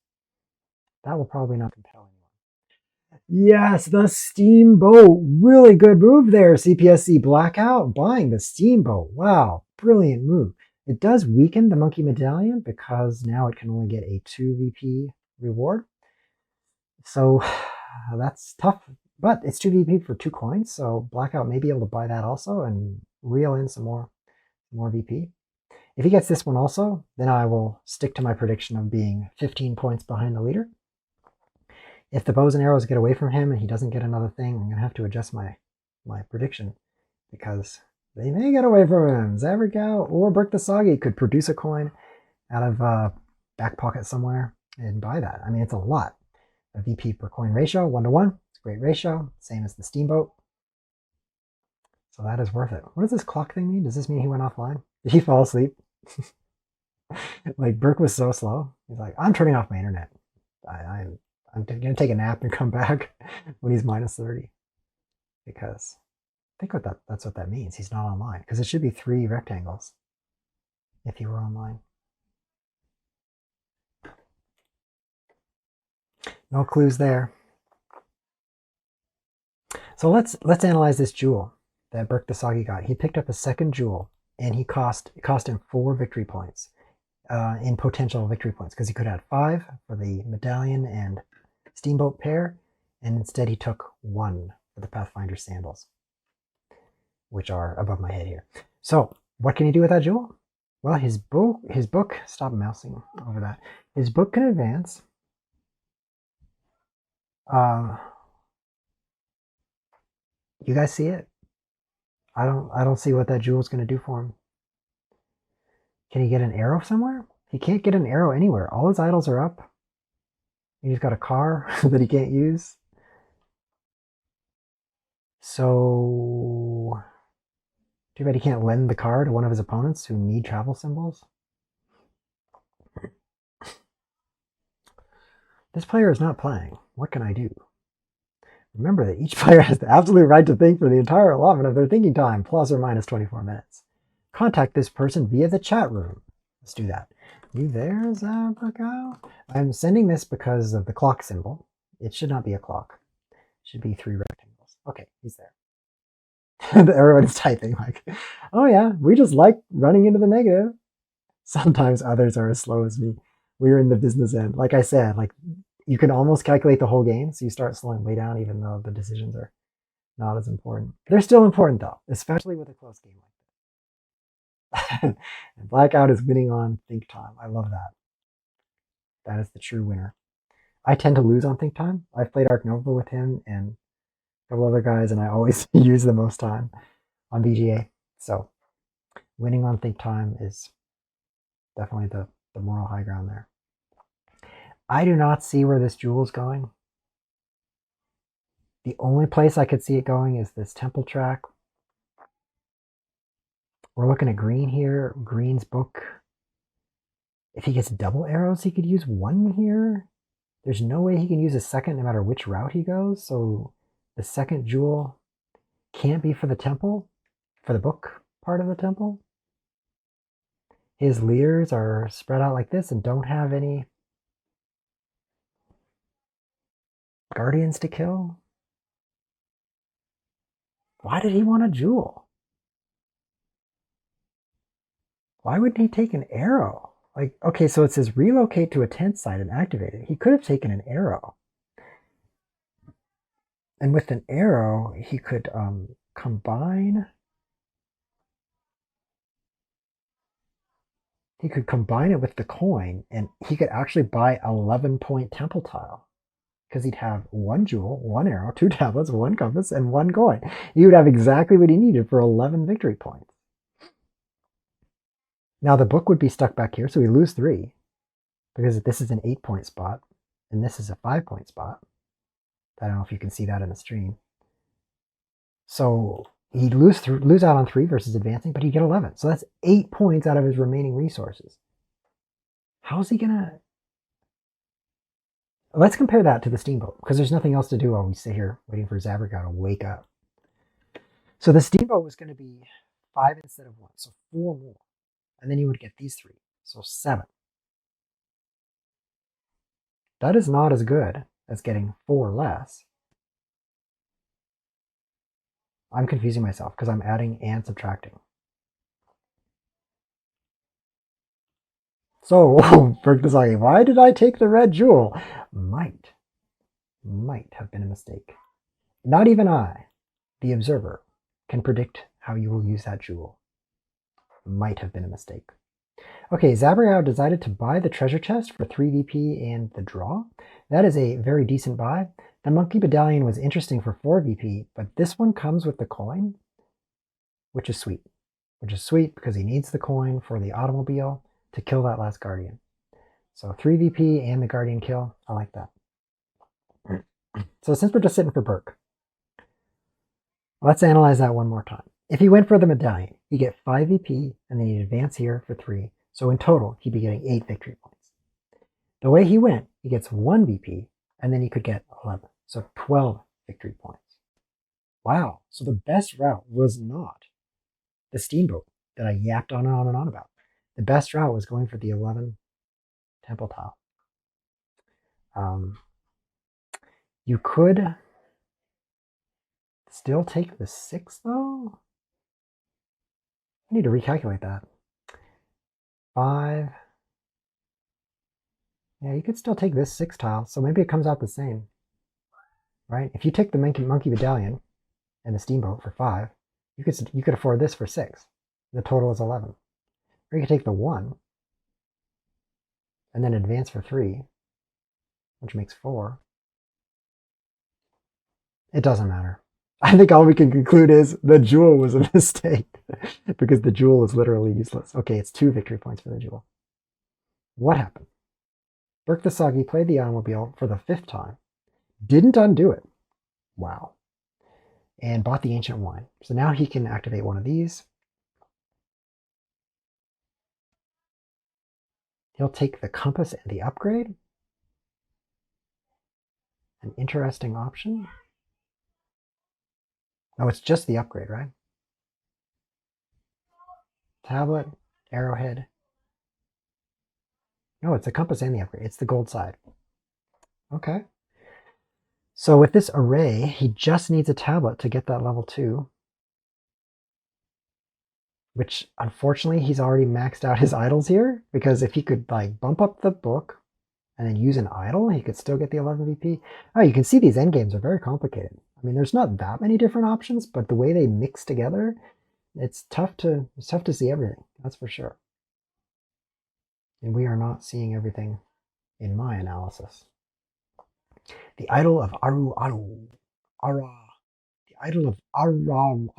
That will probably not compel anyone. Yes, the steamboat. Really good move there, CPSCBlackout. Buying the steamboat. Wow, brilliant move. It does weaken the monkey medallion because now it can only get a 2 VP reward. So that's tough, but it's 2 VP for 2 coins, so Blackout may be able to buy that also and reel in some more VP. If he gets this one also, then I will stick to my prediction of being 15 points behind the leader. If the bows and arrows get away from him and he doesn't get another thing, I'm going to have to adjust my prediction because they may get away from him. Zabergau or Burke the Soggy could produce a coin out of back pocket somewhere and buy that. I mean, it's a lot. A VP per coin ratio, 1 to 1. It's a great ratio, same as the steamboat. So that is worth it. What does this clock thing mean? Does this mean he went offline? Did he fall asleep? Like Burke was so slow. He's like, I'm turning off my internet. I'm going to take a nap and come back when he's minus 30. Because I think that's what that means. He's not online. Because it should be 3 rectangles if he were online. No clues there. So let's analyze this jewel that Burke the Soggy got. He picked up a second jewel, and it cost him 4 victory points in potential victory points because he could have 5 for the medallion and steamboat pair, and instead he took 1 for the Pathfinder sandals. which are above my head here. So what can he do with that jewel? Well, his book, stop mousing over that. His book can advance. You guys see it? I don't see what that jewel is going to do for him. Can he get an arrow somewhere? He can't get an arrow anywhere. All his idols are up. He's got a car that he can't use. So too bad he can't lend the car to one of his opponents who need travel symbols. This player is not playing. What can I do? Remember that each player has the absolute right to think for the entire allotment of their thinking time, plus or minus 24 minutes. Contact this person via the chat room. Let's do that. You there, Zabergau? I'm sending this because of the clock symbol. It should not be a clock. It should be 3 rectangles. Okay, he's there. Everybody's typing like, oh yeah, we just like running into the negative. Sometimes others are as slow as me. We're in the business end. Like I said, like you can almost calculate the whole game, so you start slowing way down even though the decisions are not as important. They're still important though, especially with a close game like this. And Blackout is winning on think time. I love that. That is the true winner. I tend to lose on think time. I've played Ark Nova with him and a couple other guys, and I always use the most time on VGA. So winning on think time is definitely the moral high ground there. I do not see where this jewel is going. The only place I could see it going is this temple track. We're looking at green here. Green's book. If he gets double arrows, he could use one here. There's no way he can use a second no matter which route he goes. So the second jewel can't be for the temple, for the book part of the temple. His leaders are spread out like this and don't have any guardians to kill. Why did he want a jewel? Why wouldn't he take an arrow? Like, okay, so it says relocate to a tent site and activate it. He could have taken an arrow. And with an arrow, he could combine. He could combine it with the coin, and he could actually buy 11-point temple tile. Because he'd have one jewel, one arrow, 2 tablets, 1 compass, and 1 coin. He would have exactly what he needed for 11 victory points. Now the book would be stuck back here, so we lose 3. Because this is an 8-point spot, and this is a 5-point spot. I don't know if you can see that in the stream. So he'd lose out on 3 versus advancing, but he'd get 11. So that's 8 points out of his remaining resources. How's he gonna... Let's compare that to the steamboat, because there's nothing else to do while we sit here waiting for Zabergau to wake up. So the steamboat was going to be 5 instead of 1, so 4 more. And then you would get these 3, so 7. That is not as good as getting 4 less. I'm confusing myself because I'm adding and subtracting. So, Bergdasagi, why did I take the red jewel? Might have been a mistake. Not even I, the observer, can predict how you will use that jewel. Might have been a mistake. Okay, Zabergau decided to buy the treasure chest for 3 VP and the draw. That is a very decent buy. The monkey medallion was interesting for 4 VP, but this one comes with the coin, which is sweet. Which is sweet because he needs the coin for the automobile to kill that last guardian. So 3 VP and the guardian kill, I like that. So since we're just sitting for Burke, let's analyze that one more time. If he went for the medallion, he'd get 5 VP and then he'd advance here for 3. So in total, he'd be getting 8 victory points. The way he went, he gets 1 VP and then he could get 11. So 12 victory points. Wow. So the best route was not the steamboat that I yapped on and on and on about. The best route was going for the 11 temple tile. You could still take the 6 though. I need to recalculate that. 5. Yeah, you could still take this 6 tile, so maybe it comes out the same. Right? If you take the monkey medallion and the steamboat for 5, You could afford this for 6. The total is 11. Or you could take the 1 and then advance for 3, which makes 4. It doesn't matter. I think all we can conclude is the jewel was a mistake because the jewel is literally useless. Okay, it's 2 victory points for the jewel. What happened? Burke the Soggy played the automobile for the 5th time, didn't undo it. Wow. And bought the ancient wine. So now he can activate one of these. He'll take the compass and the upgrade. An interesting option. Oh, it's just the upgrade, right? Tablet, arrowhead. No, it's the compass and the upgrade. It's the gold side. Okay. So with this array, he just needs a tablet to get that level 2. Which, unfortunately, he's already maxed out his idols here. Because if he could, like, bump up the book and then use an idol, he could still get the 11 VP. Oh, you can see these endgames are very complicated. I mean, there's not that many different options, but the way they mix together, it's tough to see everything. That's for sure. And we are not seeing everything in my analysis. The idol of Aru Aru. Ara. The idol of Aram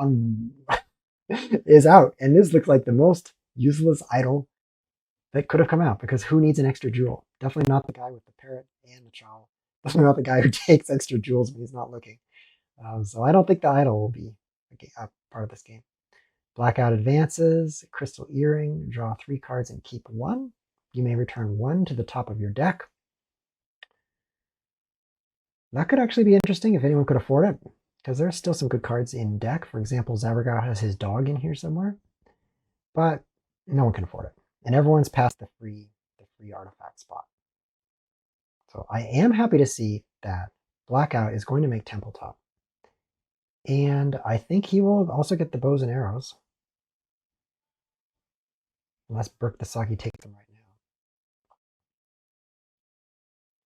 is out. And this looks like the most useless idol that could have come out, because who needs an extra jewel? Definitely not the guy with the parrot and the chow. Definitely not the guy who takes extra jewels when he's not looking. So I don't think the idol will be a part of this game. Blackout advances, crystal earring, draw 3 cards and keep 1. You may return 1 to the top of your deck. That could actually be interesting if anyone could afford it, because there's still some good cards in deck. For example, Zabergau has his dog in here somewhere, but no one can afford it. And everyone's past the free artifact spot. So I am happy to see that Blackout is going to make Temple Top. And I think he will also get the bows and arrows. Unless Burke the Soggy takes them right now.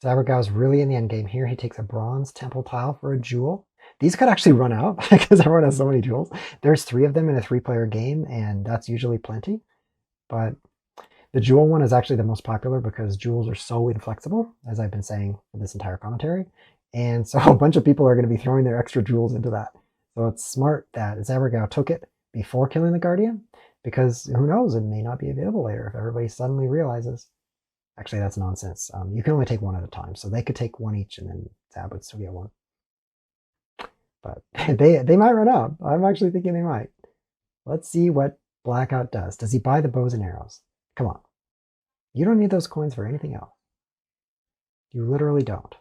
Zabergau's really in the end game here. He takes a bronze temple tile for a jewel. These could actually run out because everyone has so many jewels. There's 3 of them in a 3-player game, and that's usually plenty. But the jewel one is actually the most popular because jewels are so inflexible, as I've been saying for this entire commentary. And so a bunch of people are going to be throwing their extra jewels into that. So it's smart that Zabergau took it before killing the Guardian, because who knows, it may not be available later if everybody suddenly realizes. Actually, that's nonsense. You can only take 1 at a time, so they could take 1 each, and then Zab would still get 1. But they might run out. I'm actually thinking they might. Let's see what Blackout does. Does he buy the bows and arrows? Come on. You don't need those coins for anything else. You literally don't.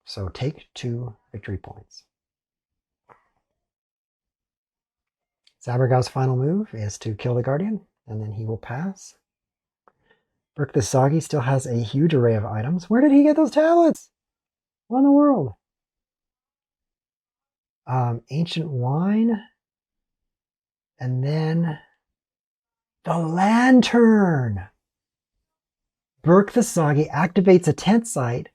So take 2 victory points. Zabergau's final move is to kill the Guardian, and then he will pass. Burke the Soggy still has a huge array of items. Where did he get those tablets? What in the world? Ancient wine. And then the lantern. Burke the Soggy activates a tent site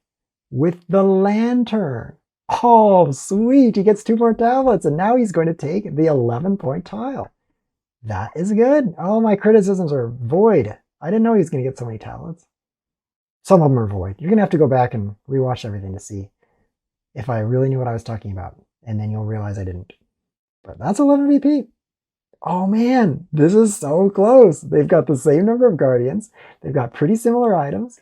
with the lantern. Oh, sweet. He gets 2 more tablets, and now he's going to take the 11-point tile. That is good. All my criticisms are void. I didn't know he was going to get so many tablets. Some of them are void. You're going to have to go back and rewatch everything to see if I really knew what I was talking about, and then you'll realize I didn't. But that's 11 VP. Oh man, this is so close. They've got the same number of Guardians. They've got pretty similar items.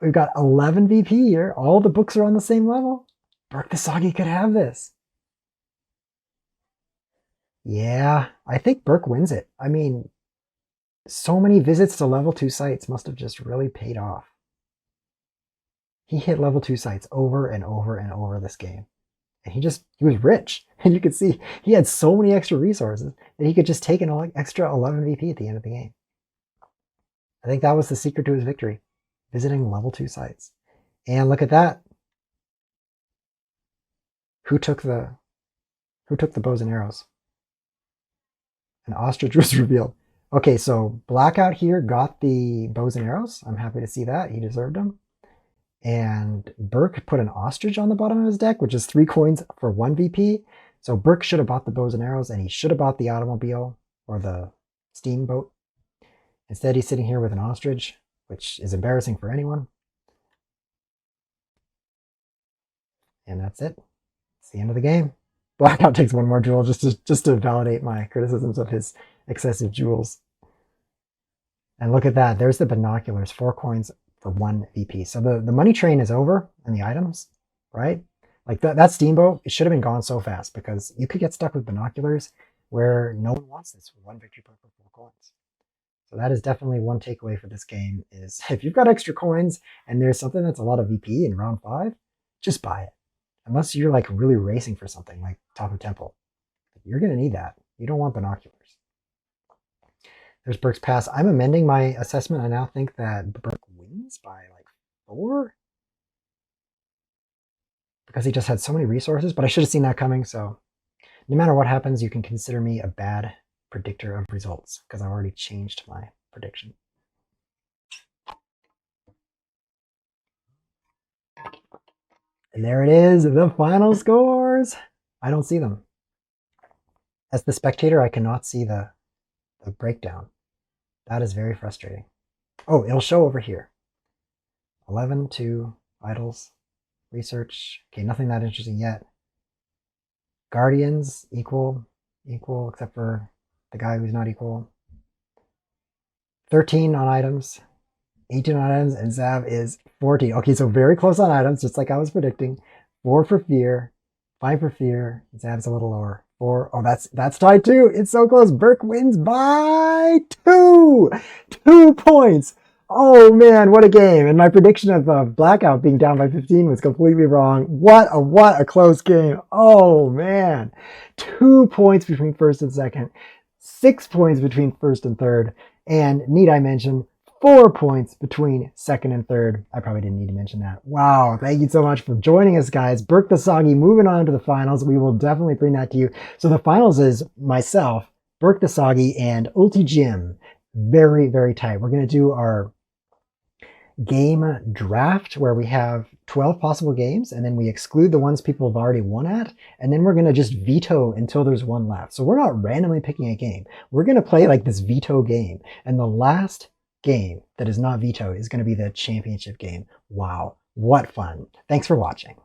We've got 11 VP here. All the books are on the same level. Burke the Soggy could have this. Yeah, I think Burke wins it. I mean, so many visits to level 2 sites must have just really paid off. He hit level 2 sites over and over and over this game. And he was rich. And you could see he had so many extra resources that he could just take an extra 11 VP at the end of the game. I think that was the secret to his victory. Visiting level 2 sites. And look at that. Who took the bows and arrows? An ostrich was revealed. Okay, so Blackout here got the bows and arrows. I'm happy to see that. He deserved them. And Burke put an ostrich on the bottom of his deck, which is 3 coins for 1 VP. So Burke should have bought the bows and arrows, and he should have bought the automobile or the steamboat. Instead, he's sitting here with an ostrich, which is embarrassing for anyone. And that's it. It's the end of the game. Blackout takes 1 more jewel just to validate my criticisms of his excessive jewels. And look at that. There's the binoculars, 4 coins for 1 VP. So the money train is over and the items, right? Like that steamboat, it should have been gone so fast because you could get stuck with binoculars where no one wants this with 1 victory point for 4 coins. So that is definitely one takeaway for this game is if you've got extra coins and there's something that's a lot of VP in round 5, just buy it. Unless you're like really racing for something like Top of Temple. You're going to need that. You don't want binoculars. There's Burke's pass. I'm amending my assessment. I now think that Burke wins by like 4. Because he just had so many resources, but I should have seen that coming. So no matter what happens, you can consider me a bad predictor of results because I've already changed my prediction. And there it is, the final scores. I don't see them. As the spectator, I cannot see the breakdown. That is very frustrating. Oh, it'll show over here. 11 to idols, research. Okay, nothing that interesting yet. Guardians, equal, except for the guy who's not equal. 13 on items, 18 on items, and Zab is 14. Okay, so very close on items, just like I was predicting. 4 for fear, 5 for fear. Zab's a little lower. 4. Oh, that's tied too. It's so close. Burke wins by 2. 2 points. Oh man, what a game. And my prediction of Blackout being down by 15 was completely wrong. What a close game. Oh man. 2 points between first and second. 6 points between first and third. And need I mention, 4 points between second and third. I probably didn't need to mention that. Wow, thank you so much for joining us, guys. Burke the Soggy moving on to the finals. We will definitely bring that to you. So the finals is myself, Burke the Soggy, and Ulti Jim. Very, very tight. We're going to do our game draft where we have 12 possible games, and then we exclude the ones people have already won at, and then we're going to just veto until there's one left. So we're not randomly picking a game. We're going to play like this veto game, and the last game that is not vetoed is going to be the championship game. Wow, what fun. Thanks for watching.